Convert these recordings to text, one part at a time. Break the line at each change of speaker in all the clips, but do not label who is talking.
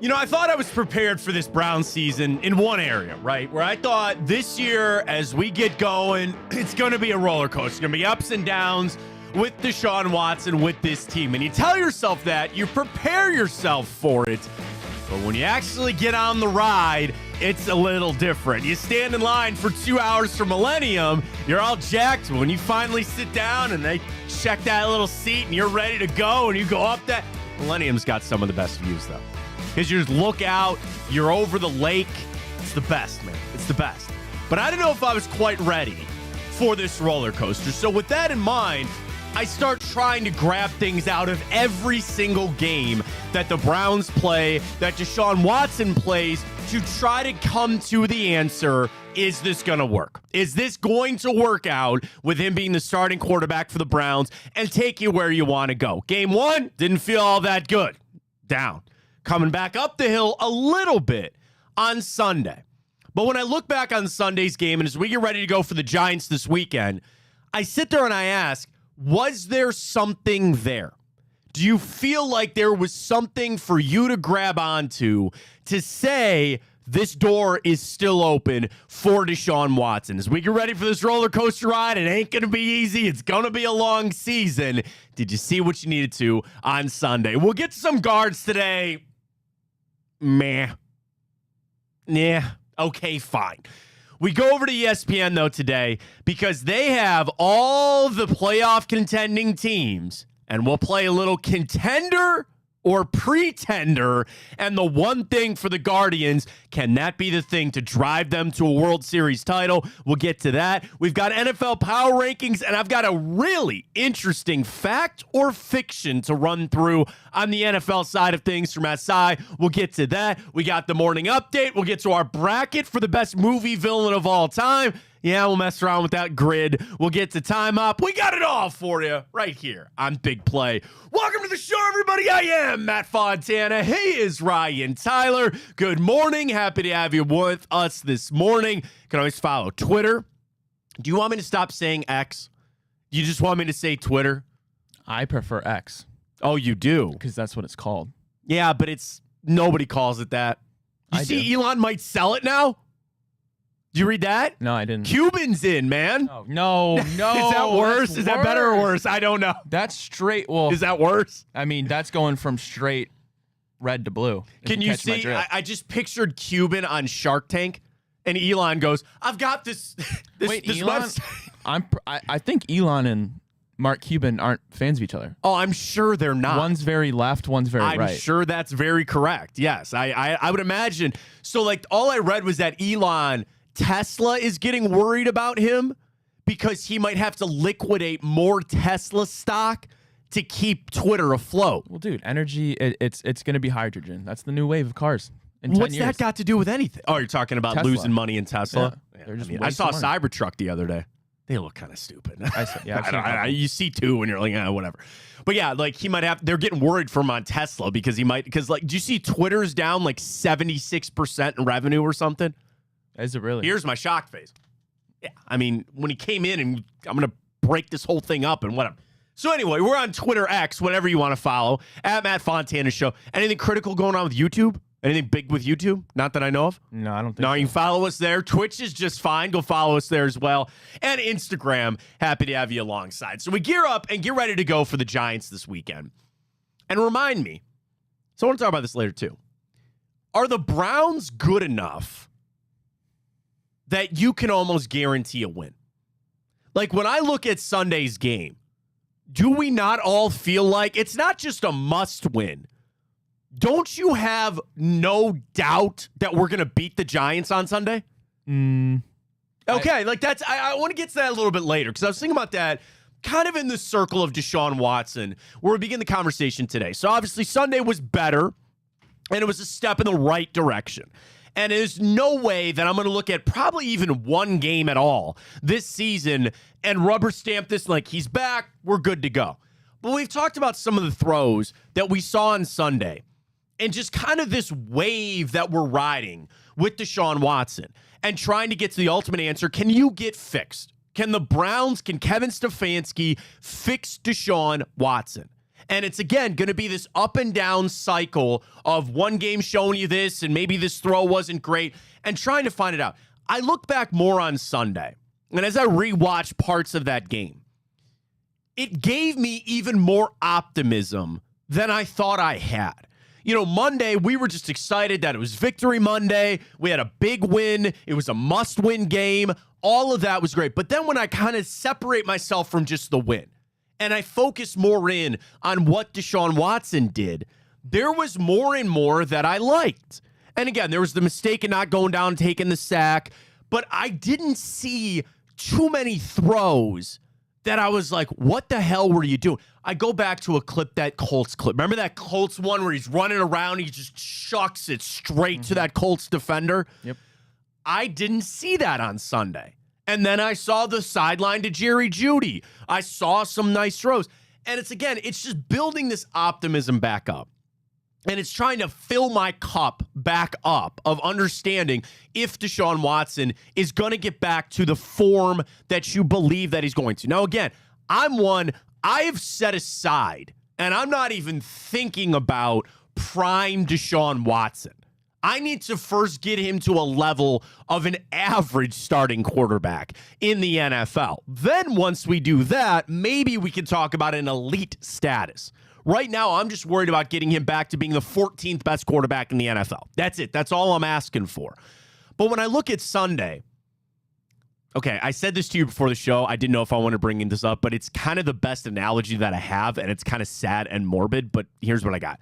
You know, I thought I was prepared for this Browns season in one area, right? Where I thought this year, as we get going, it's going to be a roller coaster. It's going to be ups and downs with Deshaun Watson, with this team. And you tell yourself that, you prepare yourself for it. But when you actually get on the ride, it's a little different. You stand in line for 2 hours for Millennium, you're all jacked. When you finally sit down and they check that little seat and you're ready to go and you go up that, Millennium's got some of the best views, though. Because you just look out, you're over the lake. It's the best, man. It's the best. But I don't know if I was quite ready for this roller coaster. So with that in mind, I start trying to grab things out of every single game that the Browns play, that Deshaun Watson plays, to try to come to the answer, is this going to work? Is this going to work out with him being the starting quarterback for the Browns and take you where you want to go? Game one, didn't feel all that good. Down. Coming back up the hill a little bit on Sunday. But when I look back on Sunday's game, and as we get ready to go for the Giants this weekend, I sit there and I ask, was there something there? Do you feel like there was something for you to grab onto to say this door is still open for Deshaun Watson? As we get ready for this roller coaster ride, it ain't going to be easy. It's going to be a long season. Did you see what you needed to on Sunday? We'll get to some guards today. Meh. Yeah. Okay, fine. We go over to ESPN, though, today because they have all the playoff contending teams, and we'll play a little contender or pretender. And the one thing for the Guardians, can that be the thing to drive them to a World Series title? We'll get to that. We've got NFL power rankings, and I've got a really interesting fact or fiction to run through on the NFL side of things from SI. We'll get to that. We got the morning update. We'll get to our bracket for the best movie villain of all time. Yeah, we'll mess around with that grid. We'll get to time up. We got it all for you right here on Big Play. Welcome to the show, everybody. I am Matt Fontana. He is Ryan Tyler. Good morning. Happy to have you with us this morning. You can always follow Twitter. Do you want me to stop saying X? You just want me to say Twitter?
I prefer X.
Oh, you do?
Because that's what it's called.
Yeah, but nobody calls it that. You see, Elon might sell it now? Did you read that?
No, I didn't.
Cuban's in, man.
Oh, no.
Is that worse? Is that better or worse? I don't know.
That's straight. Well,
is that worse?
I mean, that's going from straight red to blue.
Can you see? I just pictured Cuban on Shark Tank, and Elon goes, "I've got this."
Wait, this Elon? I think Elon and Mark Cuban aren't fans of each other.
Oh, I'm sure they're not.
One's very left, one's very right.
I'm sure that's very correct. Yes, I would imagine. So, like, all I read was that Tesla is getting worried about him because he might have to liquidate more Tesla stock to keep Twitter afloat.
Well, dude, energy, it's going to be hydrogen. That's the new wave of cars in 10
What's
years.
that got to do with anything? Oh, you're talking about
Tesla.
losing money in Tesla?
Yeah,
I saw a Cybertruck the other day. They look kind of stupid. You see two and you're like, whatever. But yeah, like they're getting worried for him on Tesla because do you see Twitter's down like 76% in revenue or something?
Is it really?
Here's my shock face. Yeah, I mean, when he came in, and I'm going to break this whole thing up and whatever. So anyway, we're on Twitter X, whatever you want to follow, at Matt Fontana Show. Anything critical going on with YouTube? Anything big with YouTube? Not that I know of?
No, I don't think
No,
so.
you can follow us there. Twitch is just fine. Go follow us there as well. And Instagram, happy to have you alongside. So we gear up and get ready to go for the Giants this weekend. And remind me, so I want to talk about this later too. Are the Browns good enough that you can almost guarantee a win? Like, when I look at Sunday's game, do we not all feel like it's not just a must win? Don't you have no doubt that we're going to beat the Giants on Sunday? Okay, I want to get to that a little bit later because I was thinking about that kind of in the circle of Deshaun Watson where we begin the conversation today. So obviously Sunday was better and it was a step in the right direction. And there's no way that I'm going to look at probably even one game at all this season and rubber stamp this like he's back, we're good to go. But we've talked about some of the throws that we saw on Sunday and just kind of this wave that we're riding with Deshaun Watson and trying to get to the ultimate answer. Can you get fixed? Can Kevin Stefanski fix Deshaun Watson? And it's, again, going to be this up and down cycle of one game showing you this and maybe this throw wasn't great and trying to find it out. I look back more on Sunday, and as I rewatch parts of that game, it gave me even more optimism than I thought I had. Monday, we were just excited that it was Victory Monday. We had a big win. It was a must-win game. All of that was great. But then when I kind of separate myself from just the win, and I focus more in on what Deshaun Watson did, there was more and more that I liked. And again, there was the mistake of not going down and taking the sack, but I didn't see too many throws that I was like, what the hell were you doing? I go back to a clip, that Colts clip. Remember that Colts one where he's running around, he just chucks it straight to that Colts defender?
Yep.
I didn't see that on Sunday. And then I saw the sideline to Jerry Jeudy. I saw some nice throws. And it's just building this optimism back up. And it's trying to fill my cup back up of understanding if Deshaun Watson is going to get back to the form that you believe that he's going to. Now, again, I've set aside, and I'm not even thinking about prime Deshaun Watson. I need to first get him to a level of an average starting quarterback in the NFL. Then once we do that, maybe we can talk about an elite status. Right now, I'm just worried about getting him back to being the 14th best quarterback in the NFL. That's it. That's all I'm asking for. But when I look at Sunday, okay, I said this to you before the show. I didn't know if I want to bring this up, but it's kind of the best analogy that I have, and it's kind of sad and morbid, but here's what I got.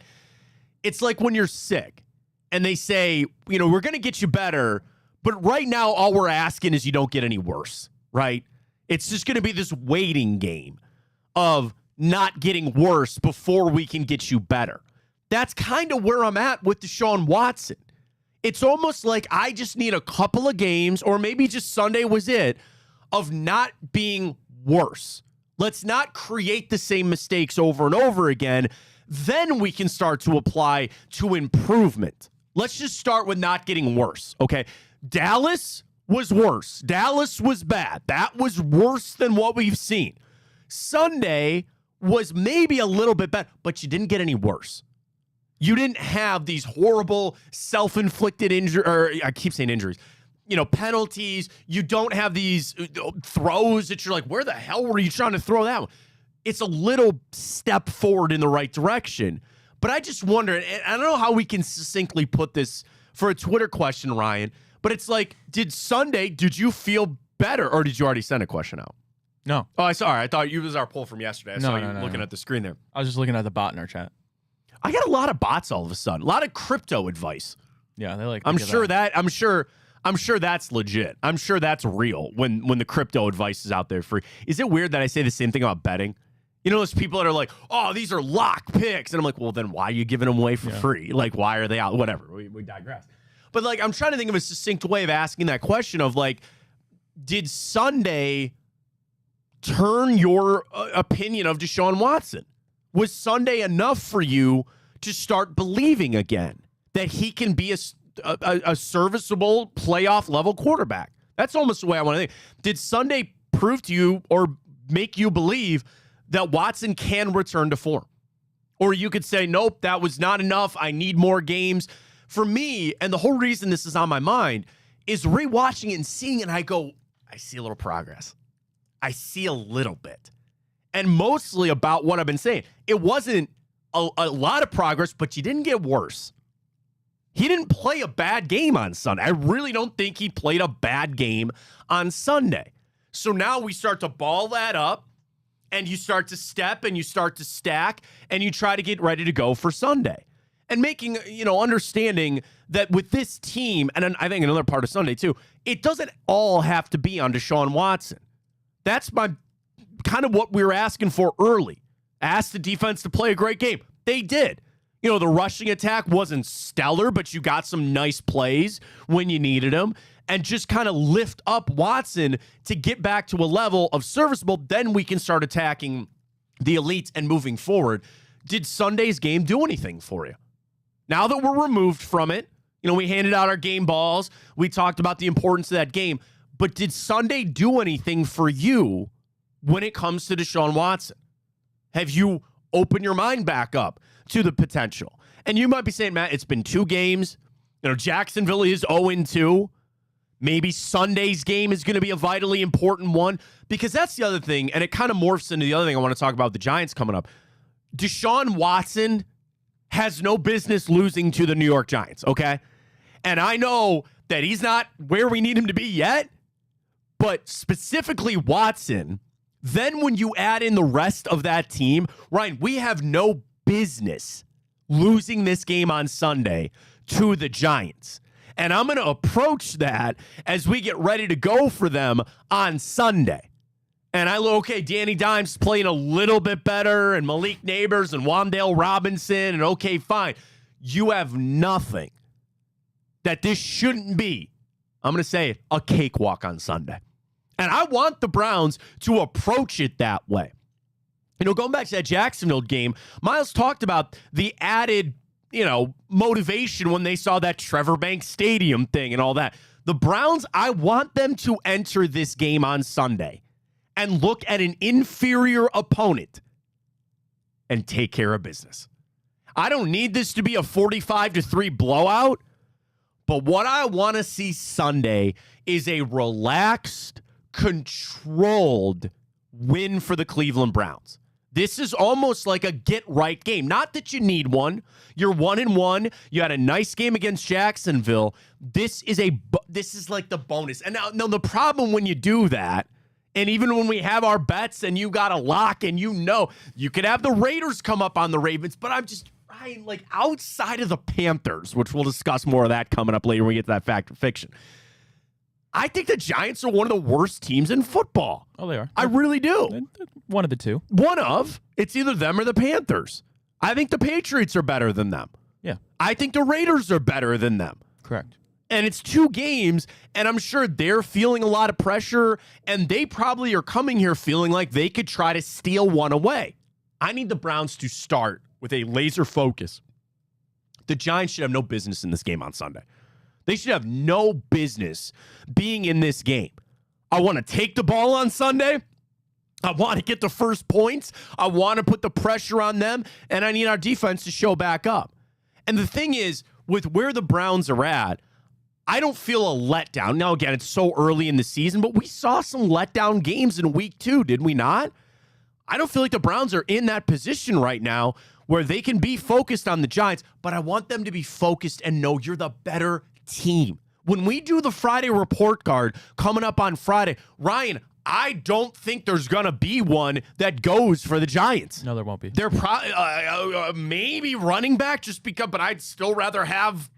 It's like when you're sick, and they say, we're going to get you better, but right now all we're asking is you don't get any worse, right? It's just going to be this waiting game of not getting worse before we can get you better. That's kind of where I'm at with Deshaun Watson. It's almost like I just need a couple of games, or maybe just Sunday was it, of not being worse. Let's not create the same mistakes over and over again. Then we can start to apply to improvement. Let's just start with not getting worse, okay? Dallas was worse. Dallas was bad. That was worse than what we've seen. Sunday was maybe a little bit better, but you didn't get any worse. You didn't have these horrible self-inflicted injuries, or I keep saying injuries, penalties. You don't have these throws that you're like, where the hell were you trying to throw that one? It's a little step forward in the right direction. But I just wonder, and I don't know how we can succinctly put this for a Twitter question, Ryan, but it's like, did you feel better, or did you already send a question out?
No.
Oh, sorry. I thought you was our poll from yesterday. I saw you looking at the screen there.
I was just looking at the bot in our chat.
I got a lot of bots all of a sudden. A lot of crypto advice.
Yeah, they like.
I'm sure that's legit. I'm sure that's real when the crypto advice is out there free. Is it weird that I say the same thing about betting? Those people that are like, oh, these are lock picks. And I'm like, well, then why are you giving them away for free? Like, why are they out? Whatever. We digress. But like, I'm trying to think of a succinct way of asking that question of like, did Sunday turn your opinion of Deshaun Watson? Was Sunday enough for you to start believing again that he can be a serviceable playoff level quarterback? That's almost the way I want to think. Did Sunday prove to you or make you believe that Watson can return to form? Or you could say, nope, that was not enough. I need more games. For me, and the whole reason this is on my mind is rewatching it and seeing it, and I go, I see a little progress. I see a little bit. And mostly about what I've been saying. It wasn't a lot of progress, but you didn't get worse. He didn't play a bad game on Sunday. I really don't think he played a bad game on Sunday. So now we start to ball that up, and you start to step and you start to stack, and you try to get ready to go for Sunday. And making, understanding that with this team, and I think another part of Sunday too, it doesn't all have to be on Deshaun Watson. That's my kind of what we were asking for early. Ask the defense to play a great game. They did. The rushing attack wasn't stellar, but you got some nice plays when you needed them, and just kind of lift up Watson to get back to a level of serviceable. Then we can start attacking the elites and moving forward. Did Sunday's game do anything for you? Now that we're removed from it, we handed out our game balls. We talked about the importance of that game. But did Sunday do anything for you when it comes to Deshaun Watson? Have you open your mind back up to the potential. And you might be saying, Matt, it's been 2 games. Jacksonville is 0-2. Maybe Sunday's game is going to be a vitally important one, because that's the other thing, and it kind of morphs into the other thing I want to talk about with the Giants coming up. Deshaun Watson has no business losing to the New York Giants, okay? And I know that he's not where we need him to be yet, but specifically Watson, then when you add in the rest of that team, Ryan, we have no business losing this game on Sunday to the Giants. And I'm going to approach that as we get ready to go for them on Sunday. And okay, Danny Dimes playing a little bit better, and Malik Neighbors and Wan'Dale Robinson, and okay, fine. You have nothing that this shouldn't be, I'm going to say it, a cakewalk on Sunday. And I want the Browns to approach it that way. Going back to that Jacksonville game, Miles talked about the added motivation when they saw that Trevor Banks Stadium thing and all that. The Browns, I want them to enter this game on Sunday and look at an inferior opponent and take care of business. I don't need this to be a 45-3 blowout, but what I want to see Sunday is a relaxed, controlled win for the Cleveland Browns. This is almost like a get-right game. Not that you need one. You're 1-1. You had a nice game against Jacksonville. This is like the bonus. And now the problem when you do that, and even when we have our bets and you got a lock and you could have the Raiders come up on the Ravens, but Ryan, like outside of the Panthers, which we'll discuss more of that coming up later when we get to that fact or fiction. I think the Giants are one of the worst teams in football.
Oh, they are.
I really do.
One of the two.
It's either them or the Panthers. I think the Patriots are better than them.
Yeah.
I think the Raiders are better than them.
Correct.
And it's 2 games, and I'm sure they're feeling a lot of pressure, and they probably are coming here feeling like they could try to steal one away. I need the Browns to start with a laser focus. The Giants should have no business in this game on Sunday. They should have no business being in this game. I want to take the ball on Sunday. I want to get the first points. I want to put the pressure on them, and I need our defense to show back up. And the thing is, with where the Browns are at, I don't feel a letdown. Now, again, it's so early in the season, but we saw some letdown games in week 2, did we not? I don't feel like the Browns are in that position right now where they can be focused on the Giants, but I want them to be focused and know you're the better team. When we do the Friday report card coming up on Friday, Ryan, I don't think there's going to be one that goes for the Giants.
No, there won't be.
They're probably maybe running back just because, but I'd still rather have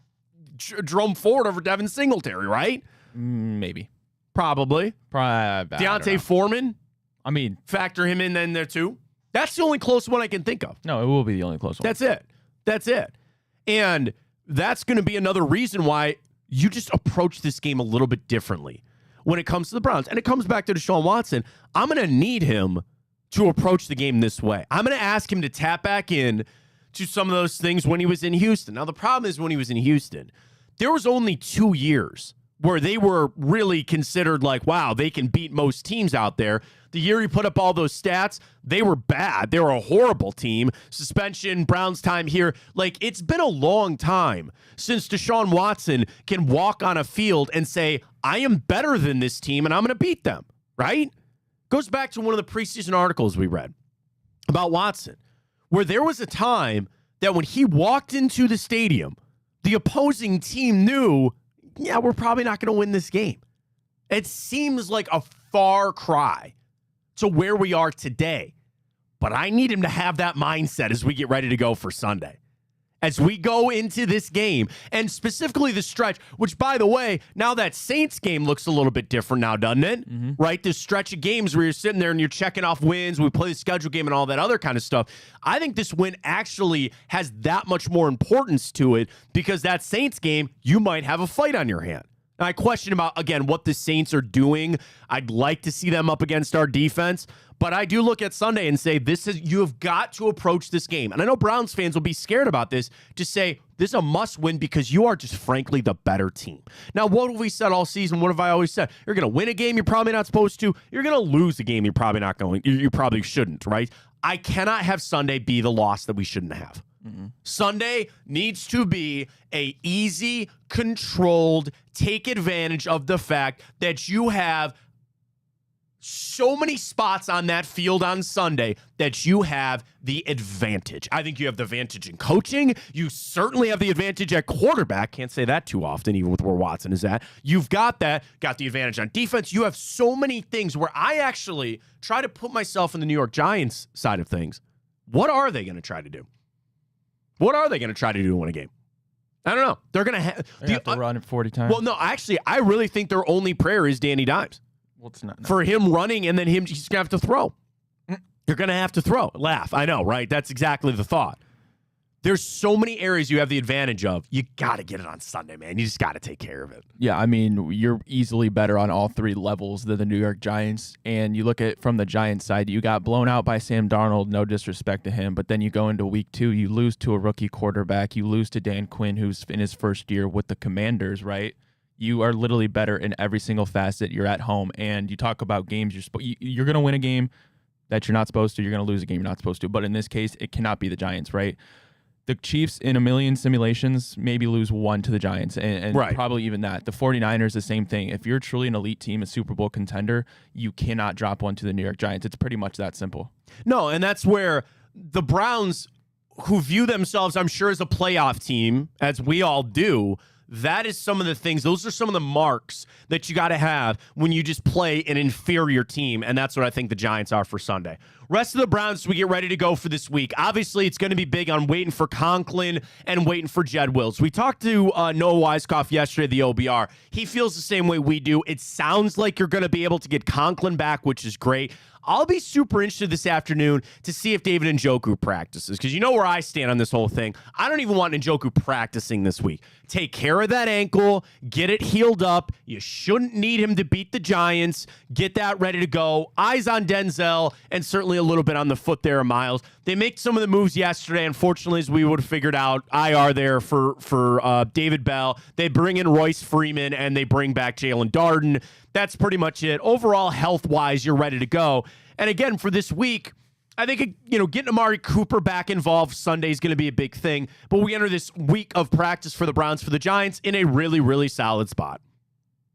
Jerome Ford over Devin Singletary, right?
Maybe.
Probably. Deontay Foreman.
I mean,
factor him in then there too. That's the only close one I can think of.
No, it will be the only close one.
That's it. And that's going to be another reason why you just approach this game a little bit differently when it comes to the Browns. And it comes back to Deshaun Watson. I'm going to need him to approach the game this way. I'm going to ask him to tap back in to some of those things when he was in Houston. Now, the problem is when he was in Houston, there was only 2 years where they were really considered like, wow, they can beat most teams out there. The year he put up all those stats, they were bad. They were a horrible team. Suspension, Browns time here. Like, it's been a long time since Deshaun Watson can walk on a field and say, I am better than this team and I'm going to beat them, right? Goes back to one of the preseason articles we read about Watson, where there was a time that when he walked into the stadium, the opposing team knew, yeah, we're probably not going to win this game. It seems like a far cry to where we are today. But I need him to have that mindset as we get ready to go for Sunday. As we go into this game, and specifically the stretch, which, by the way, now that Saints game looks a little bit different now, doesn't it? Mm-hmm. Right? This stretch of games where you're sitting there and you're checking off wins, we play the schedule game and all that other kind of stuff. I think this win actually has that much more importance to it because that Saints game, you might have a fight on your hand. Now, I question about, again, what the Saints are doing. I'd like to see them up against our defense, but I do look at Sunday and say, you have got to approach this game. And I know Browns fans will be scared about this, to say this is a must win because you are just frankly the better team. Now, what have we said all season? What have I always said? You're going to win a game you're probably not supposed to. You're going to lose a game you probably shouldn't, right? I cannot have Sunday be the loss that we shouldn't have. Sunday needs to be a easy, controlled, take advantage of the fact that you have so many spots on that field on Sunday that you have the advantage. I think you have the advantage in coaching. You certainly have the advantage at quarterback. Can't say that too often, even with where Watson is at. You've got that. Got the advantage on defense. You have so many things where I actually try to put myself in the New York Giants side of things. What are they going to try to do? What are they going to try to do to win a game? I don't know. They're going to
have to run it 40 times.
Well, no, actually, I really think their only prayer is Danny Dimes.
Well, it's not.
For him running and then he's going to have to throw. You're going to have to throw. Laugh. I know, right? That's exactly the thought. There's so many areas you have the advantage of. You got to get it on Sunday, man. You just got to take care of it.
Yeah, I mean, you're easily better on all three levels than the New York Giants. And you look at it from the Giants side, you got blown out by Sam Darnold, no disrespect to him. But then you go into week 2, you lose to a rookie quarterback. You lose to Dan Quinn, who's in his first year with the Commanders, right? You are literally better in every single facet. You're at home. And you talk about games, you're going to win a game that you're not supposed to. You're going to lose a game you're not supposed to. But in this case, it cannot be the Giants, right? The Chiefs, in a million simulations, maybe lose 1 to the Giants, and
right.
Probably even that. The 49ers, the same thing. If you're truly an elite team, a Super Bowl contender, you cannot drop 1 to the New York Giants. It's pretty much that simple.
No, and that's where the Browns, who view themselves, I'm sure, as a playoff team, as we all do, that is some of the things, those are some of the marks that you got to have when you just play an inferior team, and that's what I think the Giants are for Sunday. Rest of the Browns, we get ready to go for this week. Obviously, it's going to be big on waiting for Conklin and waiting for Jed Wills. We talked to Noah Weiskopf yesterday at the OBR. He feels the same way we do. It sounds like you're going to be able to get Conklin back, which is great. I'll be super interested this afternoon to see if David Njoku practices, because you know where I stand on this whole thing. I don't even want Njoku practicing this week. Take care of that ankle, get it healed up. You shouldn't need him to beat the Giants. Get that ready to go. Eyes on Denzel, and certainly a little bit on the foot there of Miles. They make some of the moves yesterday. Unfortunately, as we would have figured out, IR there for David Bell. They bring in Royce Freeman, and they bring back Jalen Darden. That's pretty much it. Overall, health-wise, you're ready to go. And again, for this week, I think, getting Amari Cooper back involved Sunday is going to be a big thing. But we enter this week of practice for the Browns, for the Giants, in a really, really solid spot.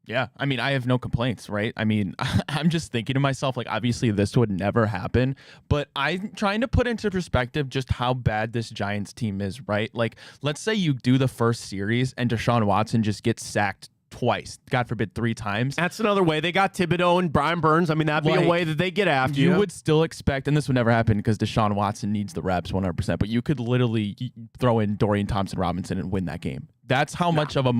Yeah, I mean, I have no complaints, right? I mean, I'm just thinking to myself, like, obviously this would never happen, but I'm trying to put into perspective just how bad this Giants team is, right? Like, let's say you do the first series and Deshaun Watson just gets sacked twice, God forbid 3 times.
That's another way. They got Thibodeau and Brian Burns. I mean, that'd be a way that they get after you.
You would still expect, and this would never happen because Deshaun Watson needs the reps 100%, but you could literally throw in Dorian Thompson-Robinson and win that game. That's how much of a...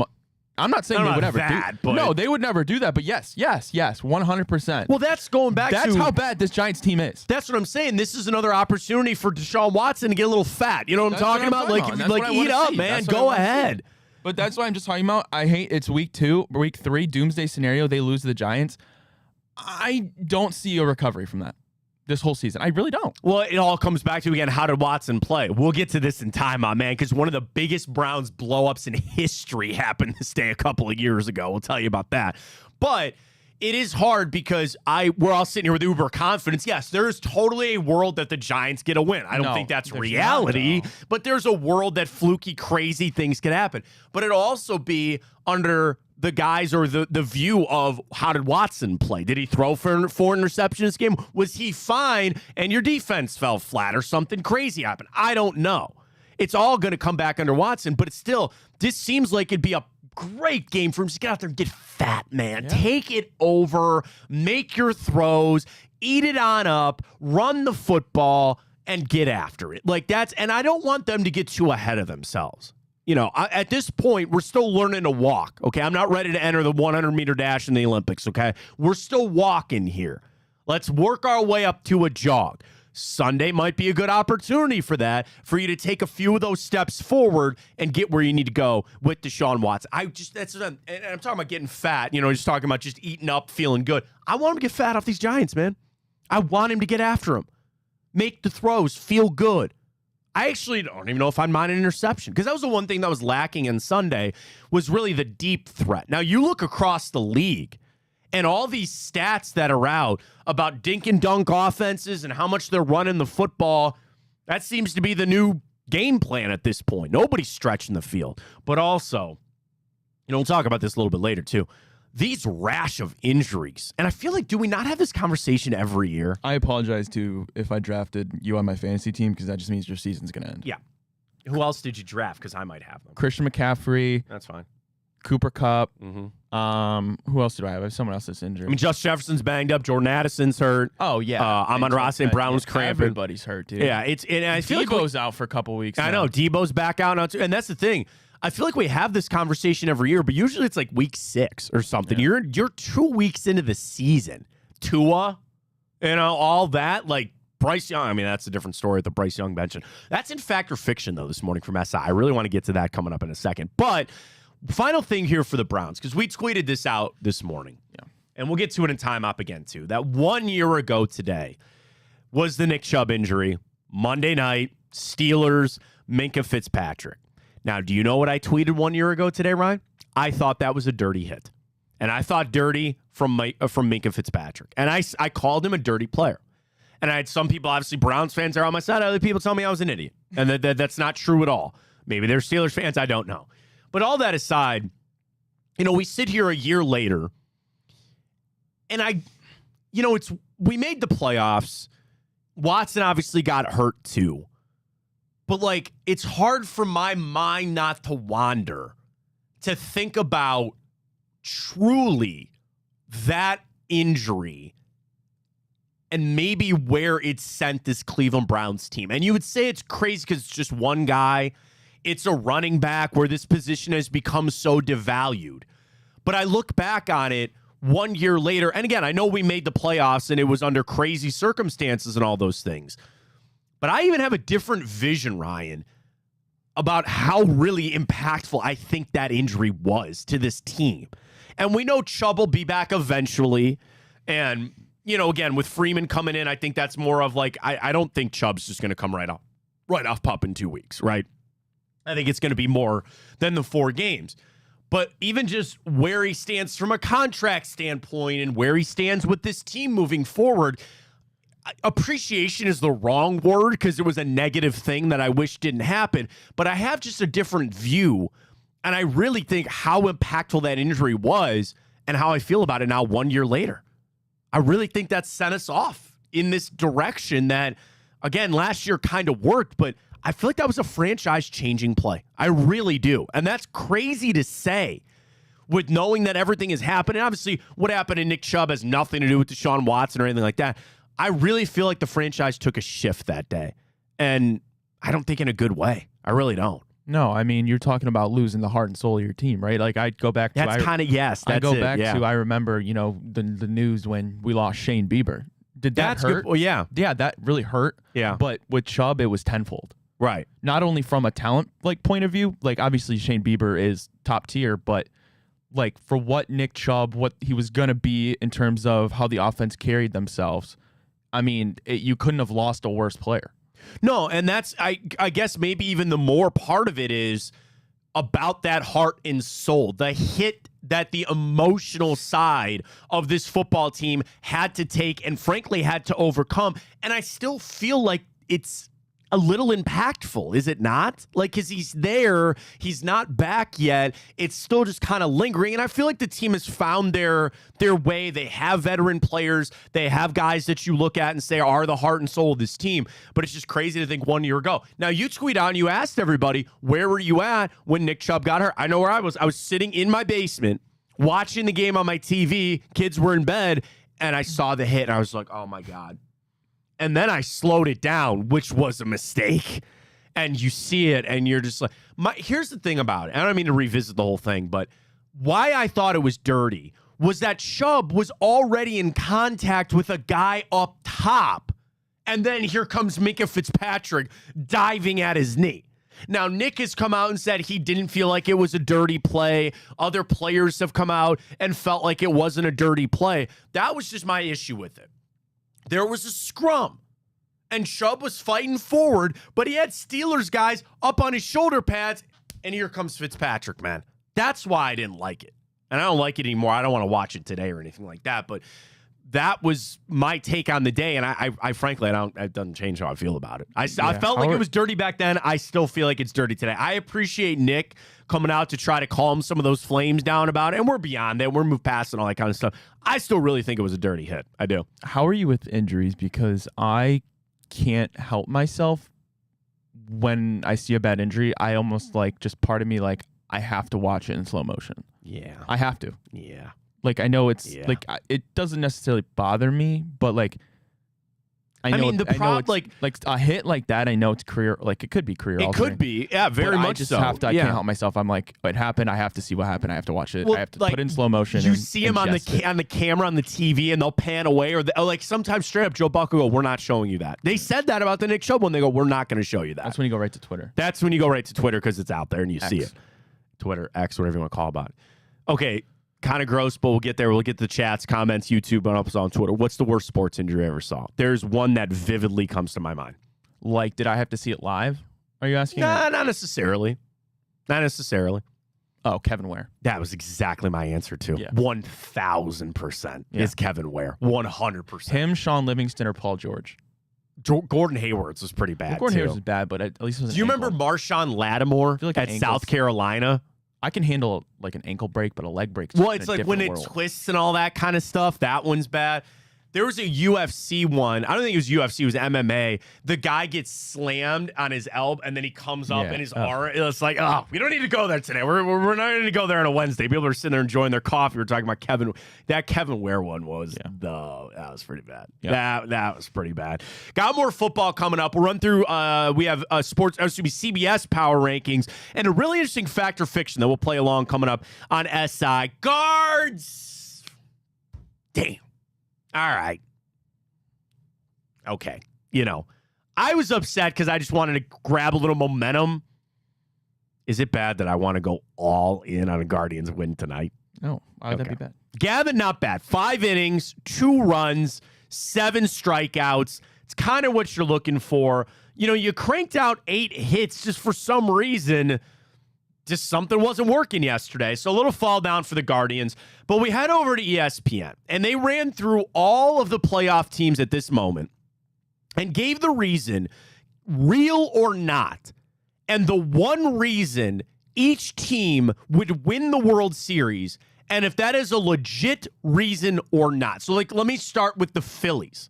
I'm not saying they would ever do that. No, they would never do that, but yes, 100%.
Well, that's going back to...
That's how bad this Giants team is.
That's what I'm saying. This is another opportunity for Deshaun Watson to get a little fat. You know what I'm talking about? Like eat up, man. Go ahead.
But that's what I'm just talking about. I hate it's week 2, week 3, doomsday scenario. They lose to the Giants. I don't see a recovery from that this whole season. I really don't.
Well, it all comes back to, again, how did Watson play? We'll get to this in time, my man, because one of the biggest Browns blow-ups in history happened this day a couple of years ago. We'll tell you about that. But it is hard because we're all sitting here with uber confidence. Yes, there's totally a world that the Giants get a win. I don't think that's reality, but there's a world that fluky, crazy things can happen. But it'll also be under the guys or the view of how did Watson play? Did he throw for 4 interceptions this game? Was he fine and your defense fell flat or something crazy happened? I don't know. It's all going to come back under Watson, but it's still, this seems like it'd be a great game for him to get out there and get fat, man. Yeah. Take it over, make your throws, eat it on up, run the football, and get after it. Like and I don't want them to get too ahead of themselves. At this point, we're still learning to walk, okay? I'm not ready to enter the 100-meter dash in the Olympics, okay? We're still walking here. Let's work our way up to a jog. Sunday might be a good opportunity for that, for you to take a few of those steps forward and get where you need to go with Deshaun Watson. I'm talking about getting fat, just talking about just eating up, feeling good. I want him to get fat off these Giants, man. I want him to get after him. Make the throws, feel good. I actually don't even know if I'd mind an interception, because that was the one thing that was lacking in Sunday, was really the deep threat. Now, you look across the league, And all these stats that are out about dink and dunk offenses and how much they're running the football, that seems to be the new game plan at this point. Nobody's stretching the field. But also, we'll talk about this a little bit later too, these rash of injuries. And I feel like, do we not have this conversation every year?
I apologize, too, if I drafted you on my fantasy team, because that just means your season's going to end.
Yeah. Who else did you draft? Because I might have them.
Christian McCaffrey.
That's fine.
Cooper Kupp.
Mm-hmm.
Who else do I have? I have someone else that's injured.
I mean, Justin Jefferson's banged up. Jordan Addison's hurt.
Oh, yeah.
Amon-Ra St. Brown's cramping.
Everybody's hurt, dude.
Yeah, and I feel
Debo's out for a couple weeks now.
I know. Debo's back out now, too. And that's the thing. I feel like we have this conversation every year, but usually it's like week 6 or something. Yeah. You're 2 weeks into the season. Tua, all that. Like, Bryce Young, I mean, that's a different story that Bryce Young mentioned. That's in fact or fiction, though, this morning from SI. I really want to get to that coming up in a second. But final thing here for the Browns, because we tweeted this out this morning.
Yeah.
And we'll get to it in time up again, too. That 1 year ago today was the Nick Chubb injury. Monday night, Steelers, Minkah Fitzpatrick. Now, do you know what I tweeted 1 year ago today, Ryan? I thought that was a dirty hit. And I thought dirty from Minkah Fitzpatrick. And I called him a dirty player. And I had some people, obviously Browns fans, are on my side. Other people tell me I was an idiot. And that's not true at all. Maybe they're Steelers fans. I don't know. But all that aside, we sit here a year later. And we made the playoffs. Watson obviously got hurt too. But, it's hard for my mind not to wander, to think about truly that injury and maybe where it sent this Cleveland Browns team. And you would say it's crazy because it's just one guy. It's a running back where this position has become so devalued. But I look back on it 1 year later, and again, I know we made the playoffs and it was under crazy circumstances and all those things. But I even have a different vision, Ryan, about how really impactful I think that injury was to this team. And we know Chubb will be back eventually. And, again, with Freeman coming in, I think that's more of I don't think Chubb's just going to come right off pup in 2 weeks, right? I think it's going to be more than the 4 games. But even just where he stands from a contract standpoint and where he stands with this team moving forward, appreciation is the wrong word because it was a negative thing that I wish didn't happen. But I have just a different view. And I really think how impactful that injury was and how I feel about it now 1 year later. I really think that sent us off in this direction that, again, last year kind of worked, but I feel like that was a franchise-changing play. I really do. And that's crazy to say with knowing that everything is happening. Obviously, what happened to Nick Chubb has nothing to do with Deshaun Watson or anything like that. I really feel like the franchise took a shift that day. And I don't think in a good way. I really don't.
No, I mean, you're talking about losing the heart and soul of your team, right? I'd go back to...
That's kind of, yes.
I go back to, I remember, the news when we lost Shane Bieber. Did that hurt?
Good. Well, yeah.
Yeah, that really hurt.
Yeah.
But with Chubb, it was tenfold.
Right.
Not only from a talent point of view, obviously Shane Bieber is top tier, but for what Nick Chubb, what he was going to be in terms of how the offense carried themselves, I mean, you couldn't have lost a worse player.
No, and that's, I guess maybe even the more part of it is about that heart and soul, the hit that the emotional side of this football team had to take and frankly had to overcome. And I still feel like it's a little impactful, is it not? Because he's there, he's not back yet. It's still just kind of lingering. And I feel like the team has found their way. They have veteran players. They have guys that you look at and say are the heart and soul of this team. But it's just crazy to think 1 year ago. Now, you tweet out and you asked everybody, where were you at when Nick Chubb got hurt? I know where I was. I was sitting in my basement watching the game on my TV. Kids were in bed. And I saw the hit and I was like, oh my God. And then I slowed it down, which was a mistake. And you see it, and you're just like, here's the thing about it. I don't mean to revisit the whole thing, but why I thought it was dirty was that Chubb was already in contact with a guy up top. And then here comes Minkah Fitzpatrick diving at his knee. Now, Nick has come out and said he didn't feel like it was a dirty play. Other players have come out and felt like it wasn't a dirty play. That was just my issue with it. There was a scrum, and Chubb was fighting forward, but he had Steelers guys up on his shoulder pads, and here comes Fitzpatrick, man. That's why I didn't like it. And I don't like it anymore. I don't want to watch it today or anything like that. But that was my take on the day. And I frankly, it doesn't change how I feel about it. I felt like it was dirty back then. I still feel like it's dirty today. I appreciate Nick coming out to try to calm some of those flames down about it. And we're beyond that. We're moved past and all that kind of stuff. I still really think it was a dirty hit. I do.
How are you with injuries? Because I can't help myself when I see a bad injury. I almost like, just part of me, like, I have to watch it in slow motion.
Yeah.
I have to.
Yeah.
Like, I know it's like, it doesn't necessarily bother me, but like, I mean, the problem, like a hit like that, I know it's career, like it could be career altering.
It could be, yeah, very much so.
I can't help myself. I'm like, it happened. I have to see what happened. I have to watch it. I have to put it in slow motion.
You see him on the camera on the TV, and they'll pan away, or like sometimes straight up, Joe Buck will go, "We're not showing you that." They said that about the Nick Chubb one. They go, "We're not going to show you that."
That's when you go right to Twitter.
That's when you go right to Twitter because it's out there and you see it. Twitter, X, whatever you want to call about it. Okay. Kind of gross, but we'll get there. We'll get the chats, comments, YouTube, and us on Twitter. What's the worst sports injury you ever saw? There's one that vividly comes to my mind.
Like, did I have to see it live? Are you asking?
Nah, not necessarily. Not necessarily.
Oh, Kevin Ware.
That was exactly my answer, too.
Yeah.
1,000% is Kevin Ware. 100%.
Him, Sean Livingston, or Paul George?
Gordon Hayward's was pretty bad,
Gordon Hayward's was bad, but at least it was
Do you remember Marshawn Lattimore at South Carolina?
I can handle like an ankle break, but a leg break.
Well, it's like when it twists and all that kind of stuff. That one's bad. There was a UFC one. I don't think it was UFC. It was MMA. The guy gets slammed on his elbow, and then he comes up and his arm. It's like, oh, we don't need to go there today. We're not going to go there on a Wednesday. People are sitting there enjoying their coffee. We're talking about Kevin. That Kevin Ware one was that was pretty bad. Yeah. That was pretty bad. Got more football coming up. We'll run through. We have CBS Power Rankings and a really interesting fact or fiction that we'll play along coming up on SI Guards. Damn. All right. Okay. I was upset because I just wanted to grab a little momentum. Is it bad that I want to go all in on a Guardians win tonight?
No. Why would that be bad?
Gavin, not bad. 5 innings, 2 runs, 7 strikeouts. It's kind of what you're looking for. You cranked out 8 hits just for some reason. Just something wasn't working yesterday. So a little fall down for the Guardians. But we head over to ESPN, and they ran through all of the playoff teams at this moment and gave the reason, real or not, and the one reason each team would win the World Series, and if that is a legit reason or not. So, let me start with the Phillies.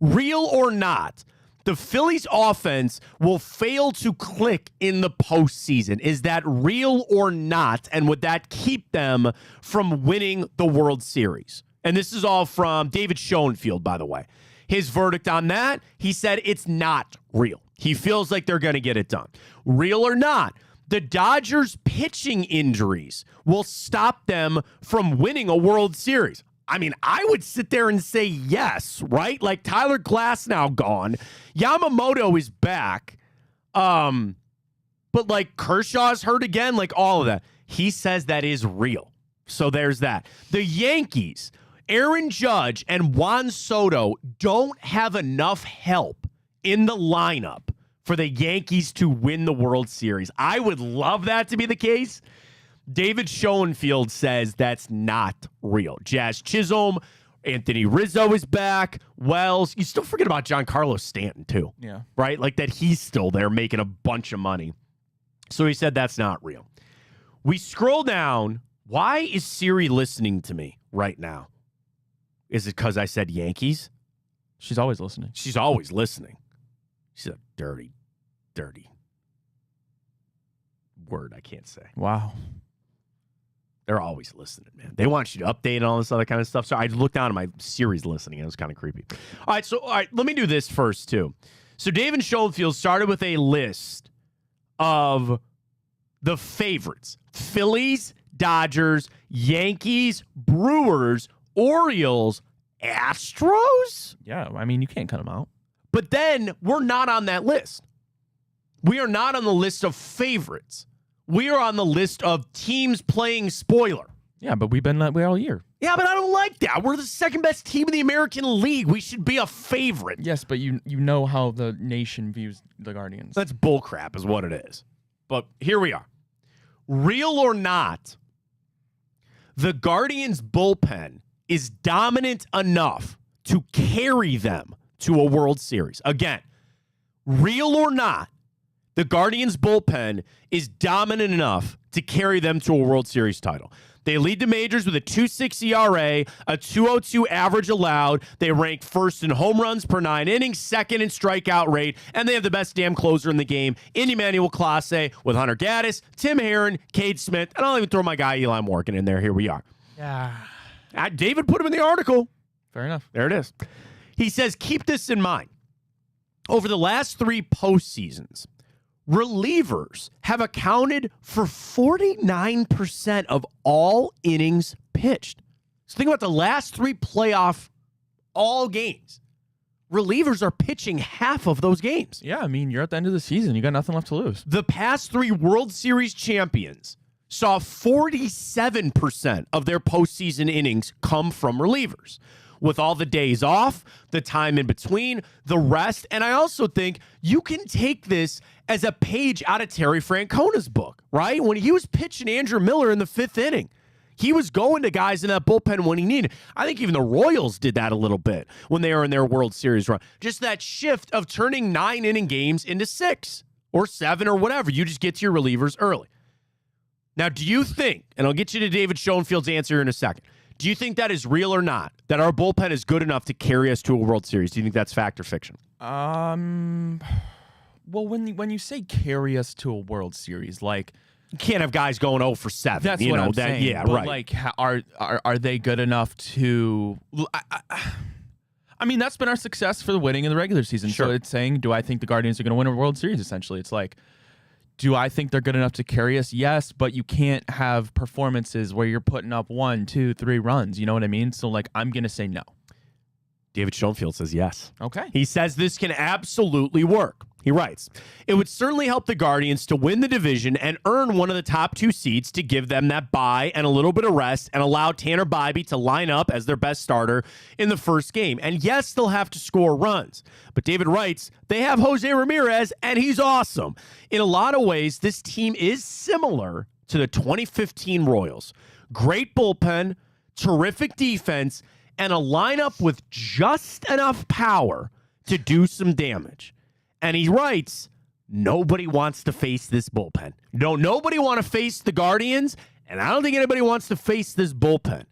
Real or not, the Phillies offense will fail to click in the postseason. Is that real or not? And would that keep them from winning the World Series? And this is all from David Schoenfield, by the way. His verdict on that, he said it's not real. He feels like they're going to get it done. Real or not, the Dodgers' pitching injuries will stop them from winning a World Series. I mean, I would sit there and say yes, right? Like Tyler Glass now gone. Yamamoto is back. But like Kershaw's hurt again, like all of that. He says that is real. So there's that. The Yankees, Aaron Judge and Juan Soto don't have enough help in the lineup for the Yankees to win the World Series. I would love that to be the case. David Schoenfield says that's not real. Jazz Chisholm, Anthony Rizzo is back. Wells. You still forget about Giancarlo Stanton, too.
Yeah.
Right? Like that he's still there making a bunch of money. So he said that's not real. We scroll down. Why is Siri listening to me right now? Is it because I said Yankees?
She's always listening.
She's always listening. She's a dirty, dirty word I can't say.
Wow.
They're always listening, man. They want you to update and all this other kind of stuff. So I looked down at my Siri's listening, and it was kind of creepy. All right, let me do this first, too. So David Schoenfield started with a list of the favorites. Phillies, Dodgers, Yankees, Brewers, Orioles, Astros?
Yeah, I mean, you can't cut them out.
But then we're not on that list. We are not on the list of favorites. We are on the list of teams playing spoiler.
Yeah, but we've been that way all year.
Yeah, but I don't like that. We're the second best team in the American League. We should be a favorite.
Yes, but you know how the nation views the Guardians.
That's bullcrap is what it is. But here we are. Real or not, the Guardians' bullpen is dominant enough to carry them to a World Series. Again, real or not, the Guardians' bullpen is dominant enough to carry them to a World Series title. They lead the majors with a 2.6 ERA, a 2.02 average allowed. They rank first in home runs per 9 innings, second in strikeout rate, and they have the best damn closer in the game in Emmanuel Clase with Hunter Gaddis, Tim Herron, Cade Smith, and I'll even throw my guy Eli Morgan in there. Here we are.
Yeah.
David put him in the article.
Fair enough.
There it is. He says, keep this in mind. Over the last 3 postseasons, relievers have accounted for 49% of all innings pitched. So think about the last 3 playoff all games. Relievers are pitching half of those games.
Yeah, I mean, you're at the end of the season. You got nothing left to lose.
The past 3 World Series champions saw 47% of their postseason innings come from relievers. With all the days off, the time in between, the rest. And I also think you can take this as a page out of Terry Francona's book, right? When he was pitching Andrew Miller in the 5th inning, he was going to guys in that bullpen when he needed. I think even the Royals did that a little bit when they were in their World Series run. Just that shift of turning 9-inning games into 6 or 7 or whatever. You just get to your relievers early. Now, do you think, and I'll get you to David Schoenfield's answer in a second, do you think that is real or not? That our bullpen is good enough to carry us to a World Series? Do you think that's fact or fiction?
Well, when you say carry us to a World Series, like
you can't have guys going 0 for 7.
That's what I'm saying.
Yeah,
but
right.
Like, are they good enough to? I mean, that's been our success for the winning in the regular season.
Sure.
So it's saying, do I think the Guardians are going to win a World Series? Essentially, it's like, do I think they're good enough to carry us? Yes, but you can't have performances where you're putting up 1, 2, 3 runs. You know what I mean? So, like, I'm going to say no.
David Schoenfield says yes.
Okay.
He says this can absolutely work. He writes, it would certainly help the Guardians to win the division and earn one of the top 2 seeds to give them that bye and a little bit of rest and allow Tanner Bybee to line up as their best starter in the first game. And yes, they'll have to score runs. But David writes, they have Jose Ramirez, and he's awesome. In a lot of ways, this team is similar to the 2015 Royals. Great bullpen, terrific defense, and a lineup with just enough power to do some damage. And he writes, nobody wants to face this bullpen. Nobody want to face the Guardians, and I don't think anybody wants to face this bullpen.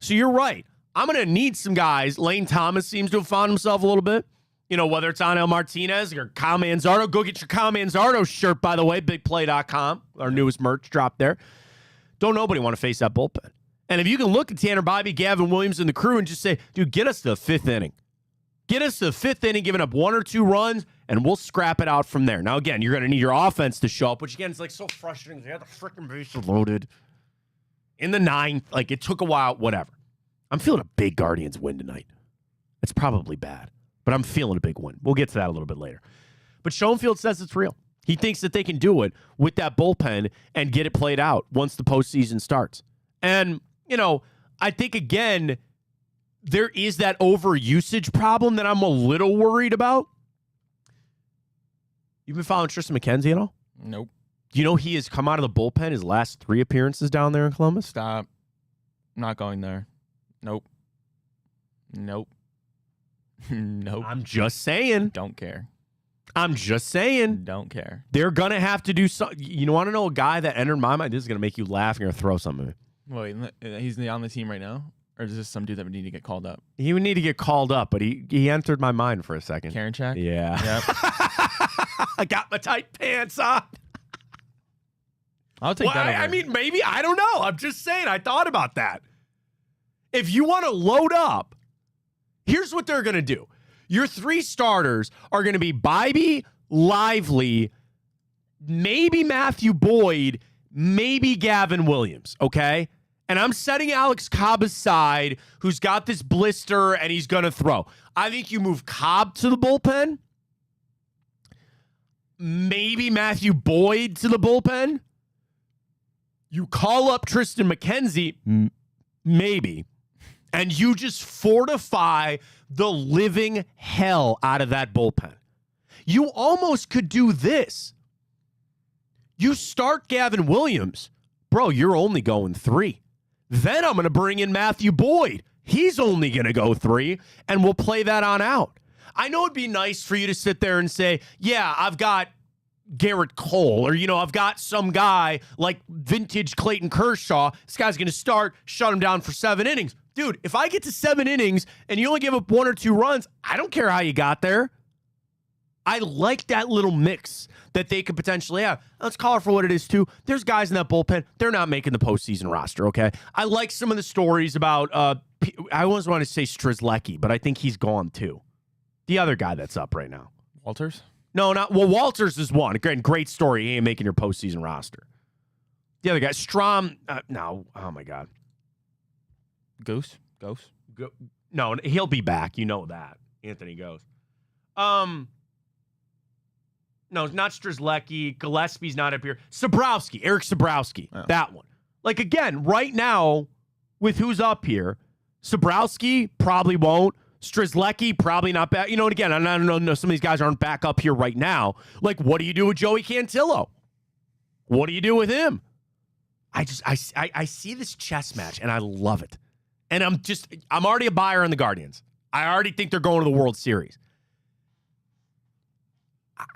So you're right. I'm going to need some guys. Lane Thomas seems to have found himself a little bit. You know, whether it's Anel Martinez or Kyle Manzardo. Go get your Kyle Manzardo shirt, by the way, bigplay.com. Our newest merch drop there. Don't nobody want to face that bullpen. And if you can look at Tanner Bybee, Gavin Williams, and the crew and just say, dude, get us to the 5th inning. Get us to the 5th inning, giving up 1 or 2 runs, and we'll scrap it out from there. Now, again, you're going to need your offense to show up, which, again, is like so frustrating. They had the freaking bases loaded in the 9th. Like, it took a while, whatever. I'm feeling a big Guardians win tonight. It's probably bad, but I'm feeling a big win. We'll get to that a little bit later. But Schoenfield says it's real. He thinks that they can do it with that bullpen and get it played out once the postseason starts. And, you know, I think, again, there is that overusage problem that I'm a little worried about. You've been following Tristan McKenzie at all?
Nope.
Do you know he has come out of the bullpen his last 3 appearances down there in Columbus?
Stop. I'm not going there. Nope. Nope. Nope.
I'm just saying.
Don't care.
I'm just saying.
Don't care.
They're going to have to do something. You want to know a guy that entered my mind? This is going to make you laugh. You're going to throw something at me.
Wait, he's on the team right now? Or is this some dude that would need to get called up?
He would need to get called up, but he entered my mind for a second.
Karinchak?
Yeah.
Yep.
I got my tight pants on.
I'll take that over.
I mean, maybe. I don't know. I'm just saying. I thought about that. If you want to load up, here's what they're going to do. Your 3 starters are going to be Bybee, Lively, maybe Matthew Boyd, maybe Gavin Williams, okay? And I'm setting Alex Cobb aside, who's got this blister, and he's going to throw. I think you move Cobb to the bullpen. Maybe Matthew Boyd to the bullpen. You call up Tristan McKenzie, maybe. And you just fortify the living hell out of that bullpen. You almost could do this. You start Gavin Williams. Bro, you're only going 3. Then I'm going to bring in Matthew Boyd. He's only going to go 3, and we'll play that on out. I know it'd be nice for you to sit there and say, yeah, I've got Garrett Cole, or, I've got some guy like vintage Clayton Kershaw. This guy's going to start, shut him down for 7 innings. Dude, if I get to 7 innings and you only give up 1 or 2 runs, I don't care how you got there. I like that little mix that they could potentially have. Let's call it for what it is, too. There's guys in that bullpen. They're not making the postseason roster, okay? I like some of the stories about, I always want to say Strzelecki, but I think he's gone, too. The other guy that's up right now.
Walters?
No, Walters is one. Great story. He ain't making your postseason roster. The other guy, Strom, no. Oh, my God.
Ghost?
No, he'll be back. You know that. Anthony Ghost. No, not Strzelecki. Gillespie's not up here. Eric Sabrowski.
Oh.
That one. Like, again, right now, with who's up here, Sabrowski probably won't. Strzelecki probably not back. And again, I don't know. Some of these guys aren't back up here right now. Like, what do you do with Joey Cantillo? What do you do with him? I see this chess match, and I love it. And I'm already a buyer on the Guardians. I already think they're going to the World Series.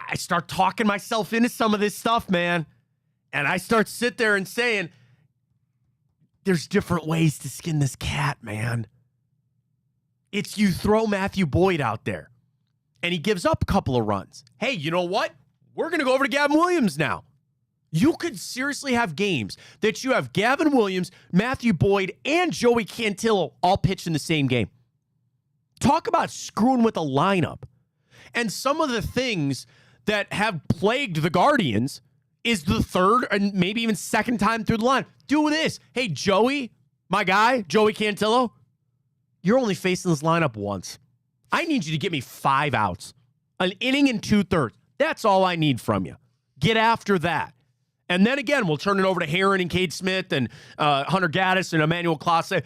I start talking myself into some of this stuff, man. And I start sit there and saying, there's different ways to skin this cat, man. It's you throw Matthew Boyd out there, and he gives up a couple of runs. Hey, you know what? We're going to go over to Gavin Williams now. You could seriously have games that you have Gavin Williams, Matthew Boyd, and Joey Cantillo all pitched in the same game. Talk about screwing with a lineup. And some of the things that have plagued the Guardians is the third and maybe even second time through the line. Do this. Hey, Joey, my guy, Joey Cantillo, you're only facing this lineup once. I need you to get me 5 outs, an inning and 2/3. That's all I need from you. Get after that. And then again, we'll turn it over to Heron and Cade Smith and Hunter Gaddis and Emmanuel Clase.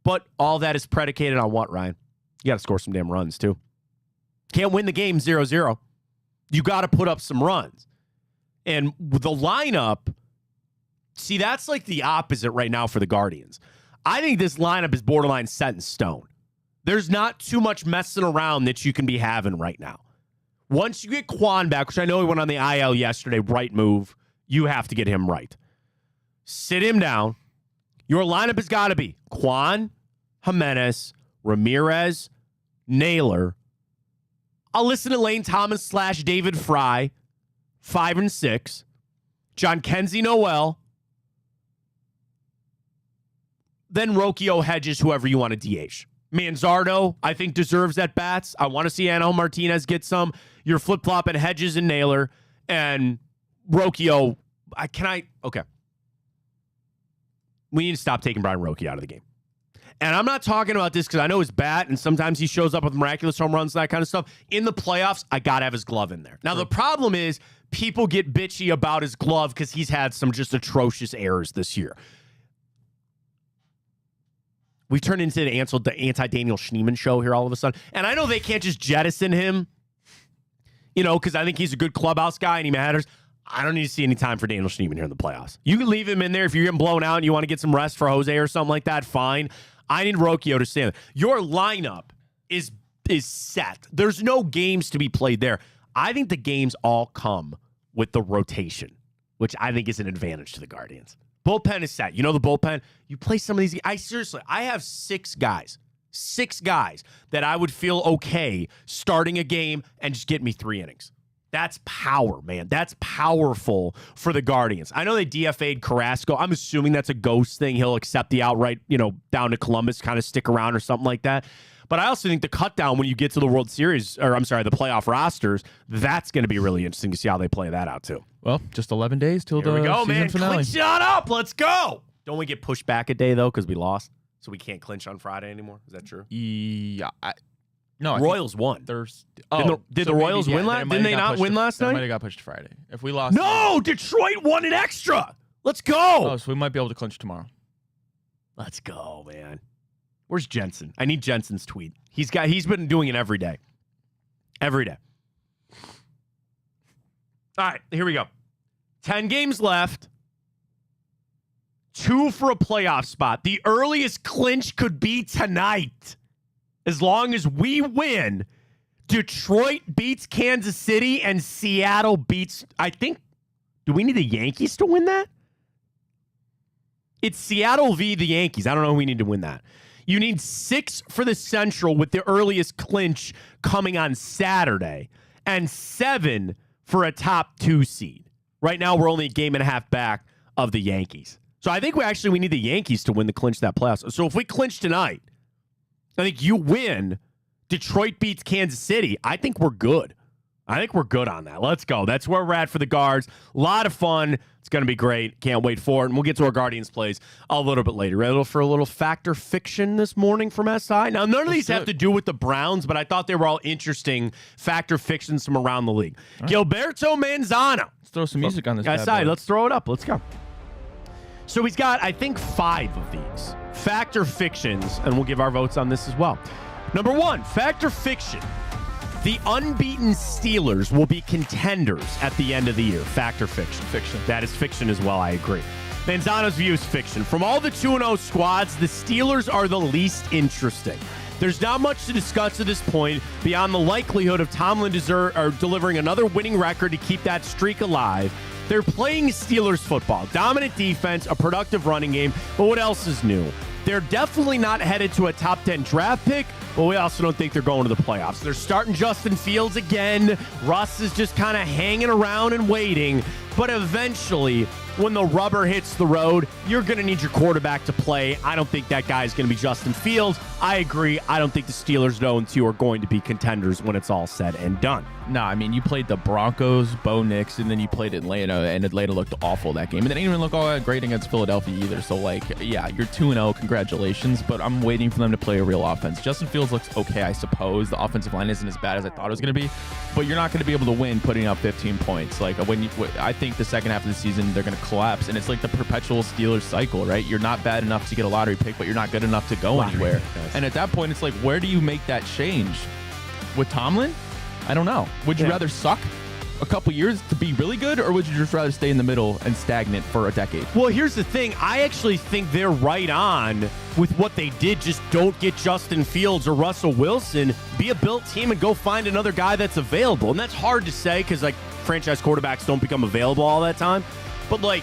But all that is predicated on what, Ryan? You got to score some damn runs, too. Can't win the game 0-0. You got to put up some runs. And the lineup, see, that's like the opposite right now for the Guardians. I think this lineup is borderline set in stone. There's not too much messing around that you can be having right now. Once you get Quan back, which I know he went on the IL yesterday, right move, you have to get him right. Sit him down. Your lineup has got to be Quan, Jimenez, Ramirez, Naylor. I'll listen to Lane Thomas / David Fry, 5 and 6. John Kenzie Noel. Then Roquio, Hedges, whoever you want to DH. Manzardo, I think, deserves at bats. I want to see Angel Martinez get some. You're flip-flopping Hedges and Naylor. And Roquio, okay. We need to stop taking Brian Roquio out of the game. And I'm not talking about this because I know his bat, and sometimes he shows up with miraculous home runs and that kind of stuff. In the playoffs, I got to have his glove in there. Now, the problem is people get bitchy about his glove because he's had some just atrocious errors this year. We turned into the anti-Daniel Schneemann show here all of a sudden. And I know they can't just jettison him, because I think he's a good clubhouse guy and he matters. I don't need to see any time for Daniel Schneemann here in the playoffs. You can leave him in there if you're getting blown out and you want to get some rest for Jose or something like that, fine. I need Roquio to stand there. Your lineup is set. There's no games to be played there. I think the games all come with the rotation, which I think is an advantage to the Guardians. Bullpen is set. You know the bullpen? You play some of these. I have 6 guys that I would feel okay starting a game and just get me 3 innings. That's power, man. That's powerful for the Guardians. I know they DFA'd Carrasco. I'm assuming that's a ghost thing. He'll accept the outright, down to Columbus, kind of stick around or something like that. But I also think the cut down when you get to the World Series, the playoff rosters, that's going to be really interesting to see how they play that out, too.
Well, just 11 days till
Here
the
we go,
season
man.
finale.
Clinch it up. Let's go. Don't we get pushed back a day, though, because we lost? So we can't clinch on Friday anymore? Is that true?
Yeah.
Royals won. Did the Royals win last? Didn't they not win last night?
They might have got pushed to Friday. If we lost,
no, Detroit won an extra. Let's go.
Oh, so we might be able to clinch tomorrow.
Let's go, man. Where's Jensen? I need Jensen's tweet. He's been doing it every day. Every day. All right, here we go. 10 games left. 2 for a playoff spot. The earliest clinch could be tonight. As long as we win, Detroit beats Kansas City and Seattle beats, I think, do we need the Yankees to win that? It's Seattle v. the Yankees. I don't know if we need to win that. You need 6 for the Central with the earliest clinch coming on Saturday and 7 for a top 2 seed. Right now, we're only a game and a half back of the Yankees. So I think we need the Yankees to win the clinch that playoffs. So if we clinch tonight, I think you win. Detroit beats Kansas City. I think we're good. I think we're good on that. Let's go. That's where we're at for the Guards. A lot of fun. It's going to be great. Can't wait for it. And we'll get to our Guardians plays a little bit later. Ready for a little factor fiction this morning from SI? Now, none of these have to do with the Browns, but I thought they were all interesting factor fictions from around the league. Right. Gilberto Manzano.
Let's throw some music on this.
SI, let's throw it up. Let's go. So he's got, I think, 5 of these factor fictions, and we'll give our votes on this as well. Number 1, factor fiction. The unbeaten Steelers will be contenders at the end of the year. Factor fiction.
Fiction.
That is fiction as well, I agree. Manzano's view is fiction. From all the 2-0 squads, the Steelers are the least interesting. There's not much to discuss at this point beyond the likelihood of Tomlin delivering another winning record to keep that streak alive. They're playing Steelers football. Dominant defense, a productive running game, but what else is new? They're definitely not headed to a top 10 draft pick, but we also don't think they're going to the playoffs. They're starting Justin Fields again. Russ is just kind of hanging around and waiting. But eventually, when the rubber hits the road, you're going to need your quarterback to play. I don't think that guy is going to be Justin Fields. I agree. I don't think the Steelers 0-2 are going to be contenders when it's all said and done.
No, I mean, you played the Broncos, Bo Nix, and then you played Atlanta, and Atlanta looked awful that game. And they didn't even look all that great against Philadelphia either. So, yeah, you're 2-0. Congratulations. But I'm waiting for them to play a real offense. Justin Fields looks okay, I suppose. The offensive line isn't as bad as I thought it was going to be. But you're not going to be able to win putting up 15 points. I think the second half of the season, they're going to collapse. And it's like the perpetual Steelers cycle, right? You're not bad enough to get a lottery pick, but you're not good enough to go anywhere. And at that point, it's like, where do you make that change? With Tomlin? I don't know. Would you rather suck a couple years to be really good, or would you just rather stay in the middle and stagnant for a decade?
Well, here's the thing. I actually think they're right on with what they did. Just don't get Justin Fields or Russell Wilson. Be a built team and go find another guy that's available. And that's hard to say because, franchise quarterbacks don't become available all that time. But,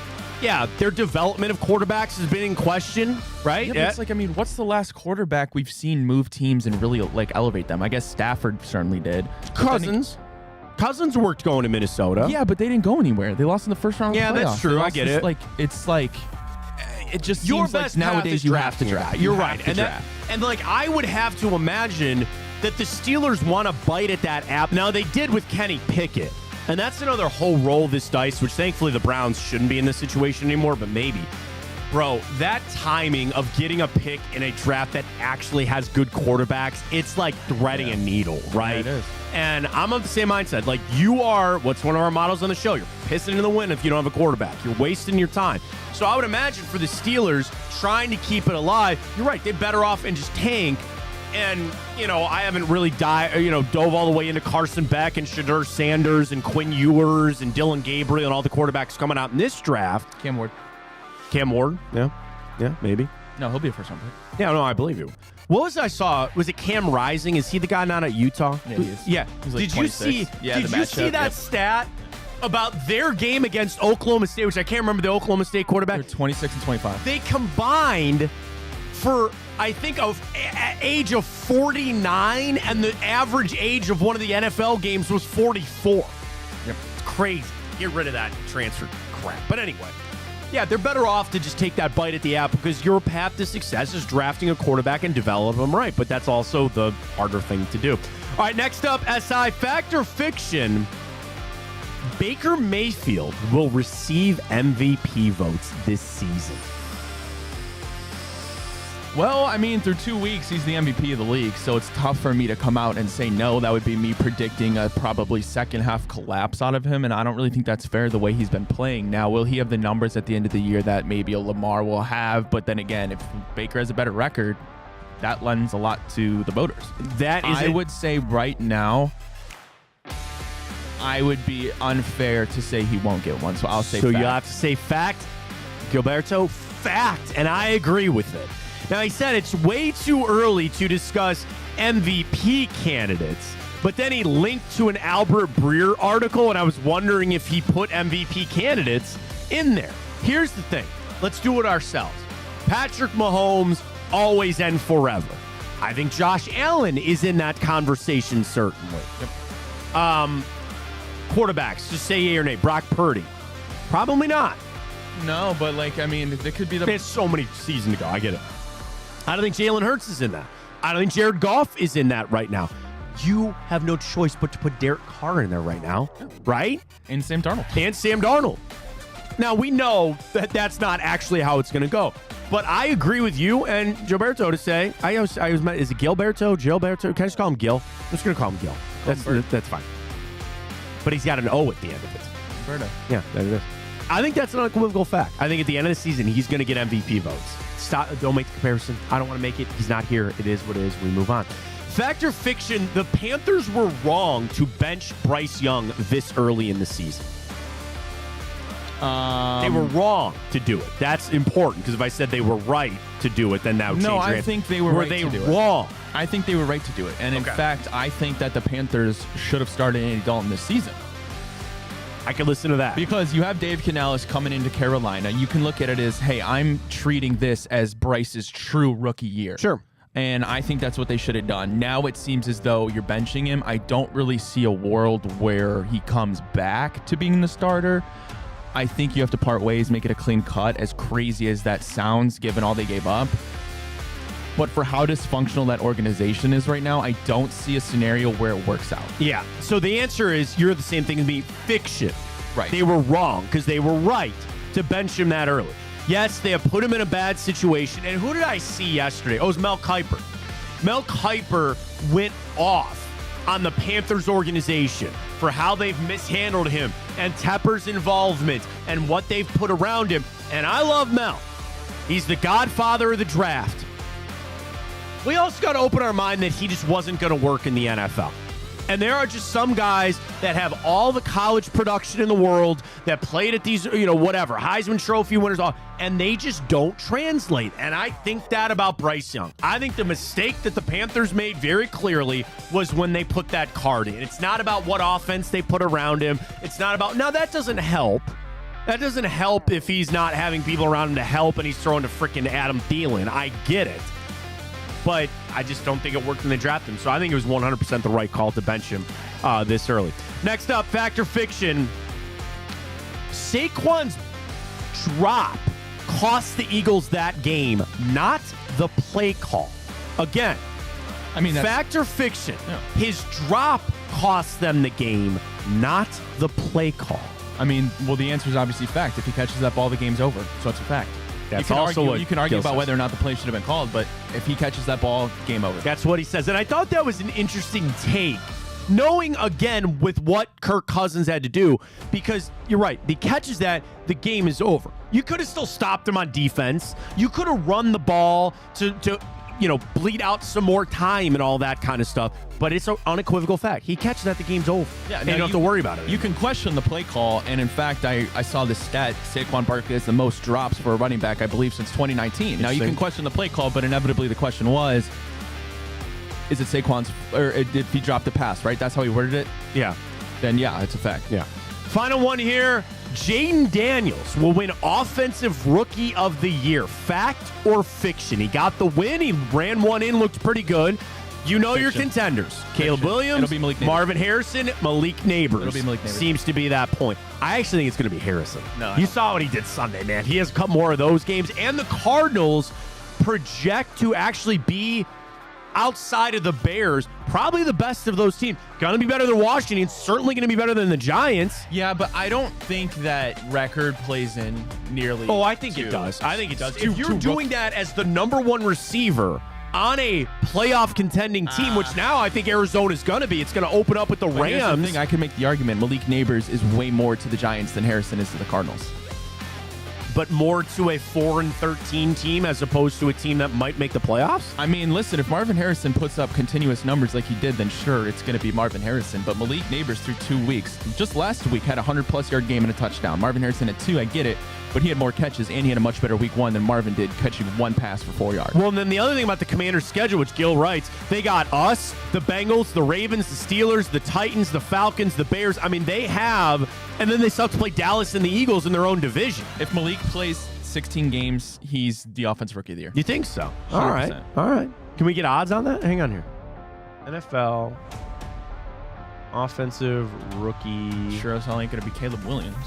their development of quarterbacks has been in question, right?
Yeah, but it's what's the last quarterback we've seen move teams and really, elevate them? I guess Stafford certainly did.
Cousins worked going to Minnesota.
Yeah, but they didn't go anywhere. They lost in the first round of the playoffs.
Yeah, that's true. I get it.
It just seems like nowadays you have to draft.
You're right. I would have to imagine that the Steelers want to bite at that app. Now, they did with Kenny Pickett. And that's another whole roll of this dice, which thankfully the Browns shouldn't be in this situation anymore, but maybe. Bro, that timing of getting a pick in a draft that actually has good quarterbacks, it's like threading a needle, right?
Yeah, it is.
And I'm of the same mindset. You are, what's one of our models on the show? You're pissing in the wind if you don't have a quarterback. You're wasting your time. So I would imagine for the Steelers trying to keep it alive, you're right, they're better off and just tank. And, I haven't really dove all the way into Carson Beck and Shadur Sanders and Quinn Ewers and Dylan Gabriel and all the quarterbacks coming out in this draft.
Cam Ward.
Yeah, maybe.
No, he'll be a first-round pick.
Yeah, no, I believe you. What was I saw? Was it Cam Rising? Is he the guy not at Utah?
Yeah, he is.
Yeah.
He's
Did you see that stat about their game against Oklahoma State, which I can't remember the Oklahoma State quarterback?
They're 26 and 25.
They combined for, I think, age of 49, and the average age of one of the NFL games was 44.
Yep.
It's crazy. Get rid of that transfer crap. But anyway, yeah, they're better off to just take that bite at the apple because your path to success is drafting a quarterback and develop them right. But that's also the harder thing to do. All right, next up, SI Fact or Fiction. Baker Mayfield will receive MVP votes this season.
Well, through 2 weeks, he's the MVP of the league, so it's tough for me to come out and say no. That would be me predicting a probably second-half collapse out of him, and I don't really think that's fair the way he's been playing. Now, will he have the numbers at the end of the year that maybe a Lamar will have? But then again, if Baker has a better record, that lends a lot to the voters. I would say right now, I would be unfair to say he won't get one, so I'll say fact.
So you'll have to say fact. Gilberto, fact, and I agree with it. Now, he said it's way too early to discuss MVP candidates, but then he linked to an Albert Breer article, and I was wondering if he put MVP candidates in there. Here's the thing. Let's do it ourselves. Patrick Mahomes, always and forever. I think Josh Allen is in that conversation, certainly. Quarterbacks, just say yay or nay. Brock Purdy. Probably not.
No, but there could be the.
There's so many seasons to go. I get it. I don't think Jalen Hurts is in that. I don't think Jared Goff is in that right now. You have no choice but to put Derek Carr in there right now, right?
And Sam
Darnold. Now, we know that that's not actually how it's going to go. But I agree with you and Gilberto to say, is it Gilberto? Can I just call him Gil? I'm just going to call him Gil. That's fine. But he's got an O at the end of it.
Gilberto.
Yeah, that it is. I think that's an unequivocal fact. I think at the end of the season, he's going to get MVP votes. Stop! Don't make the comparison. I don't want to make it. He's not here. It is what it is. We move on. Fact or fiction, the Panthers were wrong to bench Bryce Young this early in the season. They were wrong to do it. That's important, because if I said they were right to do it, then that would change.
No, I think they were right to do it.
Were they wrong?
I think they were right to do it. And in fact, I think that the Panthers should have started Andy Dalton this season.
I can listen to that.
Because you have Dave Canales coming into Carolina. You can look at it as, hey, I'm treating this as Bryce's true rookie year.
Sure.
And I think that's what they should have done. Now it seems as though you're benching him. I don't really see a world where he comes back to being the starter. I think you have to part ways, make it a clean cut, as crazy as that sounds, given all they gave up. But for how dysfunctional that organization is right now, I don't see a scenario where it works out.
Yeah. So the answer is, you're the same thing as me, fiction.
Right.
They were wrong because they were right to bench him that early. Yes, they have put him in a bad situation. And who did I see yesterday? Oh, it was Mel Kiper. Mel Kiper went off on the Panthers organization for how they've mishandled him and Tepper's involvement and what they've put around him. And I love Mel. He's the godfather of the draft. We also got to open our mind that he just wasn't going to work in the NFL. And there are just some guys that have all the college production in the world that played at these, whatever, Heisman Trophy winners, and they just don't translate. And I think that about Bryce Young. I think the mistake that the Panthers made very clearly was when they put that card in. It's not about what offense they put around him. It's not about, now that doesn't help. That doesn't help if he's not having people around him to help and he's throwing to freaking Adam Thielen. I get it. But I just don't think it worked when they drafted him. So I think it was 100% the right call to bench him this early. Next up, fact or fiction. Saquon's drop cost the Eagles that game, not the play call. Again, fact or fiction. Yeah. His drop cost them the game, not the play call.
The answer is obviously fact. If he catches that ball, the game's over. So it's a fact.
That's
you can argue about whether or not the play should have been called, but if he catches that ball, game over.
That's what he says. And I thought that was an interesting take, knowing, again, with what Kirk Cousins had to do, because you're right, he catches that, the game is over. You could have still stopped him on defense. You could have run the ball to bleed out some more time and all that kind of stuff. But it's an unequivocal fact. He catches that, the game's over. Yeah, and you don't have to worry about it.
You can question the play call, and in fact, I saw this stat. Saquon Barkley has the most drops for a running back, I believe, since 2019. Now, you can question the play call, but inevitably the question was, is it Saquon's, or did he drop the pass, right? That's how he worded it?
Yeah.
Then, yeah, it's a fact.
Yeah. Final one here. Jaden Daniels will win Offensive Rookie of the Year. Fact or fiction? He got the win. He ran one in, looked pretty good. You know your contenders. Caleb Williams, Marvin Harrison, Malik Neighbors.
It'll be Malik Neighbors.
Seems to be that point. I actually think it's going to be Harrison.
No,
you saw what he did Sunday, man. He has a couple more of those games. And the Cardinals project to actually be, outside of the Bears, probably the best of those teams. Going to be better than Washington. Certainly going to be better than the Giants.
Yeah, but I don't think that record plays in nearly.
Oh, I think it does. I think it does. If you're doing that as the number one receiver on a playoff contending team, which now I think Arizona's going to be, it's going to open up with the Rams.
Here's the thing, I can make the argument Malik Neighbors is way more to the Giants than Harrison is to the Cardinals.
But more to a 4-13 team as opposed to a team that might make the playoffs?
Listen, if Marvin Harrison puts up continuous numbers like he did, then sure, it's going to be Marvin Harrison. But Malik Neighbors through 2 weeks, just last week, had a 100-plus yard game and a touchdown. Marvin Harrison at 2, I get it. but he had more catches, and he had a much better week 1 than Marvin did, catching 1 pass for 4 yards.
Well, and then the other thing about the Commanders' schedule, which Gil writes, they got us, the Bengals, the Ravens, the Steelers, the Titans, the Falcons, the Bears. I mean, they have, and then they still have to play Dallas and the Eagles in their own division.
If Malik plays 16 games, he's the offensive rookie of the year.
You think so?
100%.
All right. Can we get odds on that? Hang on here. NFL offensive rookie.
Sure as hell ain't going to be Caleb Williams.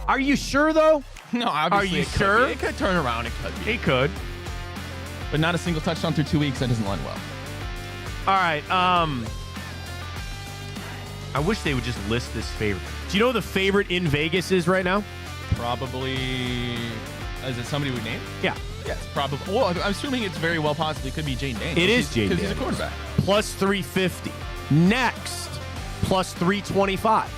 Are you sure, though?
No, obviously.
Are you sure?
It could turn around. It could be.
He could.
But not a single touchdown through 2 weeks. That doesn't lend well.
All right. I wish they would just list this favorite. Do you know who the favorite in Vegas is right now?
Probably. Is it somebody we named?
Yeah.
Yeah, it's probably. Well, I'm assuming it's very well possibly could be Jaden Daniels.
It is Jaden Daniels.
Because he's a quarterback.
Plus 350. Next, plus 325.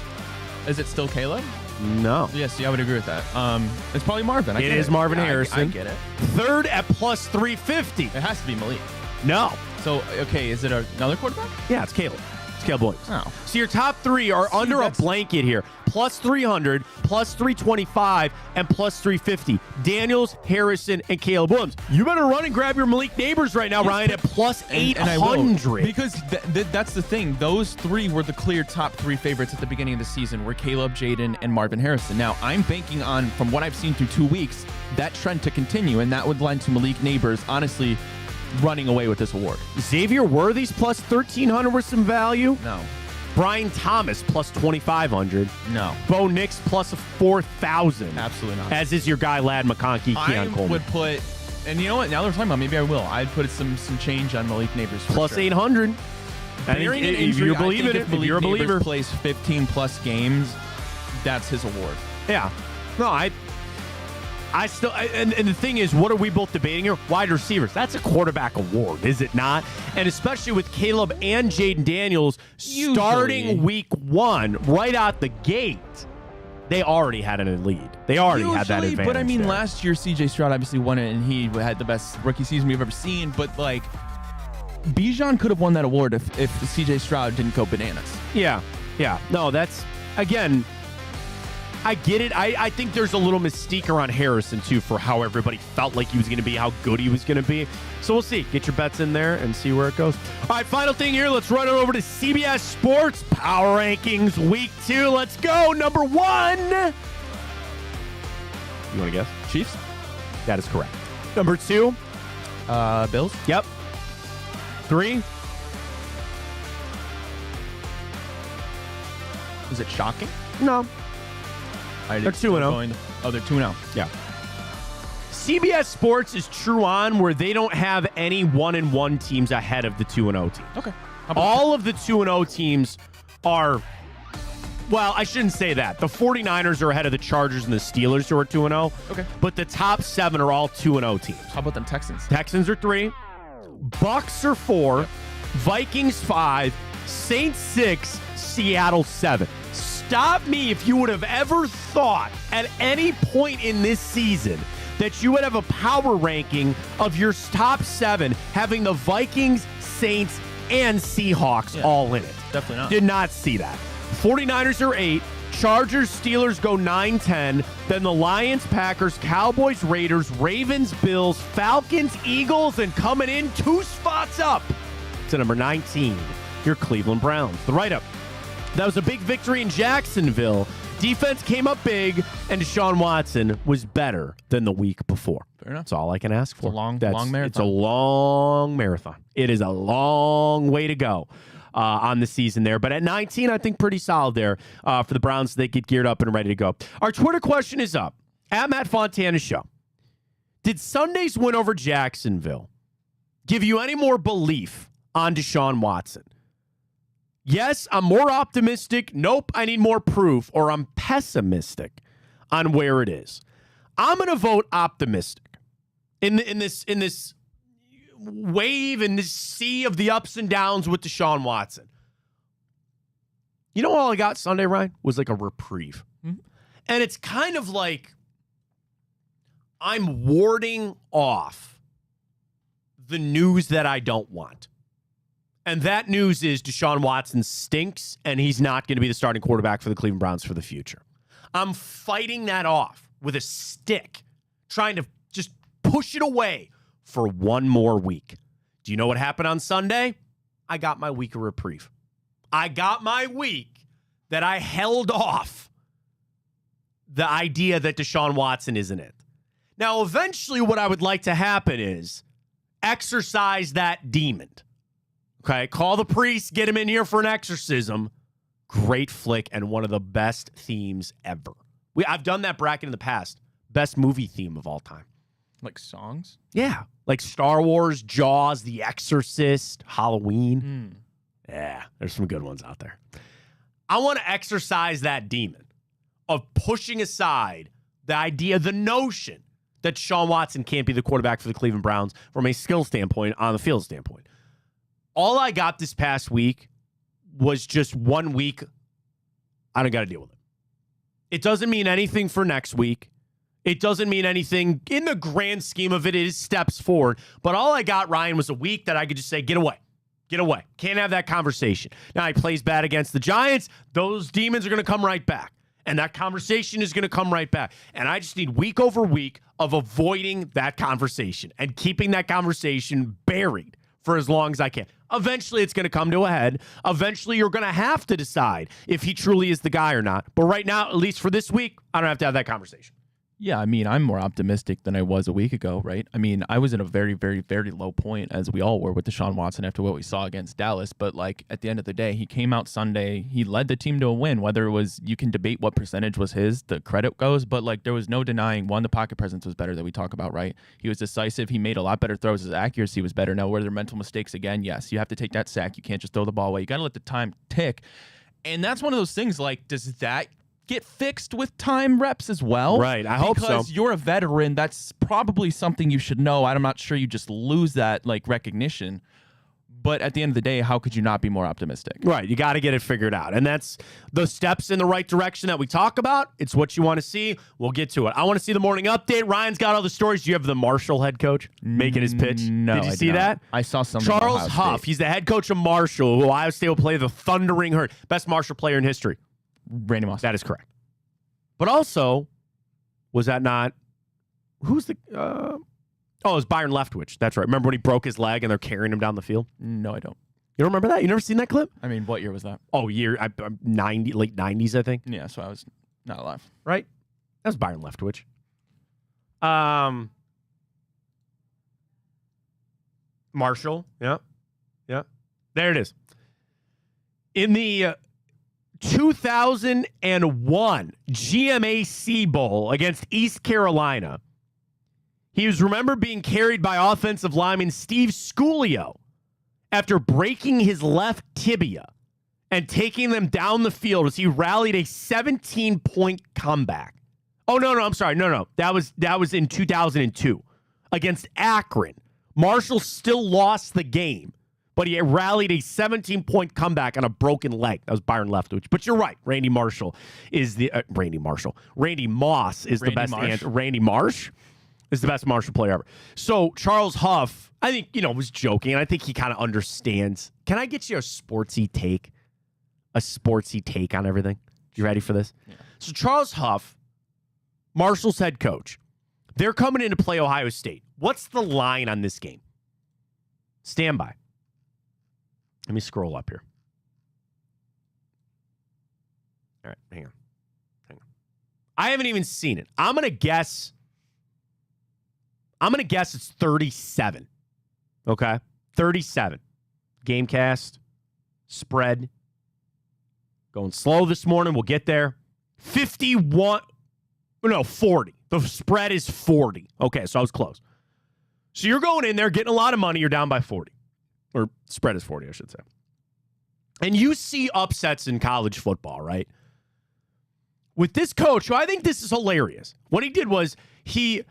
Is it still Caleb?
No.
Yes, yeah, I would agree with that. It's probably Marvin.
It is Marvin Harrison.
I get it.
Third at plus 350.
It has to be Malik.
No.
So, okay, is it another quarterback?
Yeah, it's Caleb. It's Caleb Williams.
Oh.
So your top three are under a blanket here. Plus 300, plus 325, and plus 350. Daniels, Harrison, and Caleb Williams. You better run and grab your Malik Neighbors right now, Ryan, at plus 800.
Because that's the thing. Those three were the clear top 3 favorites at the beginning of the season, were Caleb, Jaden, and Marvin Harrison. Now, I'm banking on, from what I've seen through 2 weeks, that trend to continue, and that would lend to Malik Neighbors, honestly, running away with this award.
Xavier Worthy's plus 1,300 with some value.
No.
Brian Thomas plus 2,500.
No.
Bo Nix plus 4,000.
Absolutely not.
As is your guy, Lad McConkey, Keon Coleman.
I would put, and you know what? Now that we're talking about, maybe I will. I'd put some change on Malik Neighbors.
Plus
sure.
800.
Barring an
if
injury,
you're believing it,
if Malik
you're a believer.
Neighbors plays 15 plus games, that's his award.
Yeah. No, I still, and the thing is, what are we both debating here? Wide receivers. That's a quarterback award, is it not? And especially with Caleb and Jaden Daniels starting week 1 right out the gate, they already had a lead. They already had that advantage.
But I mean,
there.
last year, CJ Stroud obviously won it, and he had the best rookie season we've ever seen. But like, Bijan could have won that award if CJ Stroud didn't go bananas.
Yeah. No, that's, again, I get it. I think there's a little mystique around Harrison, too, for how everybody felt like he was going to be, how good he was going to be. So we'll see. Get your bets in there and see where it goes. All right, final thing here. Let's run it over to CBS Sports Power Rankings Week 2. Let's go. Number 1. You want to guess?
Chiefs?
That is correct. Number 2.
Bills?
Yep. 3.
Is it shocking?
No. They're 2-0.
Oh, they're 2-0.
Yeah. CBS Sports is true on where they don't have any 1-1 teams ahead of the 2-0 team.
Okay.
All of the 2-0 teams are, well, I shouldn't say that. The 49ers are ahead of the Chargers and the Steelers, who are 2-0.
Okay.
But the top 7 are all 2-0 teams.
How about them Texans?
Texans are 3. Bucks are 4. Vikings 5. Saints 6. Seattle 7. Stop me if you would have ever thought at any point in this season that you would have a power ranking of your top 7 having the Vikings, Saints, and Seahawks all in it.
Definitely not.
Did not see that. 49ers are 8. Chargers, Steelers go 9-10. Then the Lions, Packers, Cowboys, Raiders, Ravens, Bills, Falcons, Eagles, and coming in 2 spots up to number 19, your Cleveland Browns. The write-up. That was a big victory in Jacksonville. Defense came up big, and Deshaun Watson was better than the week before.
Fair enough.
That's all I can ask for.
It's a long marathon.
It's a long marathon. It is a long way to go on the season there. But at 19, I think pretty solid there for the Browns. They get geared up and ready to go. Our Twitter question is up. At Matt Fontana Show. Did Sunday's win over Jacksonville give you any more belief on Deshaun Watson? Yes, I'm more optimistic. Nope, I need more proof. Or I'm pessimistic on where it is. I'm going to vote optimistic. In this wave, in this sea of the ups and downs with Deshaun Watson. You know, all I got Sunday, Ryan, was like a reprieve. Mm-hmm. And it's kind of like I'm warding off the news that I don't want. And that news is Deshaun Watson stinks, and he's not going to be the starting quarterback for the Cleveland Browns for the future. I'm fighting that off with a stick, trying to just push it away for one more week. Do you know what happened on Sunday? I got my week of reprieve. I got my week that I held off the idea that Deshaun Watson isn't it. Now, eventually what I would like to happen is exorcise that demon. Okay, call the priest, get him in here for an exorcism. Great flick and one of the best themes ever. I've done that bracket in the past. Best movie theme of all time.
Like songs?
Yeah, like Star Wars, Jaws, The Exorcist, Halloween. Yeah, there's some good ones out there. I want to exercise that demon of pushing aside the idea, the notion that Deshaun Watson can't be the quarterback for the Cleveland Browns from a skill standpoint, on the field standpoint. All I got this past week was just 1 week. I don't got to deal with it. It doesn't mean anything for next week. It doesn't mean anything in the grand scheme of it. It is steps forward. But all I got, Ryan, was a week that I could just say, get away. Get away. Can't have that conversation. Now, he plays bad against the Giants. Those demons are going to come right back. And that conversation is going to come right back. And I just need week over week of avoiding that conversation and keeping that conversation buried for as long as I can. Eventually, it's going to come to a head. Eventually, you're going to have to decide if he truly is the guy or not. But right now, at least for this week, I don't have to have that conversation.
Yeah, I mean, I'm more optimistic than I was a week ago, right? I mean, I was in a very, very, very low point, as we all were with Deshaun Watson after what we saw against Dallas. But, like, at the end of the day, he came out Sunday. He led the team to a win, whether it was, you can debate what percentage was his, the credit goes, but, like, there was no denying, one, the pocket presence was better that we talk about, right? He was decisive. He made a lot better throws. His accuracy was better. Now, were there mental mistakes again? Yes. You have to take that sack. You can't just throw the ball away. You got to let the time tick. And that's one of those things, like, does that get fixed with time reps as well?
Right, I hope so.
Because you're a veteran, that's probably something you should know. I'm not sure you just lose that like recognition. But at the end of the day, how could you not be more optimistic?
Right, you got to get it figured out. And that's the steps in the right direction that we talk about. It's what you want to see. We'll get to it. I want to see the morning update. Ryan's got all the stories. Do you have the Marshall head coach making his pitch?
No,
Did you see that?
I saw something.
Charles Huff, he's the head coach of Marshall, who Ohio State will play the Thundering Herd. Best Marshall player in history.
Randy Moss.
That is correct. But also, was that not, who's the, it was Byron Leftwich. That's right. Remember when he broke his leg and they're carrying him down the field?
No, I don't.
You don't remember that? You never seen that clip?
I mean, what year was that?
Oh, late 90s, I think.
Yeah, so I was not alive.
Right? That was Byron Leftwich. Marshall. Yeah. Yeah. There it is. In the 2001 GMAC Bowl against East Carolina, he was remembered being carried by offensive lineman Steve Sculio after breaking his left tibia and taking them down the field as he rallied a 17-point comeback. Oh, no, I'm sorry. No. That was in 2002 against Akron. Marshall still lost the game, but he rallied a 17-point comeback on a broken leg. That was Byron Leftwich. But you're right. Randy Moss is the best answer. Randy Marsh is the best Marshall player ever. So Charles Huff, I think, was joking, and I think he kind of understands. Can I get you a sportsy take? A sportsy take on everything? You ready for this? Yeah. So Charles Huff, Marshall's head coach, they're coming in to play Ohio State. What's the line on this game? Stand by. Let me scroll up here. All right, hang on. I haven't even seen it. I'm going to guess it's 37. Okay? 37. Gamecast. Spread. Going slow this morning. We'll get there. 40. The spread is 40. Okay, so I was close. So you're going in there, getting a lot of money. You're down by 40. Or spread is 40, I should say. And you see upsets in college football, right? With this coach, who I think this is hilarious. What he did was he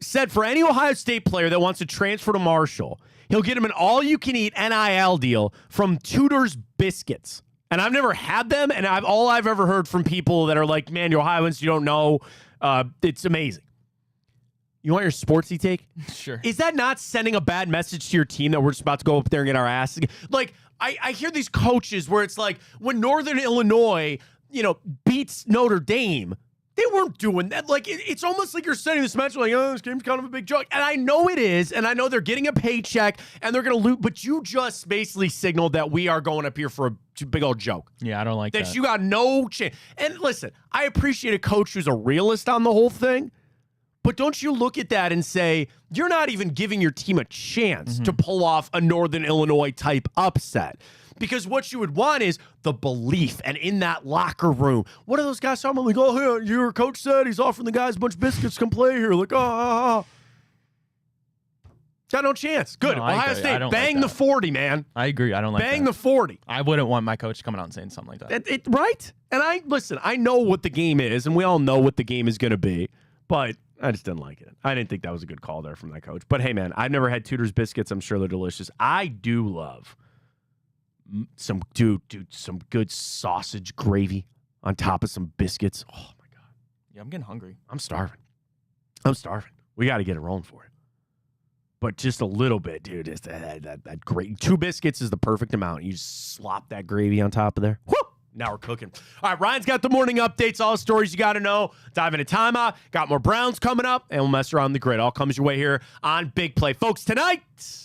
said for any Ohio State player that wants to transfer to Marshall, he'll get him an all-you-can-eat NIL deal from Tudor's Biscuits. And I've never had them, and all I've ever heard from people that are like, man, you're Ohioans, you don't know. It's amazing. You want your sportsy take?
Sure.
Is that not sending a bad message to your team that we're just about to go up there and get our asses? Like, I hear these coaches where it's like, when Northern Illinois, beats Notre Dame, They weren't doing that. Like, it's almost like you're setting this match like, oh, this game's kind of a big joke. And I know it is, and I know they're getting a paycheck, and they're going to lose, but you just basically signaled that we are going up here for a big old joke.
Yeah, I don't like that.
That you got no chance. And listen, I appreciate a coach who's a realist on the whole thing, but don't you look at that and say, you're not even giving your team a chance to pull off a Northern Illinois-type upset. Because what you would want is the belief, and in that locker room, what are those guys talking about? Like, oh, hey, your coach said he's offering the guys a bunch of biscuits, come play here. Like, oh. Got no chance. Good.
No,
Ohio State, bang
like
the 40, man.
I agree. I don't like
bang
that.
the 40.
I wouldn't want my coach coming out and saying something like that.
Right? And I know what the game is, and we all know what the game is going to be, but I just didn't like it. I didn't think that was a good call there from that coach. But hey, man, I've never had Tudor's biscuits. I'm sure they're delicious. I do love some good sausage gravy on top of some biscuits. Oh my God.
Yeah, I'm getting hungry.
I'm starving. We got to get it rolling for it. But just a little bit, dude. Is that great? 2 biscuits is the perfect amount. You just slop that gravy on top of there. Whoo! Now we're cooking. All right, Ryan's got the morning updates, all the stories you got to know. Dive into timeout. Got more Browns coming up, and we'll mess around the grid. All comes your way here on Big Play. Folks, tonight,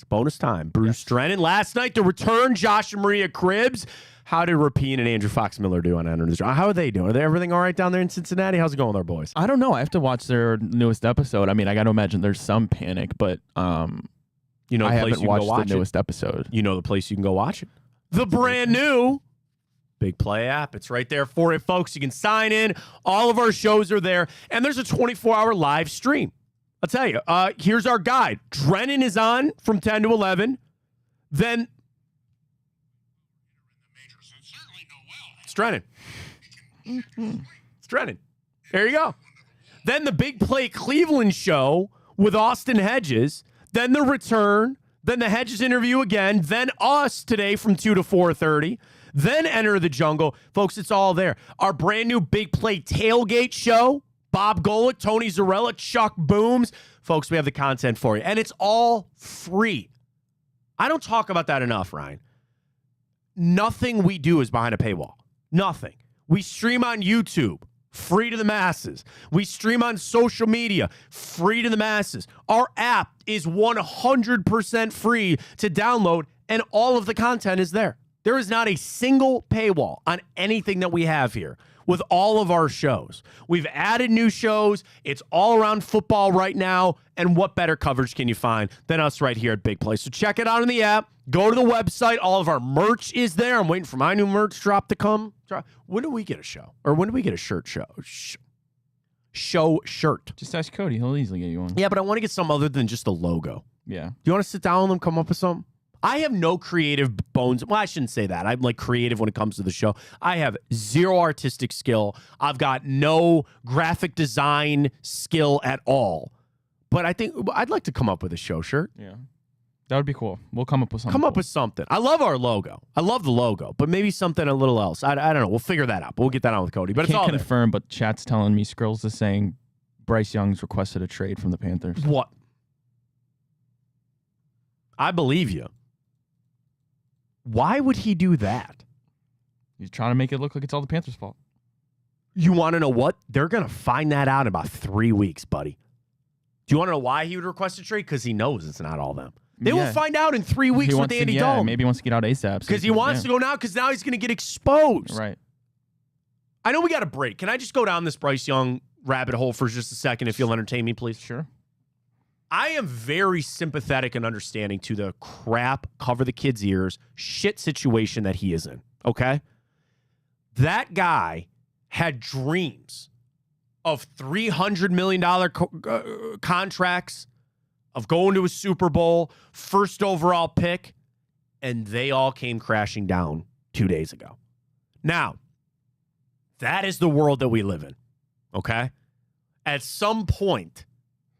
bonus time. Bruce Drennan. Last night, the return, Josh and Maria Cribbs. How did Rapine and Andrew Fox Miller do on Under the How are they doing? Are they everything all right down there in Cincinnati? How's it going with our boys?
I don't know. I have to watch their newest episode. I mean, I got to imagine there's some panic, but I haven't watched the newest episode.
You know the place you can go watch it? The brand new Big Play app. It's right there for it, folks. You can sign in. All of our shows are there. And there's a 24-hour live stream. I'll tell you. Here's our guide. Drennan is on from 10 to 11. Then it's Drennan. It's Drennan. There you go. Then the Big Play Cleveland show with Austin Hedges. Then the return. Then the Hedges interview again. Then us today from 2 to 4:30. Then Enter the Jungle. Folks, it's all there. Our brand new Big Play Tailgate show. Bob Golick, Tony Zarella, Chuck Booms. Folks, we have the content for you. And it's all free. I don't talk about that enough, Ryan. Nothing we do is behind a paywall. Nothing. We stream on YouTube. Free to the masses. We stream on social media. Free to the masses. Our app is 100% free to download, and all of the content is there. There is not a single paywall on anything that we have here with all of our shows. We've added new shows. It's all around football right now. And what better coverage can you find than us right here at Big Play? So check it out in the app. Go to the website. All of our merch is there. I'm waiting for my new merch drop to come. When do we get a show? Or when do we get a shirt show? Show shirt.
Just ask Cody. He'll easily get you one.
Yeah, but I want to get something other than just a logo.
Yeah.
Do you want to sit down with them, come up with something? I have no creative bones. Well, I shouldn't say that. I'm like creative when it comes to the show. I have zero artistic skill. I've got no graphic design skill at all. But I think I'd like to come up with a show shirt.
Yeah. That would be cool. We'll come up with something.
Come up with something. I love our logo. I love the logo, but maybe something a little else. I don't know. We'll figure that out. But we'll get that on with Cody. But it's all
Can't confirm, but chat's telling me Skrills is saying Bryce Young's requested a trade from the Panthers.
What? I believe you. Why would he do that?
He's trying to make it look like it's all the Panthers' fault.
You want to know what? They're going to find that out in about 3 weeks, buddy. Do you want to know why he would request a trade? Because he knows it's not all them. They will find out in 3 weeks with Andy Dalton.
Maybe he wants to get out ASAP.
Because he wants to go now, because now he's going to get exposed.
Right.
I know we got a break. Can I just go down this Bryce Young rabbit hole for just a second if you'll entertain me, please?
Sure.
I am very sympathetic and understanding to the crap, cover the kid's ears, shit situation that he is in, okay? That guy had dreams of $300 million contracts, of going to a Super Bowl, first overall pick, and they all came crashing down 2 days ago. Now, that is the world that we live in, okay? At some point,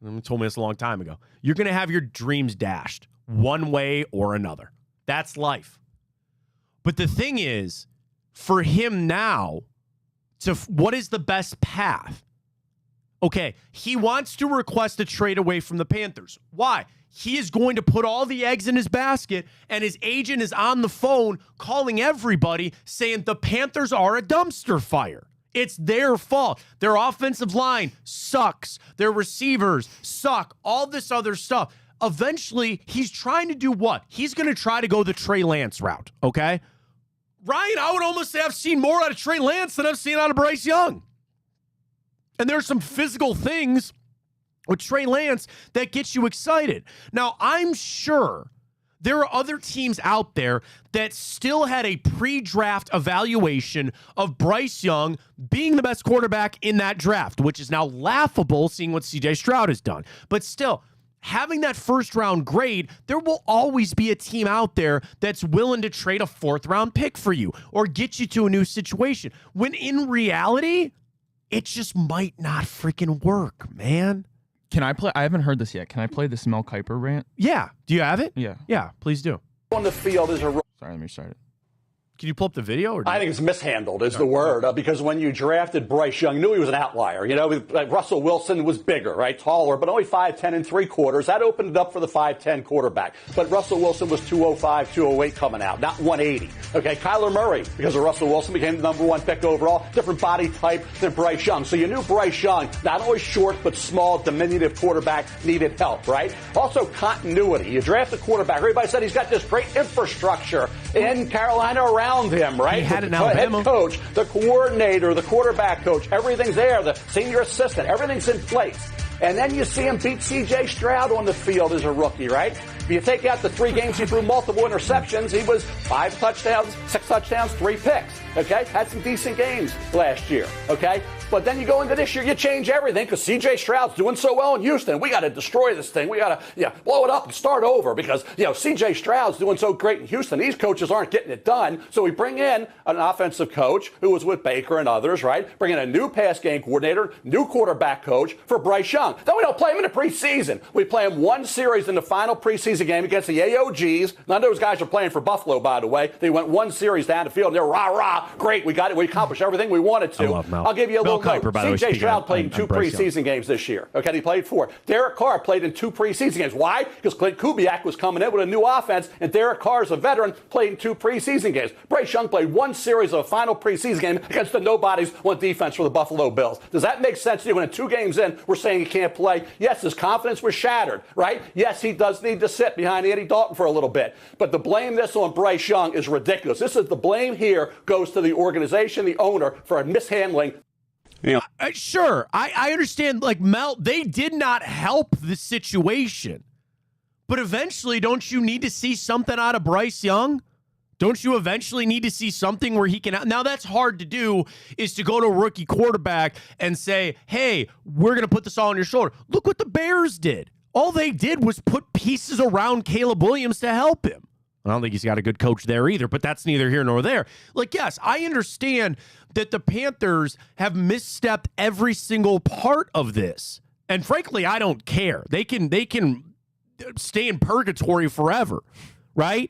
someone told me this a long time ago, you're going to have your dreams dashed one way or another. That's life. But the thing is, for him now, what is the best path? Okay, he wants to request a trade away from the Panthers. Why? He is going to put all the eggs in his basket, and his agent is on the phone calling everybody saying the Panthers are a dumpster fire. It's their fault. Their offensive line sucks. Their receivers suck. All this other stuff. Eventually, he's trying to do what? He's going to try to go the Trey Lance route, okay? Ryan, I would almost say I've seen more out of Trey Lance than I've seen out of Bryce Young. And there's some physical things with Trey Lance that gets you excited. Now, I'm sure there are other teams out there that still had a pre-draft evaluation of Bryce Young being the best quarterback in that draft, which is now laughable seeing what CJ Stroud has done. But still, having that first-round grade, there will always be a team out there that's willing to trade a fourth-round pick for you or get you to a new situation, when in reality, it just might not freaking work, man.
Can I play? I haven't heard this yet. Can I play the Mel Kiper rant?
Yeah. Do you have it?
Yeah.
Yeah, please do.
On the field is a...
Sorry, let me start it.
Can you pull up the video? Or
I think it's mishandled is the word, because when you drafted Bryce Young, you knew he was an outlier. You know, like Russell Wilson was bigger, right, taller, but only 5'10 and 3/4. That opened it up for the 5'10 quarterback. But Russell Wilson was 205, 208 coming out, not 180. Okay, Kyler Murray, because of Russell Wilson, became the number 1 pick overall, different body type than Bryce Young. So you knew Bryce Young, not only short, but small, diminutive quarterback, needed help, right? Also continuity. You draft a quarterback. Everybody said he's got this great infrastructure in Carolina around him, right?
He had it in
the
Alabama.
Head coach, the coordinator, the quarterback coach, everything's there, the senior assistant, everything's in place. And then you see him beat CJ Stroud on the field as a rookie, right? If you take out the 3 games he threw multiple interceptions, he was 5 touchdowns, 6 touchdowns, 3 picks, okay? Had some decent games last year, okay? But then you go into this year, you change everything because CJ Stroud's doing so well in Houston. We got to destroy this thing. We got to blow it up and start over because, CJ Stroud's doing so great in Houston. These coaches aren't getting it done. So we bring in an offensive coach who was with Baker and others, right? Bring in a new pass game coordinator, new quarterback coach for Bryce Young. Then we don't play him in the preseason. We play him 1 series in the final preseason game against the AOGs. None of those guys are playing for Buffalo, by the way. They went 1 series down the field and they're rah, great. We got it. We accomplished everything we wanted to.
I love Mel.
I'll give you a little
Kiper, by the way,
CJ Stroud played in
on
2
Bryce Young.
preseason games this year. Okay, he played 4. Derek Carr played in 2 preseason games. Why? Because Clint Kubiak was coming in with a new offense, and Derek Carr is a veteran, played in 2 preseason games. Bryce Young played 1 series of a final preseason game against the nobodies on defense for the Buffalo Bills. Does that make sense to you? When in 2 games in, we're saying he can't play? Yes, his confidence was shattered, right? Yes, he does need to sit behind Andy Dalton for a little bit. But to blame this on Bryce Young is ridiculous. The blame here goes to the organization, the owner, for mishandling.
Sure, I understand. Like, Mel, they did not help the situation. But eventually, don't you need to see something out of Bryce Young? Don't you eventually need to see something where he can... Now, that's hard to do, is to go to a rookie quarterback and say, hey, we're going to put this all on your shoulder. Look what the Bears did. All they did was put pieces around Caleb Williams to help him. I don't think he's got a good coach there either, but that's neither here nor there. Like, yes, I understand that the Panthers have misstepped every single part of this. And frankly, I don't care. They can stay in purgatory forever, right?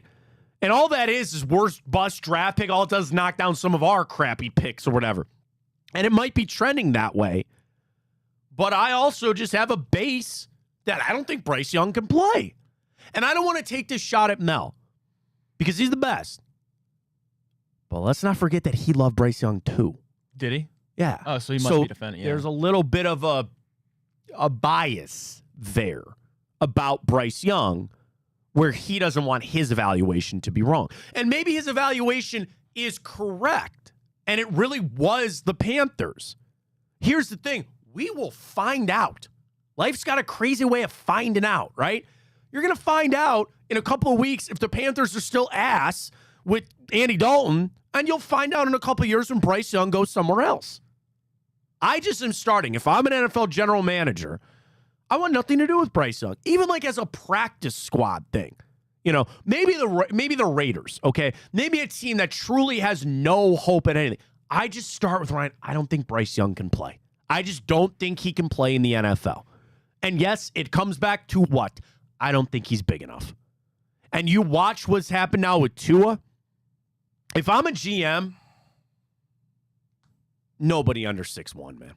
And all that is worst bust draft pick. All it does is knock down some of our crappy picks or whatever. And it might be trending that way. But I also just have a base that I don't think Bryce Young can play. And I don't want to take this shot at Mel, because he's the best. But let's not forget that he loved Bryce Young too.
Did he?
Yeah.
Oh, so he must be defending. Yeah.
There's a little bit of a bias there about Bryce Young, where he doesn't want his evaluation to be wrong. And maybe his evaluation is correct, and it really was the Panthers. Here's the thing. We will find out. Life's got a crazy way of finding out, right? You're going to find out in a couple of weeks if the Panthers are still ass with Andy Dalton, and you'll find out in a couple of years when Bryce Young goes somewhere else. I just am starting. If I'm an NFL general manager, I want nothing to do with Bryce Young, even like as a practice squad thing. Maybe the Raiders, okay? Maybe a team that truly has no hope at anything. I just start with, Ryan, I don't think Bryce Young can play. I just don't think he can play in the NFL. And yes, it comes back to what? I don't think he's big enough. And you watch what's happened now with Tua. If I'm a GM, nobody under 6'1", man.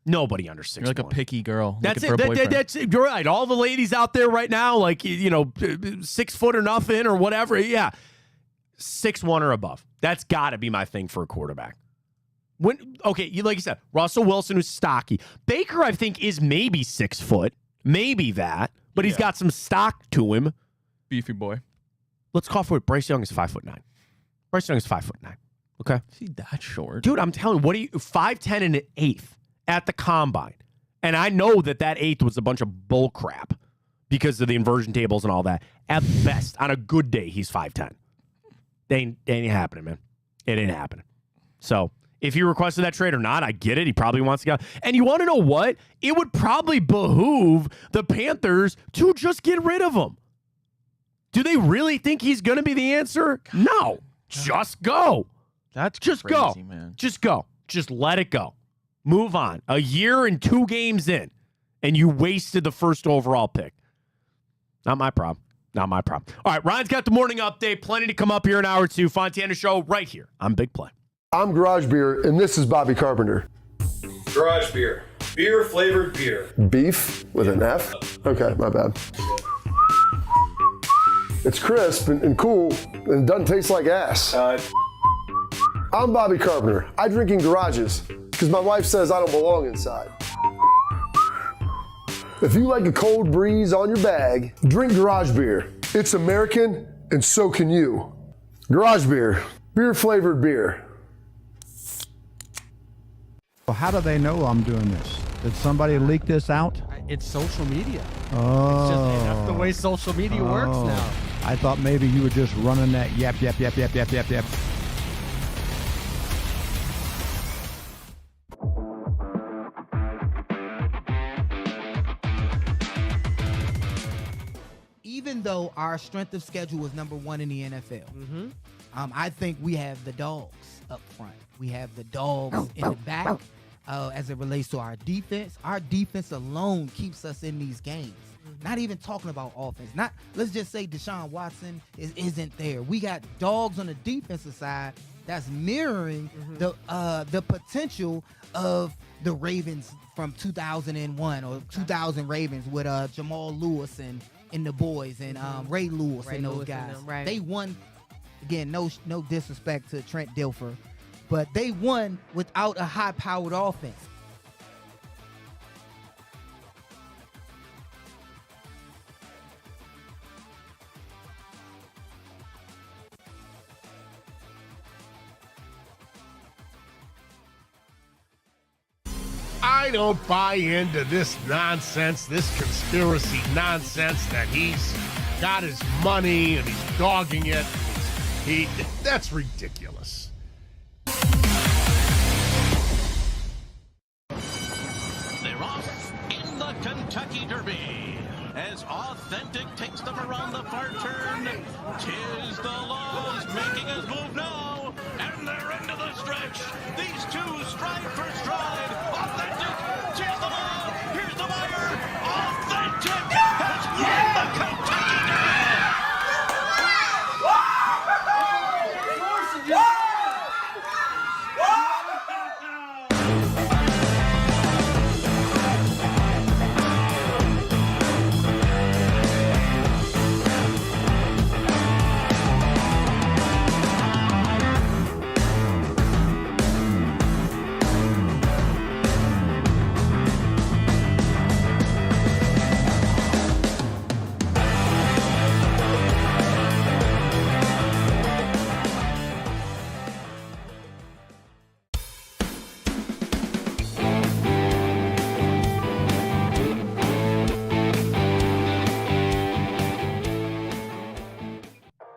Nobody under 6'1".
You're like a picky girl.
That's
it.
That's it. You're right. All the ladies out there right now, like, 6 foot or nothing or whatever. Yeah. 6'1" or above. That's got to be my thing for a quarterback. Like you said, Russell Wilson was stocky. Baker, I think, is maybe 6 foot, maybe that, but he's got some stock to him.
Beefy boy.
Let's call for it. Bryce Young is 5'9". Bryce Young is 5'9". Okay,
Is he that short?
dude, I'm telling you, what are you 5'10" and an eighth at the combine? And I know that eighth was a bunch of bull crap because of the inversion tables and all that. At best, on a good day, he's 5'10". They ain't happening, man. It ain't happening. So if he requested that trade or not, I get it. He probably wants to go. And you want to know what? It would probably behoove the Panthers to just get rid of him. Do they really think he's going to be the answer? No. Just go.
That's
just
crazy,
go.
Man.
Just go. Just let it go. Move on. A year and 2 games in, and you wasted the first overall pick. Not my problem. Not my problem. All right, Ryan's got the morning update. Plenty to come up here in hour 2. Fontana Show right here on Big Play.
I'm Garage Beer, and this is Bobby Carpenter.
Garage Beer. Beer-flavored beer.
Beef with an F? Okay, my bad. It's crisp and cool, and it doesn't taste like ass. I'm Bobby Carpenter. I drink in garages because my wife says I don't belong inside. If you like a cold breeze on your bag, drink Garage Beer. It's American, and so can you. Garage Beer. Beer-flavored beer.
Well, how do they know I'm doing this? Did somebody leak this out?
It's social media.
Oh.
It's just that's the way social media works now.
I thought maybe you were just running that yap.
Even though our strength of schedule is number 1 in the NFL, I think we have the dogs up front. We have the dogs in the back as it relates to our defense. Our defense alone keeps us in these games. Not even talking about offense. Let's just say Deshaun Watson isn't there. We got dogs on the defensive side that's mirroring the potential of the Ravens from 2001 or 2000 Ravens with Jamal Lewis and the boys and Ray Lewis and those guys.
Right.
They won, again, no disrespect to Trent Dilfer, but they won without a high-powered offense.
I don't buy into this nonsense, this conspiracy nonsense that he's got his money and he's dogging it. That's ridiculous.
They're off in the Kentucky Derby as Authentic takes them around the far turn. Tis the Laws making his move now, and they're into the stretch. These two stride for stride. Authentic, tis the Law. Here's the wire. Authentic has won the Kentucky Derby.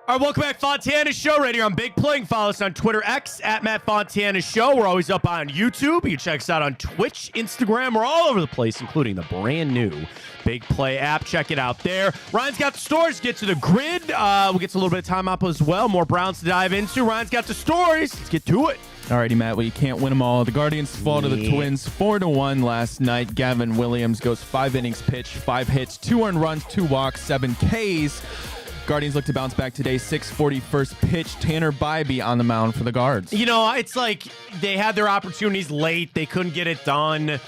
All right, welcome back, Fontana Show, right here on Big Play. Follow us on Twitter, X, at Matt Fontana Show. We're always up on YouTube. You can check us out on Twitch, Instagram. We're all over the place, including the brand new Big Play app. Check it out there. Ryan's got the stories. Get to the grid. We'll get to a little bit of time up as well. More Browns to dive into. Ryan's got the stories. Let's get to it.
Alrighty, Matt. Well, you can't win them all. The Guardians fall to the Twins 4-1 last night. Gavin Williams goes 5 innings pitched, 5 hits, 2 earned runs, 2 walks, 7 Ks. Guardians look to bounce back today. 6:40 first pitch. Tanner Bybee on the mound for the Guards.
You know, it's like they had their opportunities late. They couldn't get it done.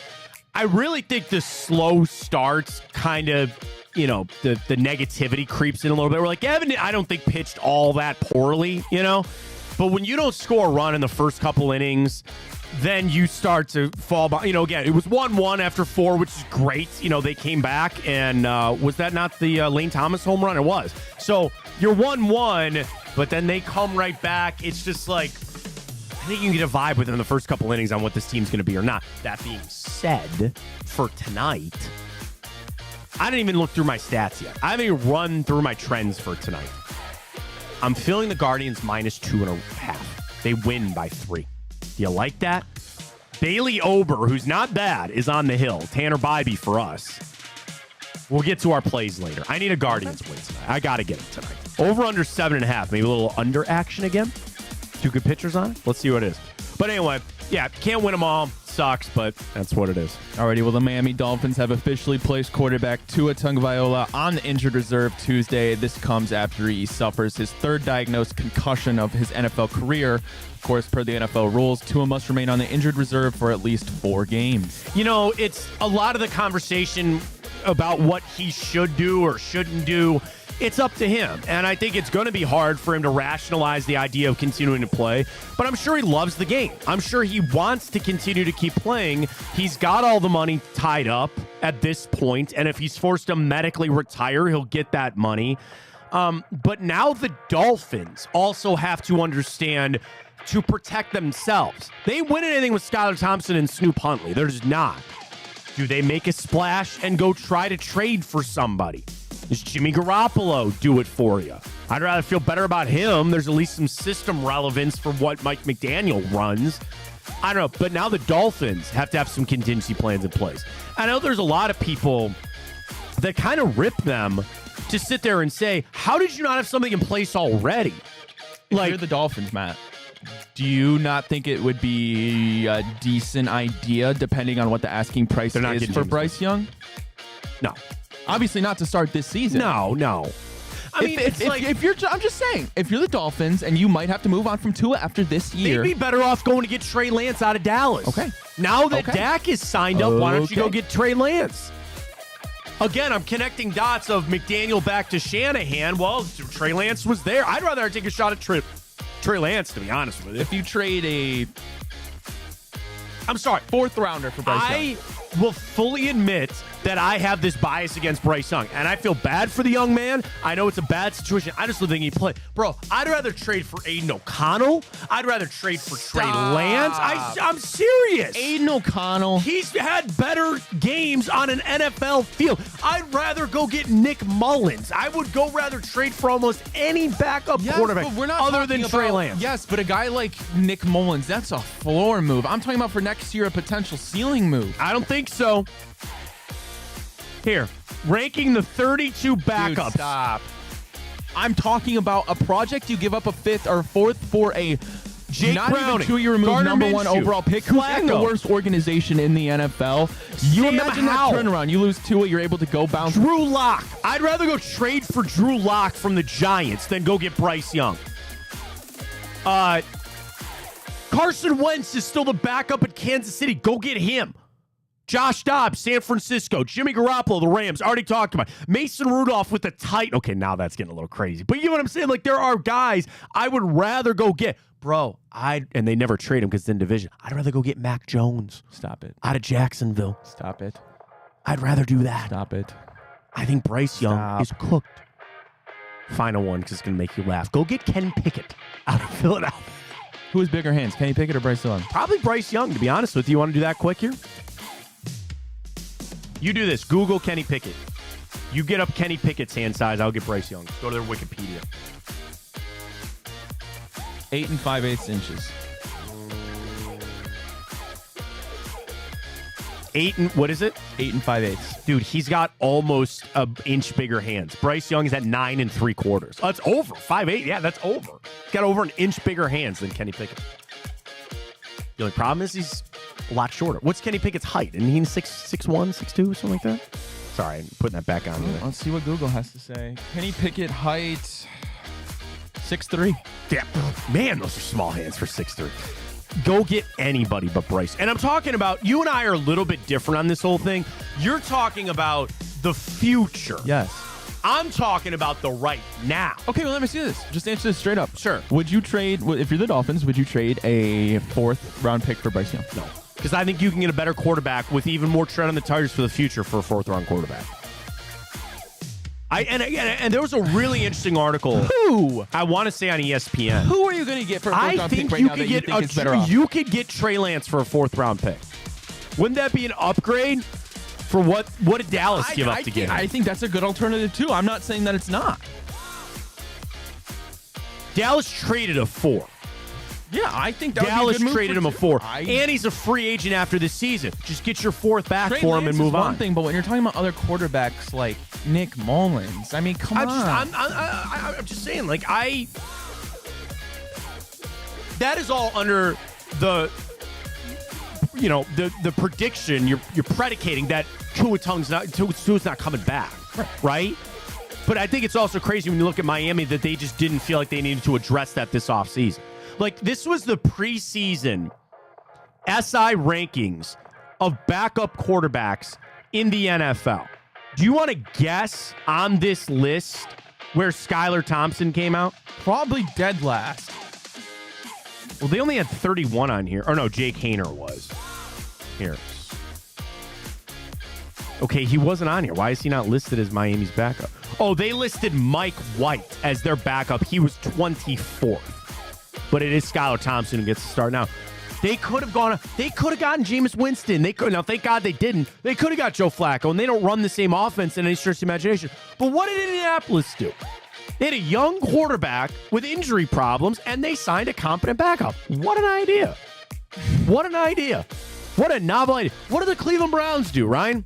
I really think the slow starts kind of, you know, the negativity creeps in a little bit. We're like, Gavin, I don't think pitched all that poorly, you know? But when you don't score a run in the first couple innings, then you start to fall behind. Again, it was 1-1 after 4, which is great. They came back, and was that not the Lane Thomas home run? It was. So you're 1-1, but then they come right back. It's just like, I think you can get a vibe within the first couple innings on what this team's going to be or not. That being said, for tonight, I didn't even look through my stats yet. I haven't even run through my trends for tonight. I'm feeling the Guardians -2.5. They win by 3. Do you like that? Bailey Ober, who's not bad, is on the hill. Tanner Bybee for us. We'll get to our plays later. I need a Guardians win tonight. I got to get it tonight. Over under 7.5. Maybe a little under action again. 2 good pitchers on it. Let's see what it is. But anyway, yeah, can't win them all. Sucks, but that's what it is.
Alrighty, well, the Miami Dolphins have officially placed quarterback Tua Tagovailoa on the injured reserve Tuesday. This comes after he suffers his 3rd diagnosed concussion of his NFL career. Of course, per the NFL rules, Tua must remain on the injured reserve for at least 4 games.
It's a lot of the conversation about what he should do or shouldn't do. It's up to him, and I think it's going to be hard for him to rationalize the idea of continuing to play, but I'm sure he loves the game. I'm sure he wants to continue to keep playing. He's got all the money tied up at this point, and if he's forced to medically retire, he'll get that money. But now the Dolphins also have to understand to protect themselves. They ain't winning anything with Skylar Thompson and Snoop Huntley. They're just not. Do they make a splash and go try to trade for somebody? Does Jimmy Garoppolo do it for you? I'd rather feel better about him. There's at least some system relevance for what Mike McDaniel runs. I don't know, but now the Dolphins have to have some contingency plans in place. I know there's a lot of people that kind of rip them to sit there and say, how did you not have something in place already?
If you're the Dolphins, Matt, do you not think it would be a decent idea, depending on what the asking price is for Bryce Young?
No.
Obviously not to start this season.
No. I mean,
if you're, I'm just saying, if you're the Dolphins and you might have to move on from Tua after this year,
they'd be better off going to get Trey Lance out of Dallas.
Okay.
Now that Dak is signed up, why don't you go get Trey Lance? Again, I'm connecting dots of McDaniel back to Shanahan. Well, Trey Lance was there. I'd rather take a shot at Trey Lance, to be honest with you.
If you trade
I'm sorry,
4th rounder for Bryce Young.
I will fully admit that I have this bias against Bryce Young, and I feel bad for the young man. I know it's a bad situation. I just don't think he played. Bro, I'd rather trade for Aiden O'Connell. I'd rather trade for Trey Lance. I'm serious.
Aiden O'Connell.
He's had better games on an NFL field. I'd rather go get Nick Mullins. I would go rather trade for almost any backup quarterback
but we're not
other than Trey Lance.
Yes, but a guy like Nick Mullins, that's a floor move. I'm talking about for next year, a potential ceiling move.
I don't think so. Here, ranking the 32 backups.
Dude, stop. I'm talking about a project you give up a 5th or 4th for a
Jake
not
Browning,
even 2-year removed
Gardner
number 1
Minshew,
overall pick, who's in the
Flacco.
worst organization in the NFL. You
Sam
imagine
Howell.
that turnaround. You lose Tua, you're able to go bounce.
Drew Lock. I'd rather go trade for Drew Lock from the Giants than go get Bryce Young. Carson Wentz is still the backup at Kansas City. Go get him. Josh Dobbs, San Francisco. Jimmy Garoppolo, the Rams. Already talked about. Mason Rudolph with the tight. Okay, now that's getting a little crazy. But you know what I'm saying? Like, there are guys I would rather go get. Bro, and they never trade him because it's in division. I'd rather go get Mac Jones.
Stop it.
Out of Jacksonville.
Stop it.
I'd rather do that.
Stop it.
I think Bryce Young is cooked. Final one because it's going to make you laugh. Go get Kenny Pickett out of Philadelphia.
Who has bigger hands, Kenny Pickett or Bryce Young?
Probably Bryce Young, to be honest with you. You want to do that quick here? You do this. Google Kenny Pickett. You get up Kenny Pickett's hand size. I'll get Bryce Young. Go to their Wikipedia.
8 5/8 inches.
8 and what is it?
8 5/8.
Dude, he's got almost an inch bigger hands. Bryce Young is at 9 3/4. Oh, that's over. 5'8". Yeah, that's over. He's got over an inch bigger hands than Kenny Pickett. The only problem is he's a lot shorter. What's Kenny Pickett's height? Isn't he 6'1", 6'2", something like that? Sorry, I'm putting that back on you.
Let's see what Google has to say. Kenny Pickett height 6'3".
Yeah, man, those are small hands for 6'3". Go get anybody but Bryce. And I'm talking about, you and I are a little bit different on this whole thing. You're talking about the future.
Yes.
I'm talking about the right now.
Okay, well, let me see this. Just answer this straight up.
Sure.
Would you trade, if you're the Dolphins, would you trade a 4th round pick for Bryce Young?
No. Because I think you can get a better quarterback with even more tread on the tires for the future for a 4th round quarterback. And there was a really interesting article.
Who?
I want to say on ESPN.
Who are you going to get for a 4th round pick right now that you think is better off?
You could get Trey Lance for a 4th round pick. Wouldn't that be an upgrade for what did Dallas give up to get him?
I think that's a good alternative, too. I'm not saying that it's not.
Dallas traded a 4.
Yeah, I think that
Dallas
would be a good move
traded him a 4. And he's a free agent after this season. Just get your 4th back
Trey
for him
Lance
and move
is one
on.
thing, but when you're talking about other quarterbacks like Nick Mullins, I mean, come on.
I'm just saying, like, that is all under the, the prediction you're predicating that Tua's not coming back, right? But I think it's also crazy when you look at Miami that they just didn't feel like they needed to address that this offseason. Like, this was the preseason SI rankings of backup quarterbacks in the NFL. Do you want to guess on this list where Skylar Thompson came out?
Probably dead last.
Well, they only had 31 on here. Or no, Jake Haener was. Here. Okay, he wasn't on here. Why is he not listed as Miami's backup? Oh, they listed Mike White as their backup. He was 24th. But it is Skylar Thompson who gets to start now. They could have gotten Jameis Winston. Now, thank God they didn't. They could have got Joe Flacco, and they don't run the same offense in any stretch of imagination. But what did Indianapolis do? They had a young quarterback with injury problems, and they signed a competent backup. What an idea. What an idea. What a novel idea. What do the Cleveland Browns do, Ryan?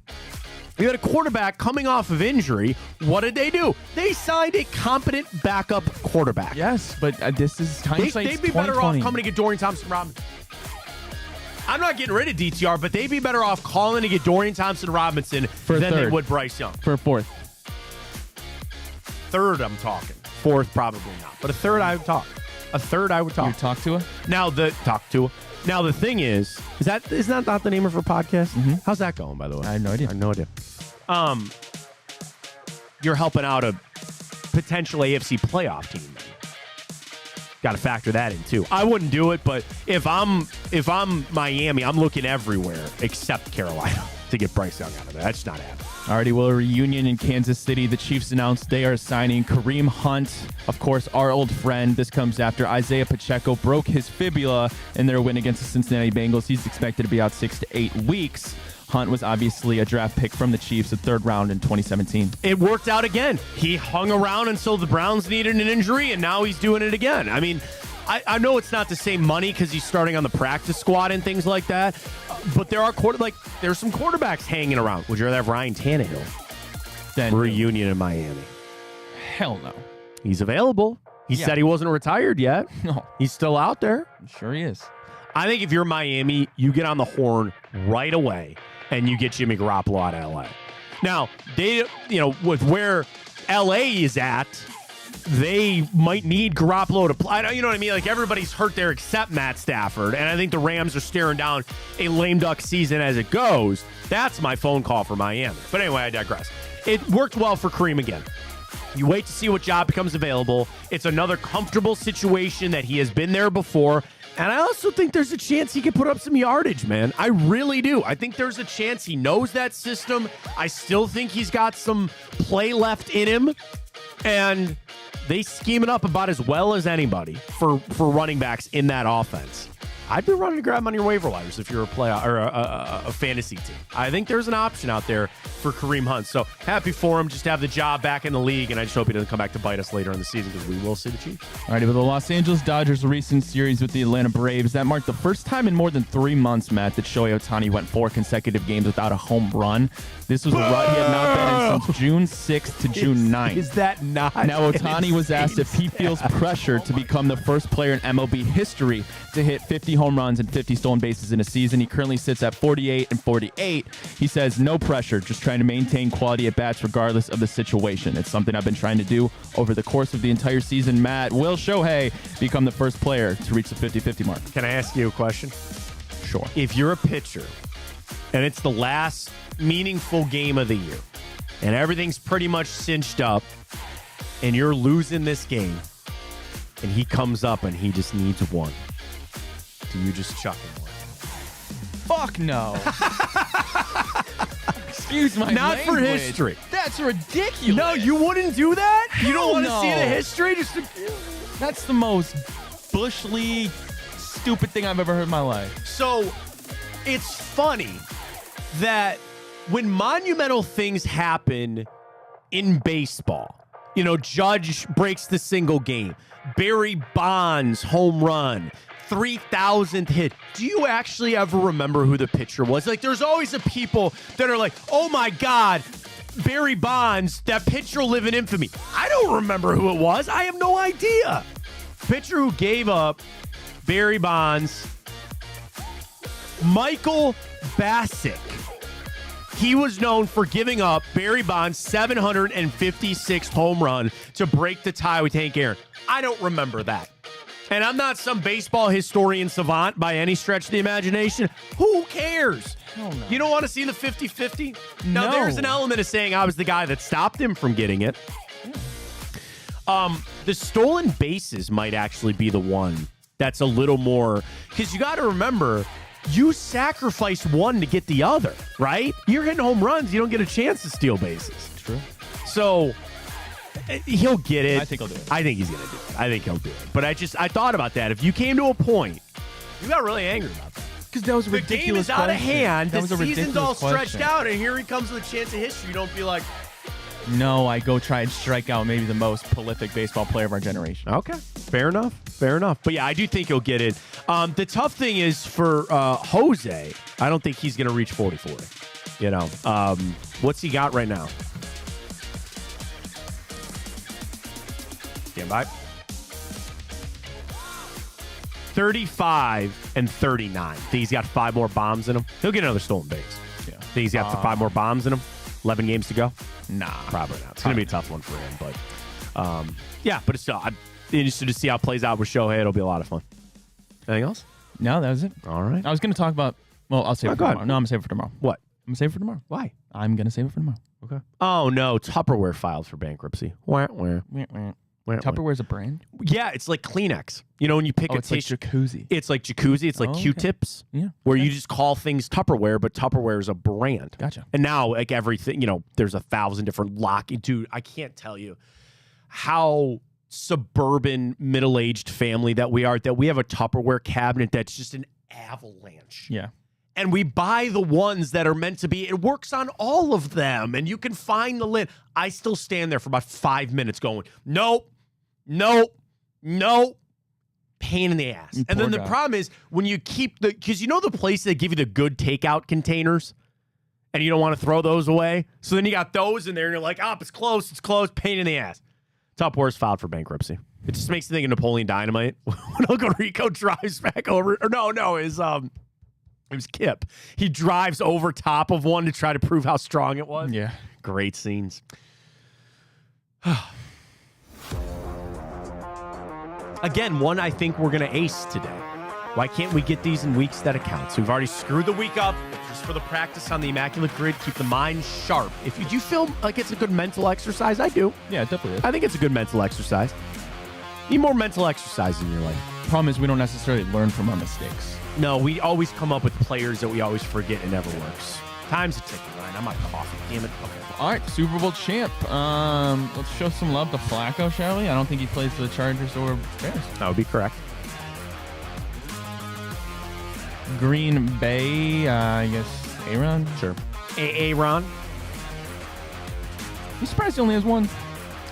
You had a quarterback coming off of injury. What did they do? They signed a competent backup quarterback.
Yes, but this is
they'd be better off coming to get Dorian Thompson-Robinson. I'm not getting rid of DTR, but they'd be better off calling to get Dorian Thompson-Robinson than they would Bryce Young.
For a 4th.
3rd, I'm talking. 4th, probably not. But a 3rd, I would talk.
You talk to her?
Now, the thing is that not the name of her podcast?
Mm-hmm.
How's that going, by the way?
I have no idea.
You're helping out a potential AFC playoff team. Got to factor that in too. I wouldn't do it, but if I'm Miami, I'm looking everywhere except Carolina to get Bryce Young out of there. That's not happening.
Alrighty, well, a reunion in Kansas City. The Chiefs announced they are signing Kareem Hunt, of course, our old friend. This comes after Isaiah Pacheco broke his fibula in their win against the Cincinnati Bengals. He's expected to be out 6 to 8 weeks. Hunt was obviously a draft pick from the Chiefs, the 3rd round in 2017.
It worked out again. He hung around until the Browns needed an injury, and now he's doing it again. I mean, I know it's not the same money because he's starting on the practice squad and things like that, but there's some quarterbacks hanging around. Would you rather have Ryan Tannehill than reunion in Miami?
Hell no.
He's available. He said he wasn't retired yet.
No.
He's still out there.
Sure he is.
I think if you're Miami, you get on the horn right away and you get Jimmy Garoppolo out of LA. Now, with where LA is at, they might need Garoppolo to play. You know what I mean? Like, everybody's hurt there except Matt Stafford, and I think the Rams are staring down a lame duck season as it goes. That's my phone call for Miami. But anyway, I digress. It worked well for Kareem again. You wait to see what job becomes available. It's another comfortable situation that he has been there before. And I also think there's a chance he could put up some yardage, man. I really do. I think there's a chance he knows that system. I still think he's got some play left in him. And they scheme it up about as well as anybody for running backs in that offense. I'd be running to grab him on your waiver wires if you're a playoff or a fantasy team. I think there's an option out there for Kareem Hunt. So happy for him just to have the job back in the league, and I just hope he doesn't come back to bite us later in the season because we will see the Chiefs.
All right, with the Los Angeles Dodgers' recent series with the Atlanta Braves, that marked the first time in more than 3 months, Matt, that Shohei Ohtani went 4 consecutive games without a home run. This was a run he had not been in since June 6th to June 9th.
Is that not?
Now, Ohtani was asked if he feels pressure to become the first player in MLB history to hit 50 home runs and 50 stolen bases in a season. He currently sits at 48 and 48. He says, no pressure, just trying to maintain quality at bats regardless of the situation. It's something I've been trying to do over the course of the entire season. Matt, will Shohei become the first player to reach the 50-50 mark?
Can I ask you a question?
Sure.
If you're a pitcher and it's the last meaningful game of the year and everything's pretty much cinched up, and you're losing this game, and he comes up and he just needs one, do you just chuck him one?
Fuck no. Excuse my
Not
language.
for history.
That's ridiculous.
No, you wouldn't do that? You don't want to
no.
see the history?
That's the most Bush League stupid thing I've ever heard in my life.
So it's funny that when monumental things happen in baseball, Judge breaks the single game, Barry Bonds home run, 3,000th hit. Do you actually ever remember who the pitcher was? Like, there's always the people that are like, oh my God, Barry Bonds, that pitcher will live in infamy. I don't remember who it was. I have no idea. Pitcher who gave up Barry Bonds, Michael Bassick. He was known for giving up Barry Bonds' 756th home run to break the tie with Hank Aaron. I don't remember that. And I'm not some baseball historian savant by any stretch of the imagination. Who cares?
Hell no.
You don't want to see the 50-50? Now,
No.
there's an element of saying I was the guy that stopped him from getting it. The stolen bases might actually be the one that's a little more, because you got to remember, you sacrifice one to get the other, right? You're hitting home runs, you don't get a chance to steal bases.
True.
So he'll get it.
I think he'll do it.
I think he's going to do it. I think he'll do it. But I thought about that. If you came to a point, you got really angry about that.
Because that was a
The
ridiculous
game is out of
question.
hand.
That
The
was a
season's all
ridiculous
stretched
question.
out, and here he comes with a chance of history. You don't be like,
No, I go try and strike out maybe the most prolific baseball player of our generation.
okay, fair enough. But yeah, I do think he'll get it. The tough thing is for Jose, I don't think he's going to reach 40-40. What's he got right now? Stand by. 35 and 39. Think he's got 5 more bombs in him. He'll get another stolen base.
Yeah.
Think he's got 5 more bombs in him. 11 games to go.
Nah.
Probably not. It's going to be a tough one for him, but yeah. But it's still, I'm interested to see how it plays out with Shohei. It'll be a lot of fun. Anything else?
No, that was it.
All right.
I was going to talk about. Well, I'll save it for
go ahead.
tomorrow. No, I'm going to save it for tomorrow.
What?
I'm going to save it for tomorrow.
Why?
I'm going to save it for tomorrow.
Okay. Oh no, Tupperware filed for bankruptcy. Wah, wah.
Tupperware's a brand?
Yeah, it's like Kleenex. When you pick
Oh,
a
it's like
tissue.
jacuzzi.
It's like jacuzzi. It's like
Oh, okay.
Q-tips.
Yeah.
Where you just call things Tupperware, but Tupperware is a brand.
Gotcha.
And now, like everything, there's 1,000 different dude, I can't tell you how suburban, middle-aged family that we are, that we have a Tupperware cabinet that's just an avalanche.
Yeah.
And we buy the ones that are meant to be. It works on all of them, and you can find the lid. I still stand there for about 5 minutes going, nope. Pain in the ass.
You
And then
poor
the
guy.
problem is when you keep because the place that give you the good takeout containers and you don't want to throw those away. So then you got those in there and you're like, it's close, pain in the ass. Tupperware's filed for bankruptcy. It just makes me think of Napoleon Dynamite when Uncle Rico drives back over. Or no, it was Kip. He drives over top of one to try to prove how strong it was.
Yeah.
Great scenes. Again, one I think we're going to ace today. Why can't we get these in weeks that account? So we've already screwed the week up just for the practice on the Immaculate Grid. Keep the mind sharp. If you do feel like it's a good mental exercise, I do.
Yeah, it definitely is.
I think it's a good mental exercise. Need more mental exercise in your life.
Problem is we don't necessarily learn from our mistakes.
No, we always come up with players that we always forget and never works. Time's a ticking, Ryan. I'm not coughing. Damn it. Okay.
All right, Super Bowl champ. Let's show some love to Flacco, shall we? I don't think he plays for the Chargers or Bears.
That would be correct.
Green Bay, I guess Aaron.
Sure. Aaron?
I'm surprised he only has one.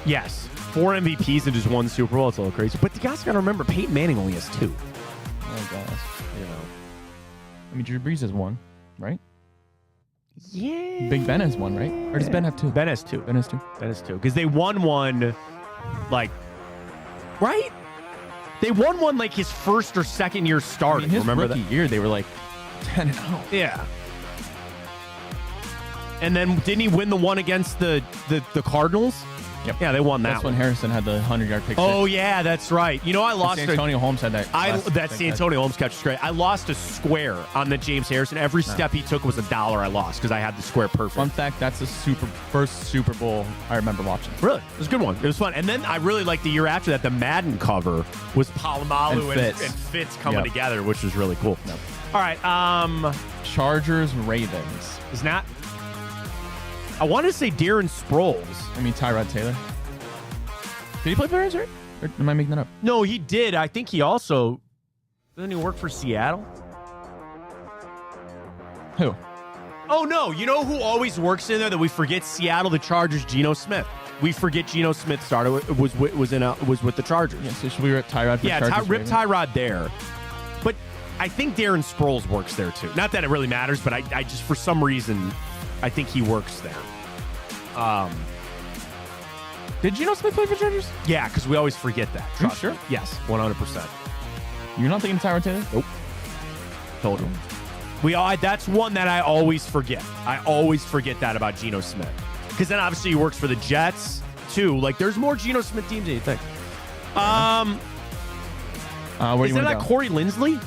Yes. 4 MVPs and just 1 Super Bowl. It's a little crazy. But you guys got to remember, Peyton Manning only has 2.
I guess. I mean, Drew Brees has 1, right?
Yeah.
Big Ben has 1, right? Or does Ben have 2?
Ben has 2.
Ben has 2.
Ben has 2. Because they won one, right? They won one like his first or second year starting.
His
Remember
rookie
that?
year, they were like 10-0.
Yeah. And then didn't he win the one against the Cardinals?
Yep.
Yeah, they won that
That's when Harrison had the 100-yard pick.
Oh, yeah, that's right. You know, I lost
Antonio Holmes had that.
That's the Antonio Holmes catch was great. I lost a square on the James Harrison. Every step he took was $1 I lost because I had the square perfect.
Fun fact, that's the first Super Bowl I remember watching.
Really? It was a good one. It was fun. And then I really liked the year after that, the Madden cover was Palomalu and Fitz coming together, which was really cool.
Yep.
All right.
Chargers, Ravens.
Is not... I wanted to say Darren Sproles.
I mean, Tyrod Taylor. Did he play for the Ravens, right? Or am I making that up?
No, he did. I think he also... Doesn't he work for Seattle?
Who?
Oh, no. You know who always works in there that we forget? Seattle, the Chargers, Geno Smith. We forget Geno Smith was with the Chargers.
Yeah, so should we rip Tyrod for Chargers?
Rip Tyrod there. But I think Darren Sproles works there, too. Not that it really matters, but I just, for some reason... I think he works there.
Did Geno Smith play for Chargers?
Yeah, because we always forget that.
Are you sure?
Me. Yes, 100%.
You're not thinking Tyrod Taylor?
Nope. Told you. That's one that I always forget. I always forget that about Geno Smith. Because then obviously he works for the Jets, too. Like, there's more Geno Smith teams than you think. Is that not Corey Linsley?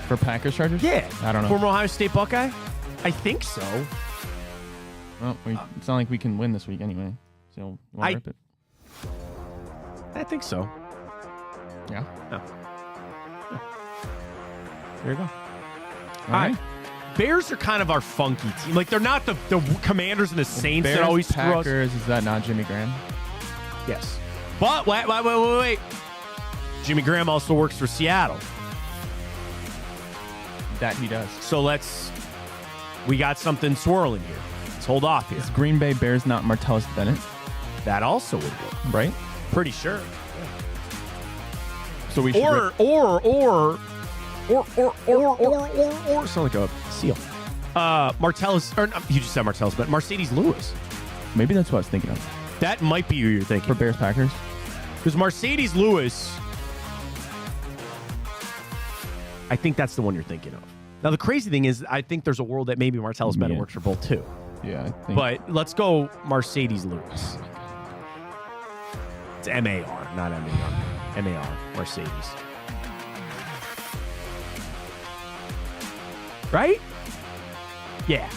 For Packers Chargers?
Yeah.
I don't know.
Former Ohio State Buckeye? I think so.
Well, it's not like we can win this week anyway. So, you want to rip it?
I think so.
Yeah?
No. There you go.
All right.
Bears are kind of our funky team. Like, they're not the Commanders and the Saints
Bears,
that always screw us.
Packers, is that not Jimmy Graham?
Yes. But, wait. Jimmy Graham also works for Seattle.
That he does.
So we got something swirling here. Let's hold off here.
Is Green Bay Bears not Martellus Bennett?
That also would be.
Right?
Pretty sure. Yeah.
So we should
or sound like a seal. Martellus, or you just said Martellus, but Mercedes Lewis.
Maybe that's what I was thinking of.
That might be who you're thinking.
For Bears Packers?
Because Mercedes Lewis, I think that's the one you're thinking of. Now, the crazy thing is, I think there's a world that maybe Martellus Bennett works for both, too.
Yeah, I think.
But let's go Mercedes Lewis. It's M-A-R, not M-A-R. M-A-R, Mercedes. Right? Yeah.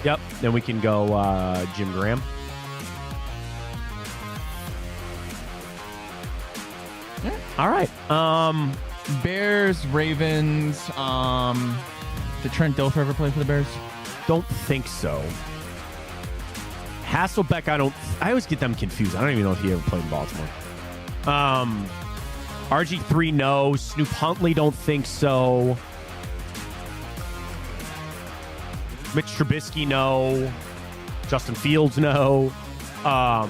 Yep. Then we can go Jim Graham.
Yeah.
All right.
Bears, Ravens. Did Trent Dilfer ever play for the Bears?
Don't think so. Hasselbeck, I always get them confused. I don't even know if he ever played in Baltimore. RG3, no. Snoop Huntley, don't think so. Mitch Trubisky, no. Justin Fields, no.
Gotta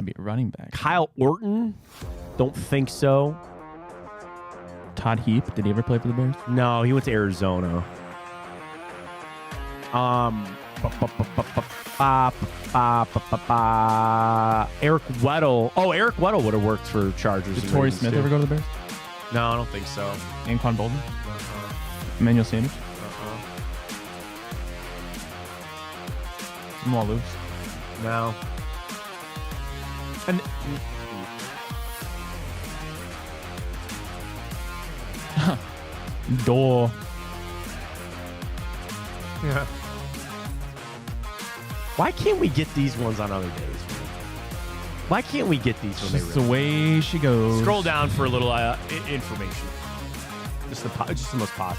be a running back.
Kyle Orton, don't think so.
Todd Heap, did he ever play for the Bears?
No, he went to Arizona. Eric Weddle. Oh, Eric Weddle would have worked for Chargers.
Did Torrey Smith ever go to the Bears?
No, I don't think so.
Anquan Bolden? Emmanuel Sanders? Jamal Lewis?
No. And
Door.
Yeah. Why can't we get these ones on other days, man? Why can't we get these when
Just
they
the way she goes.
Scroll down for a little information. Just the most pop.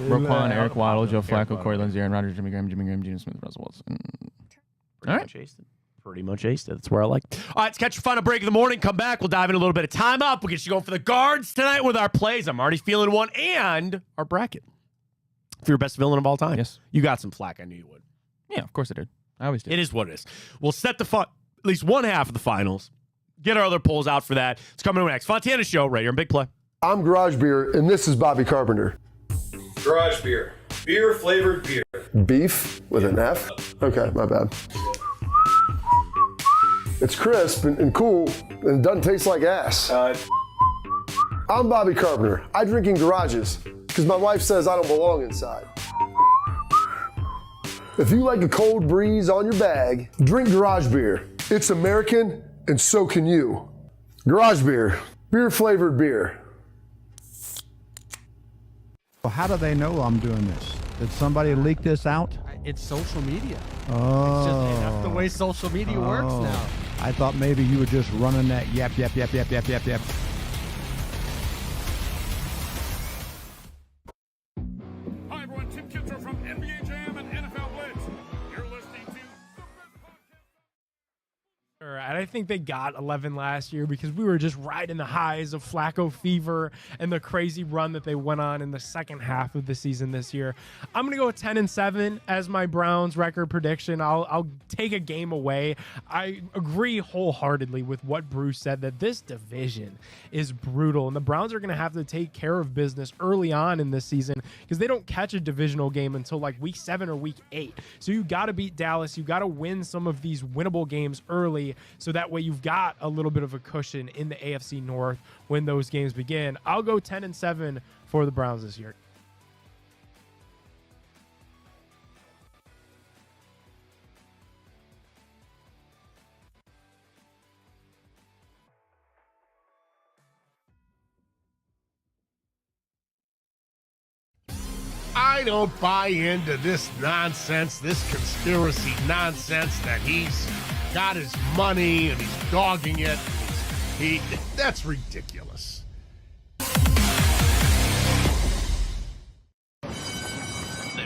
Roquan, Eric Waddle, Joe Flacco, Corey Lindsey, Aaron Rodgers, Jimmy Graham, Geno Smith, Russell Wilson.
Pretty much aced it. That's where I like. All right, let's catch your final break of the morning. Come back. We'll dive in a little bit of time up. We'll get you going for the guards tonight with our plays. I'm already feeling one, and our bracket for your best villain of all time.
Yes.
You got some flack. I knew you would.
Yeah, of course I did. I always did.
It is what it is. We'll set at least one half of the finals. Get our other polls out for that. It's coming up next. Fontana Show right here in Big Play.
I'm Garage Beer, and this is Bobby Carpenter.
Garage beer. Beer flavored beer.
Beef with an F? Okay, my bad. It's crisp and cool, and it doesn't taste like ass. I'm Bobby Carpenter. I drink in garages because my wife says I don't belong inside. If you like a cold breeze on your bag, drink garage beer. It's American, and so can you. Garage beer, beer-flavored beer.
Well, how do they know I'm doing this? Did somebody leak this out?
It's social media.
Oh.
It's just, that's the way social media works now.
I thought maybe you were just running that yap.
Hi everyone, Tim Kitzer from NBA Jam and NFL Blitz. You're listening to
And I think they got 11 last year because we were just riding the highs of Flacco fever and the crazy run that they went on in the second half of the season this year. I'm going to go with 10-7 as my Browns record prediction. I'll take a game away. I agree wholeheartedly with what Bruce said, that this division is brutal, and the Browns are going to have to take care of business early on in this season because they don't catch a divisional game until like week 7 or week 8. So you got to beat Dallas. You got to win some of these winnable games early, so that way you've got a little bit of a cushion in the AFC North when those games begin. I'll go 10-7 for the Browns this year.
I don't buy into this nonsense, this conspiracy nonsense that he's got his money and he's dogging it. That's ridiculous.
They're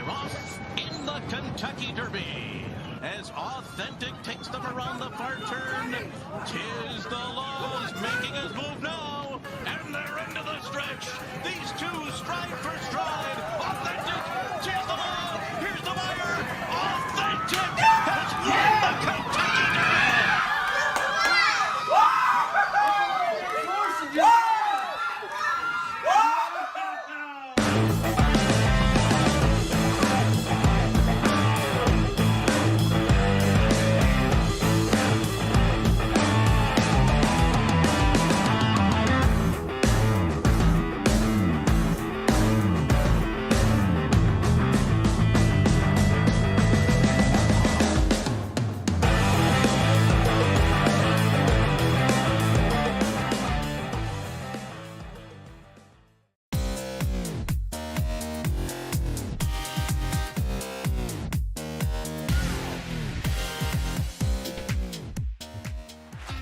off in the Kentucky Derby as Authentic takes them around the far turn. Tis the laws making his move now, and they're into the stretch. These two stride for stride. Authentic, tis the law. Here's the wire. Authentic has won the Kentucky Derby.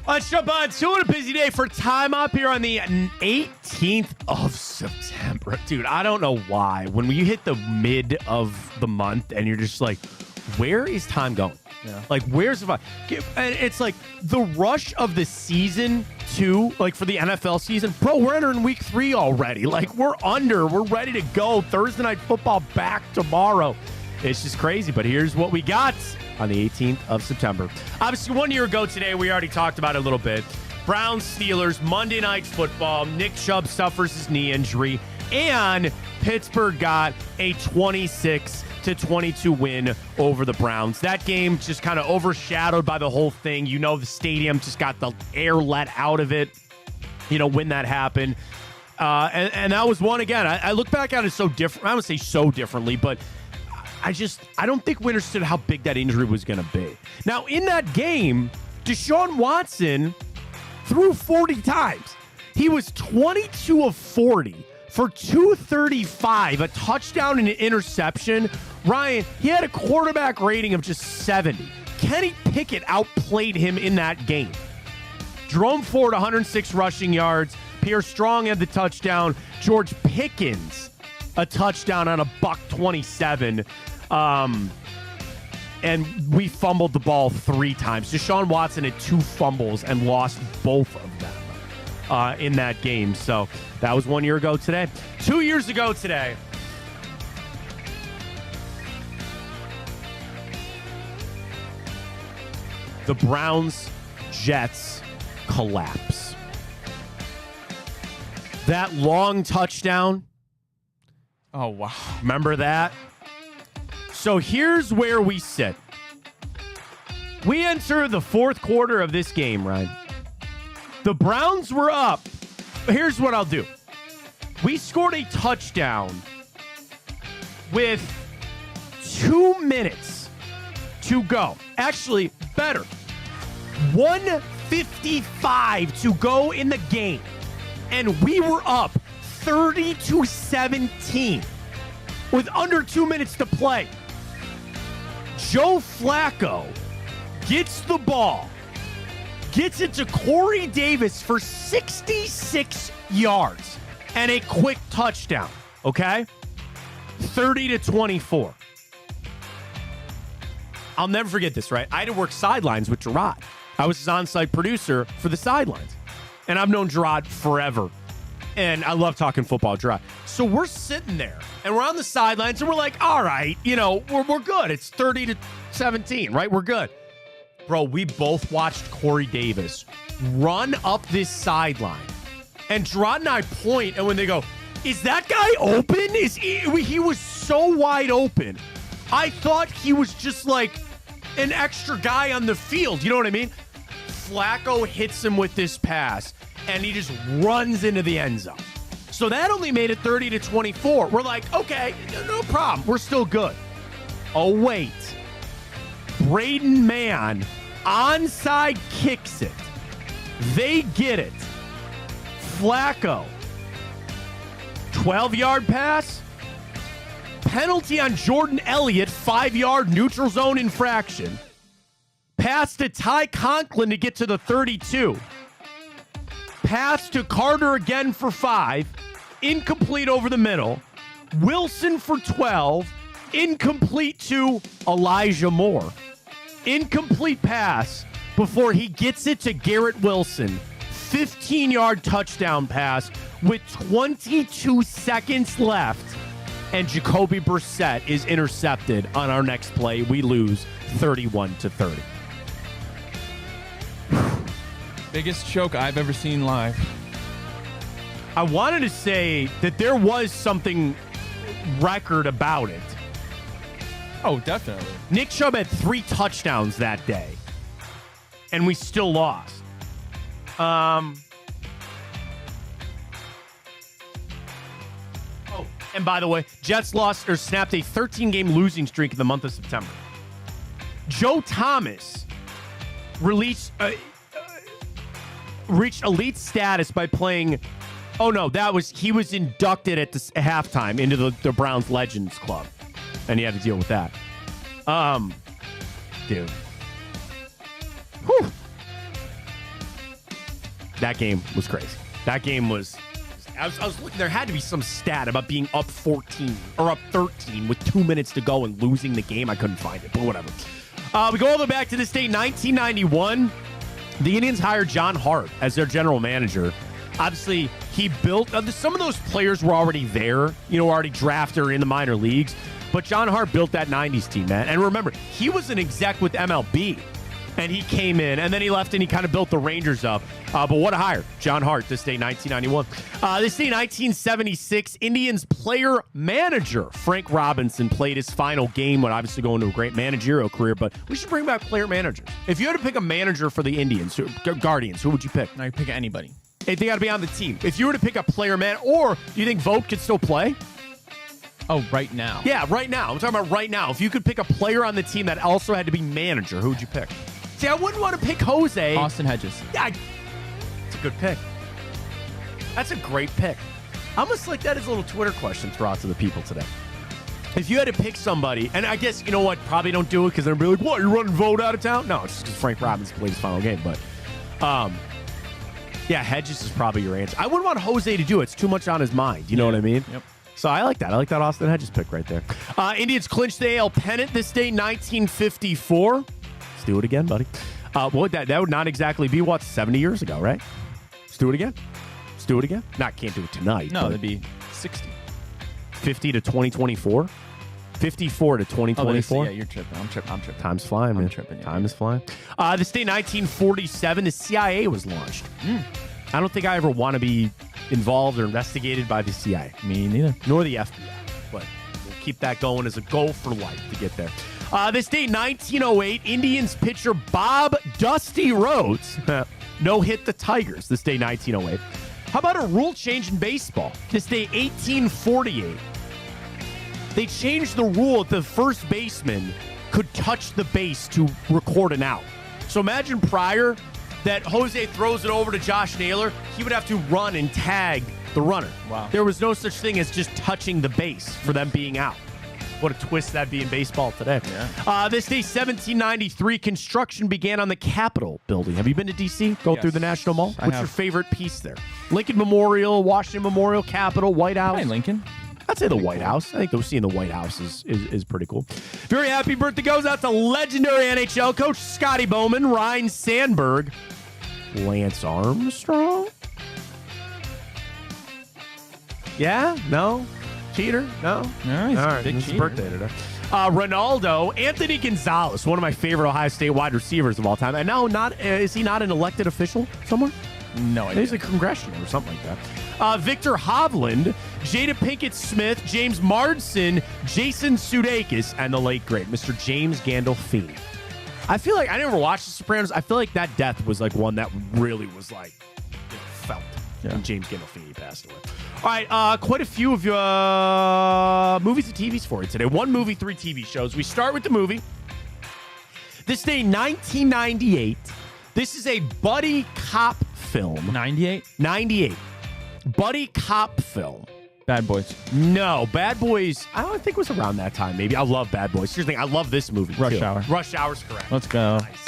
Let's jump on to it. A busy day for time up here on the 18th of September. Dude, I don't know why. When you hit the mid of the month and you're just like, where is time going?
Yeah.
Like, where's the fun? And it's like the rush of the season, too, like for the NFL season. Bro, we're entering week 3 already. Like, we're ready to go. Thursday Night Football back tomorrow. It's just crazy, but here's what we got on the 18th of September. Obviously, 1 year ago today, we already talked about it a little bit. Browns, Steelers, Monday Night Football. Nick Chubb suffers his knee injury, and Pittsburgh got a 26-22 win over the Browns. That game just kind of overshadowed by the whole thing. You know, the stadium just got the air let out of it, you know, when that happened. And that was one, again, I look back at it so different. I would say so differently, but I don't think we understood how big that injury was going to be. Now, in that game, Deshaun Watson threw 40 times. He was 22 of 40 for 235, a touchdown and an interception. Ryan, he had a quarterback rating of just 70. Kenny Pickett outplayed him in that game. Jerome Ford, 106 rushing yards. Pierre Strong had the touchdown. George Pickens, a touchdown on a $127. And we fumbled the ball 3 times. Deshaun Watson had 2 fumbles and lost both of them in that game. So that was 1 year ago today. 2 years ago today, the Browns-Jets collapse. That long touchdown.
Oh, wow.
Remember that? So here's where we sit. We enter the 4th quarter of this game, Ryan. The Browns were up. Here's what I'll do. We scored a touchdown with 2 minutes to go. Actually, better. 1:55 to go in the game. And we were up 30-17 with under 2 minutes to play. Joe Flacco gets the ball, gets it to Corey Davis for 66 yards and a quick touchdown, okay? 30-24. I'll never forget this, right? I had to work sidelines with Gerard. I was his on-site producer for the sidelines. And I've known Gerard forever. And I love talking football, Gerard. So we're sitting there, and we're on the sidelines, and we're like, all right, we're good. It's 30-17, right? We're good. Bro, we both watched Corey Davis run up this sideline. And Gerard and I point, and when they go, is that guy open? He was so wide open. I thought he was just like an extra guy on the field. You know what I mean? Flacco hits him with this pass, and he just runs into the end zone. So that only made it 30-24. We're like, okay, no problem. We're still good. Oh, wait. Braden Mann onside kicks it. They get it. Flacco. 12-yard pass. Penalty on Jordan Elliott, 5-yard neutral zone infraction. Pass to Ty Conklin to get to the 32. Pass to Carter again for 5. Incomplete over the middle. Wilson for 12. Incomplete to Elijah Moore. Incomplete pass before he gets it to Garrett Wilson. 15-yard touchdown pass with 22 seconds left. And Jacoby Brissett is intercepted on our next play. We lose 31-30.
Biggest choke I've ever seen live.
I wanted to say that there was something record about it.
Oh, definitely.
Nick Chubb had 3 touchdowns that day, and we still lost. And by the way, Jets lost or snapped a 13-game losing streak in the month of September. Joe Thomas reached elite status by playing. Oh no, he was inducted at the halftime into the Browns Legends Club, and he had to deal with that. Dude, whew. That game was crazy. That game was. I was looking. There had to be some stat about being up 14 or up 13 with 2 minutes to go and losing the game. I couldn't find it, but whatever. We go all the way back to this day, 1991. The Indians hired John Hart as their general manager. Obviously, he built some of those players were already there, already drafted or in the minor leagues. But John Hart built that 90s team, man. And remember, he was an exec with MLB. And he came in, and then he left, and he kind of built the Rangers up. But what a hire. John Hart, this day, 1991. This day, 1976, Indians player manager Frank Robinson played his final game, when obviously going to a great managerial career. But we should bring back player managers. If you had to pick a manager for the Indians, Guardians, who would you pick?
No, you pick anybody.
They got to be on the team. If you were to pick a player man, or do you think Vogt could still play?
Oh, right now.
Yeah, right now. I'm talking about right now. If you could pick a player on the team that also had to be manager, who would you pick? See, I wouldn't want to pick Jose.
Austin Hedges.
Yeah, it's a good pick. That's a great pick. I almost like that as a little Twitter question throw out to the people today. If you had to pick somebody, and I guess, you know what, probably don't do it because they're going to be like, what, you're running Vogt out of town? No, it's just because Frank Robinson played his final game. But, yeah, Hedges is probably your answer. I wouldn't want Jose to do it. It's too much on his mind. You know what I mean?
Yep.
So I like that. I like that Austin Hedges pick right there. Indians clinched the AL pennant this day, 1954. Let's do it again, buddy. What would that would not exactly be, 70 years ago, right? Let's do it again. Let's do it again. Can't do it tonight.
No, that'd be 60.
50 to 2024? 54 to 2024?
Yeah, you're tripping. I'm tripping.
Time's flying, man.
I'm tripping. Yeah.
Time is flying. This day, 1947, the CIA was launched. I don't think I ever want to be involved or investigated by the CIA.
Me neither.
Nor the FBI. But we'll keep that going as a goal for life to get there. This day, 1908, Indians pitcher Bob Dusty Rhodes no-hit the Tigers. This day, 1908. How about a rule change in baseball? This day, 1848. They changed the rule that the first baseman could touch the base to record an out. So imagine prior that Jose throws it over to Josh Naylor, he would have to run and tag the runner.
Wow.
There was no such thing as just touching the base for them being out. What a twist that'd be in baseball today.
Yeah.
This day, 1793, construction began on the Capitol building. Have you been to D.C.? Go
Yes.
through the National Mall?
I
What's
have.
your favorite piece there? Lincoln Memorial, Washington Memorial, Capitol, White House?
Hi, Lincoln.
I'd say the White House. I think seeing the White House is pretty cool. Very happy birthday goes out to legendary NHL coach Scotty Bowman, Ryan Sandberg, Lance Armstrong. Yeah? No? Cheater? No?
No, he's
All
a
right,
big
it's his
cheater.
birthday today. Ronaldo, Anthony Gonzalez, one of my favorite Ohio State wide receivers of all time. And now, is he not an elected official somewhere?
No idea.
He's a congressional or something like that. Victor Hovland, Jada Pinkett Smith, James Marsden, Jason Sudeikis, and the late great Mr. James Gandolfini. I feel like I never watched The Sopranos. I feel like that death was like one that really was like felt.
Yeah.
And James Gandolfini passed away. All right, quite a few of your movies and TVs for you today. One movie, 3 TV shows. We start with the movie. This day, 1998. This is a buddy cop film.
98?
98. Buddy cop film.
Bad Boys.
No, Bad Boys, I don't think it was around that time, maybe. I love Bad Boys. Here's the thing, I love this movie,
Rush
too.
Hour.
Rush Hour's correct.
Let's go.
Nice.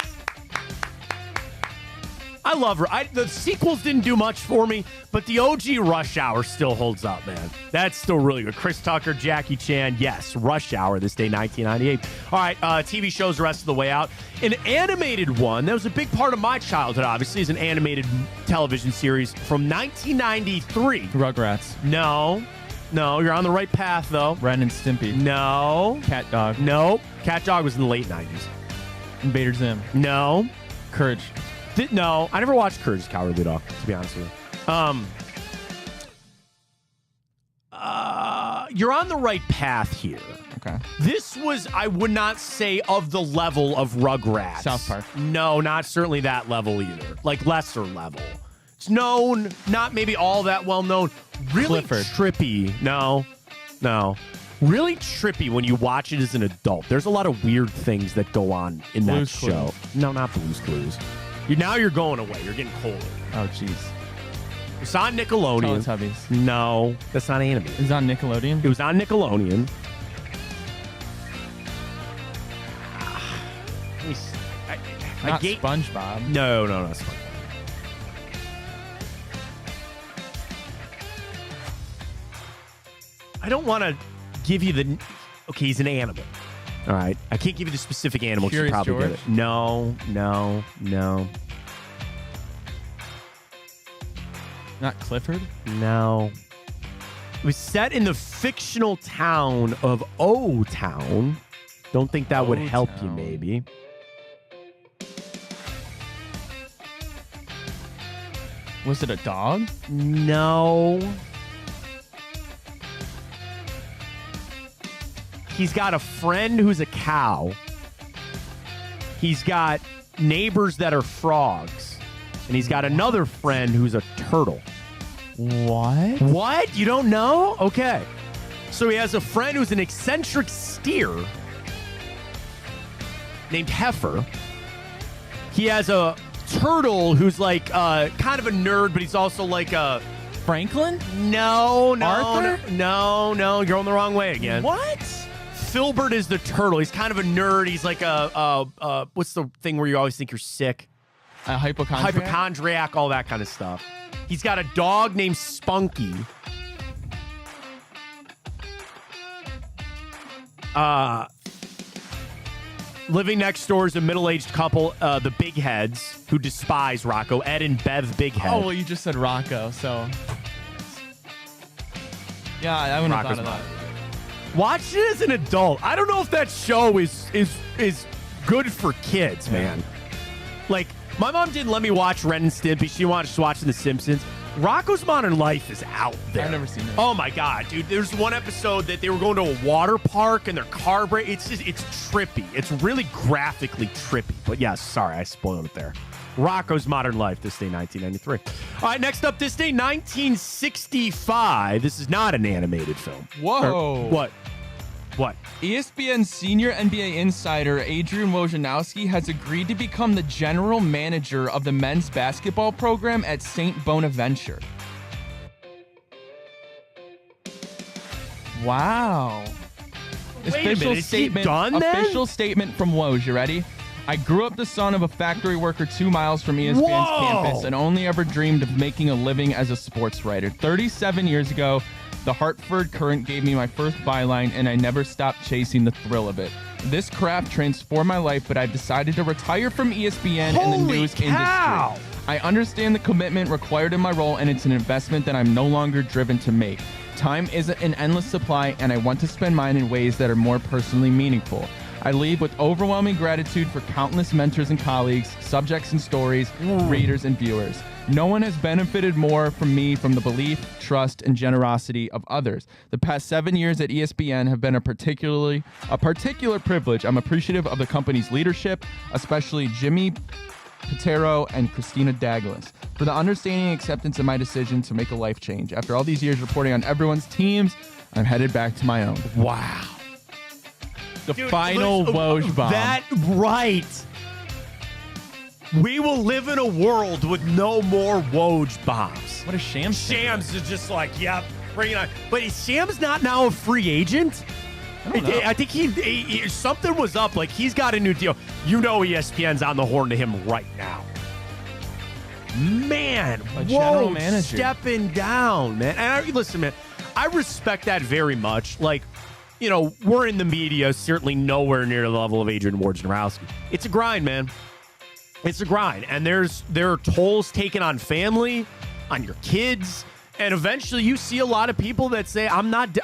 I love her. The sequels didn't do much for me, but the OG Rush Hour still holds up, man. That's still really good. Chris Tucker, Jackie Chan, yes. Rush Hour, this day, 1998. All right, TV shows the rest of the way out. An animated one, that was a big part of my childhood, obviously, is an animated television series from 1993.
Rugrats.
No, you're on the right path, though.
Ren and Stimpy.
No.
Cat Dog.
Nope. Cat Dog was in the late 90s.
Invader Zim.
No.
Courage.
No, I never watched Courage the Cowardly Dog, to be honest with you. You're on the right path here.
Okay.
This was, I would not say, of the level of Rugrats.
South Park.
No, not certainly that level either. Like, lesser level. It's known, not maybe all that well known. Really
Clifford.
trippy. No. Really trippy when you watch it as an adult. There's a lot of weird things that go on in that
Blue's
show.
Clues.
No, not Blue's Clues. Now you're going away. You're getting colder.
Oh, jeez.
It's on Nickelodeon.
Teletubbies.
No, that's not animated.
Is it on Nickelodeon?
It was on Nickelodeon.
Not SpongeBob.
No, not SpongeBob. I don't want to give you the... Okay, he's an animal. All right. I can't give you the specific animal. You
Curious
probably
George?
get it. No.
Not Clifford?
No. It was set in the fictional town of O-Town. Don't think that would help you,
O-Town.
maybe.
Was it a dog?
No. He's got a friend who's a cow. He's got neighbors that are frogs. And he's got another friend who's a turtle.
What?
What? You don't know? Okay. So he has a friend who's an eccentric steer named Heifer. He has a turtle who's like kind of a nerd, but he's also like a...
Franklin?
No.
Arthur?
No. You're going the wrong way again.
What?
Filbert is the turtle. He's kind of a nerd. He's like a what's the thing where you always think you're sick?
A hypochondriac?
Hypochondriac, all that kind of stuff. He's got a dog named Spunky. Living next door is a middle-aged couple, the Big Heads, who despise Rocco. Ed and Bev Big Head.
Oh, well, you just said Rocco, so... Yeah, I wouldn't have thought of that.
Watch it as an adult. I don't know if that show is good for kids, man. Like, my mom didn't let me watch Ren and Stimpy. She wanted to watch The Simpsons. Rocco's Modern Life is out there.
I've never seen it.
Oh my god, dude! There's one episode that they were going to a water park and their car break. It's trippy. It's really graphically trippy. But yes, sorry, I spoiled it there. Rocco's Modern Life, this day, 1993. All right, next up, this day, 1965. This is not an animated film.
Whoa.
What? What?
ESPN senior NBA insider Adrian Wojnarowski has agreed to become the general manager of the men's basketball program at St. Bonaventure. Wow.
Wait a minute, is he done then?
Official statement from Woj. You ready? I grew up the son of a factory worker 2 miles from ESPN's campus and only ever dreamed of making a living as a sports writer. 37 years ago, the Hartford Courant gave me my first byline, and I never stopped chasing the thrill of it. This craft transformed my life, but I've decided to retire from ESPN and the news industry. I understand the commitment required in my role, and it's an investment that I'm no longer driven to make. Time isn't an endless supply, and I want to spend mine in ways that are more personally meaningful. I leave with overwhelming gratitude for countless mentors and colleagues, subjects and stories, readers and viewers. No one has benefited more from me from the belief, trust, and generosity of others. The past 7 years at ESPN have been a particular privilege. I'm appreciative of the company's leadership, especially Jimmy Patero and Christina Douglas, for the understanding and acceptance of my decision to make a life change. After all these years reporting on everyone's teams, I'm headed back to my own.
Wow.
The final Woj bomb.
That right. We will live in a world with no more Woj bombs.
What a Shams.
Shams is just like, yep, bring it on. But is Shams not now a free agent?
I don't know.
I think he something was up. Like, he's got a new deal. You know ESPN's on the horn to him right now. Man,
general manager
stepping down, man. And listen, man, I respect that very much. Like, you know, we're in the media, certainly nowhere near the level of Adrian Wojnarowski. It's a grind, man. It's a grind. And there are tolls taken on family, on your kids, and eventually you see a lot of people that say, I'm not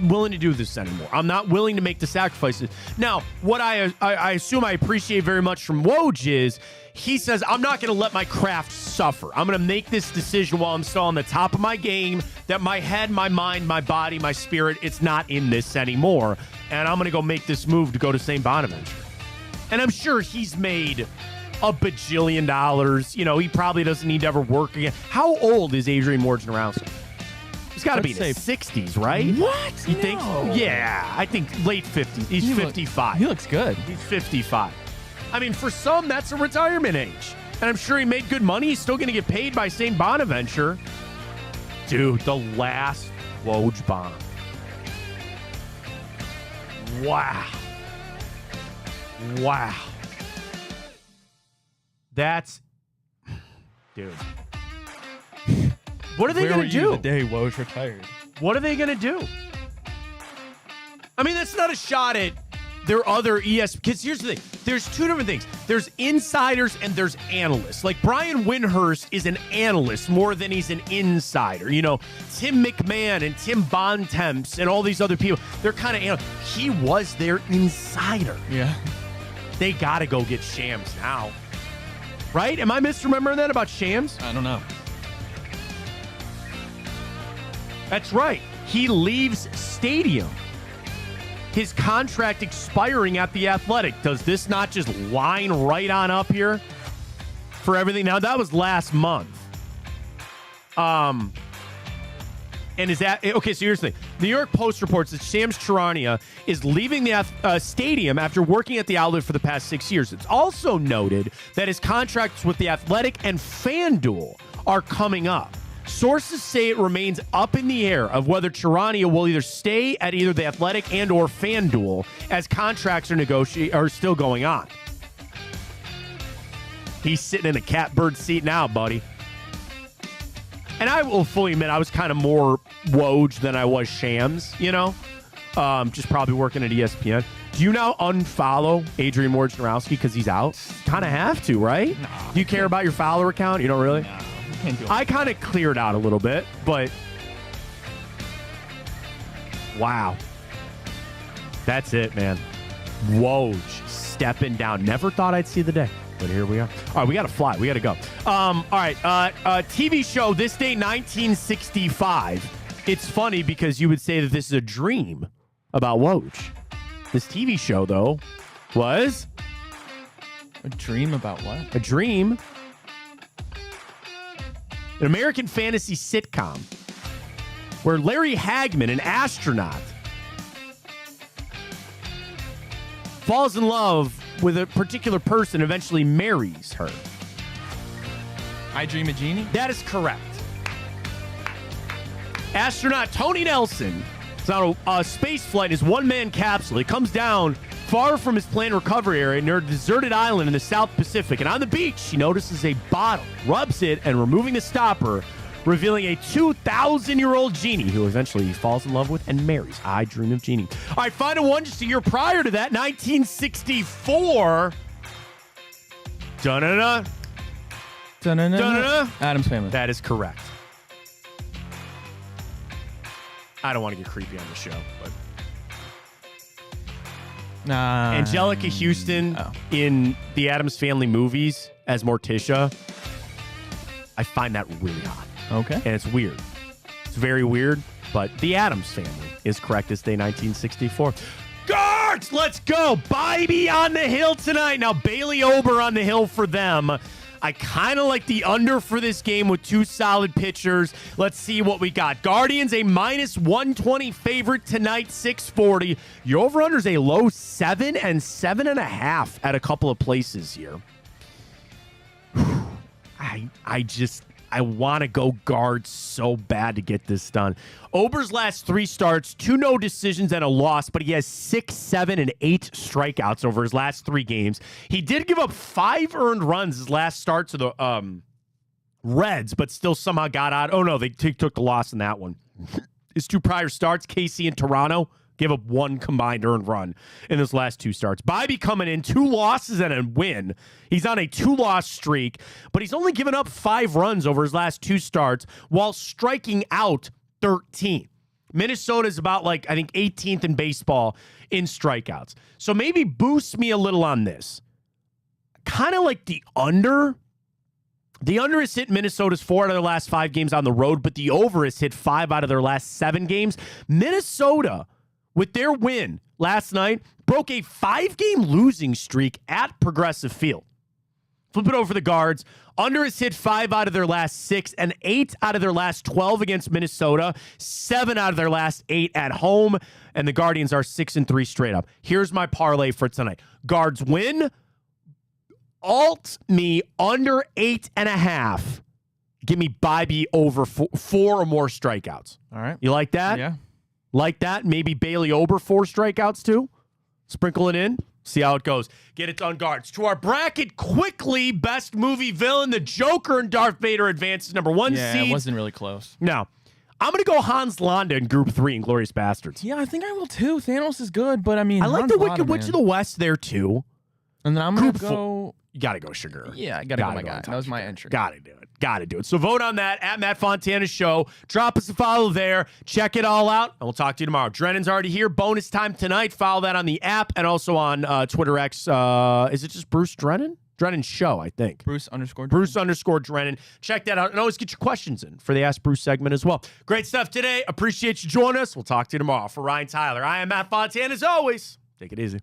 willing to do this anymore. I'm not willing to make the sacrifices. Now, what I assume I appreciate very much from Woj is he says, I'm not going to let my craft suffer. I'm going to make this decision while I'm still on the top of my game, that my head, my mind, my body, my spirit, it's not in this anymore. And I'm going to go make this move to go to St. Bonaventure. And I'm sure he's made a bajillion dollars. You know, he probably doesn't need to ever work again. How old is Adrian Wojnarowski? He's got to be in his 60s, right?
What?
You think? Yeah, I think late 50s. He's 55.
He looks good.
He's 55. I mean, for some, that's a retirement age. And I'm sure he made good money. He's still going to get paid by St. Bonaventure. Dude, the last Woj bomb. Wow. Wow. That's... Dude. What are they going to do?
The day Woj retired.
What are they going to do? I mean, that's not a shot at their other because here's the thing. There's two different things. There's insiders and there's analysts. Like, Brian Windhurst is an analyst more than he's an insider. You know, Tim McMahon and Tim Bontemps and all these other people, they're kind of analysts. He was their insider.
Yeah.
They got to go get Shams now. Right? Am I misremembering that about Shams?
I don't know.
That's right. He leaves Stadium. His contract expiring at the Athletic. Does this not just line right on up here for everything? Now, that was last month. And is that... Okay, so here's the thing. The New York Post reports that Shams Charania is leaving the Stadium after working at the outlet for the past 6 years. It's also noted that his contracts with the Athletic and FanDuel are coming up. Sources say it remains up in the air of whether Charania will either stay at either the Athletic and or FanDuel as contracts are still going on. He's sitting in a catbird seat now, buddy. And I will fully admit I was kind of more Woj than I was Shams, you know? Just probably working at ESPN. Do you now unfollow Adrian Wojnarowski because he's out? Kind of have to, right?
No.
Do you care about your follower account? You don't really?
No.
I kind of cleared out a little bit, but wow. That's it, man. Woj stepping down. Never thought I'd see the day, but here we are. All right, we got to fly. We got to go. All right, TV show, this day, 1965. It's funny because you would say that this is a dream about Woj. This TV show, though, was...
A dream about what?
A dream... An American fantasy sitcom where Larry Hagman, an astronaut, falls in love with a particular person, eventually marries her?
I Dream of Jeannie?
That is correct. Astronaut Tony Nelson is on a space flight in his one-man capsule. He comes down far from his planned recovery area near a deserted island in the South Pacific. And on the beach, he notices a bottle, rubs it, and removing the stopper, revealing a 2,000-year-old genie who eventually he falls in love with and marries. I Dream of Jeannie. All right, final one just a year prior to that, 1964. Dun-dun-dun. Dun-dun-dun.
Addams Family.
That is correct. I don't want to get creepy on the show, but Angelica Houston in the Addams Family movies as Morticia, I find that really hot.
Okay.
And it's weird. It's very weird, but the Addams Family is correct this day, 1964. Guards, let's go. Bybee on the hill tonight. Now, Bailey Ober on the hill for them. I kind of like the under for this game with two solid pitchers. Let's see what we got. Guardians, a minus 120 favorite tonight, 640. Your over-under is a low 7 and 7.5 at a couple of places here. I want to go Guards so bad to get this done. Ober's last 3 starts, 2 no decisions and a loss, but he has 6, 7, and 8 strikeouts over his last 3 games. He did give up 5 earned runs his last start to the Reds, but still somehow got out. Oh, no, they took the loss in that one. His 2 prior starts, KC and Toronto, gave up 1 combined earned run in his last 2 starts. Bybee coming in, 2 losses and a win. He's on a 2-loss streak, but he's only given up 5 runs over his last 2 starts while striking out 13. Minnesota is about, I think 18th in baseball in strikeouts. So maybe boost me a little on this. Kind of like the under. The under has hit Minnesota's 4 out of their last 5 games on the road, but the over has hit 5 out of their last 7 games. Minnesota, with their win last night, broke a 5-game losing streak at Progressive Field. Flip it over for the Guards. Under has hit 5 out of their last 6 and 8 out of their last 12 against Minnesota, 7 out of their last 8 at home, and the Guardians are 6-3 straight up. Here's my parlay for tonight. Guards win. Alt me under 8.5. Give me Bybee over 4 or more strikeouts.
All right.
You like that?
Yeah.
Like that? Maybe Bailey Ober 4 strikeouts too? Sprinkle it in. See how it goes. Get it done, Guards. To our bracket quickly. Best movie villain. The Joker and Darth Vader advances number 1 seed.
Yeah, it wasn't really close.
No. I'm going to go Hans Landa in Group 3 in Glorious Bastards.
Yeah, I think I will too. Thanos is good, but I mean,
I like
Hans
the
Landa,
Wicked Witch of the West there too.
And then I'm going to go...
You got to go Sugar.
Yeah, I got to go my guy. That was my entry.
Got to do it. Got to do it. So vote on that at Matt Fontana Show. Drop us a follow there. Check it all out, and we'll talk to you tomorrow. Drennan's already here. Bonus time tonight. Follow that on the app and also on Twitter X. Is it just Bruce Drennan? Drennan Show, I think. Bruce_Drennan. Check that out. And always get your questions in for the Ask Bruce segment as well. Great stuff today. Appreciate you joining us. We'll talk to you tomorrow. For Ryan Tyler, I am Matt Fontana. As always, take it easy.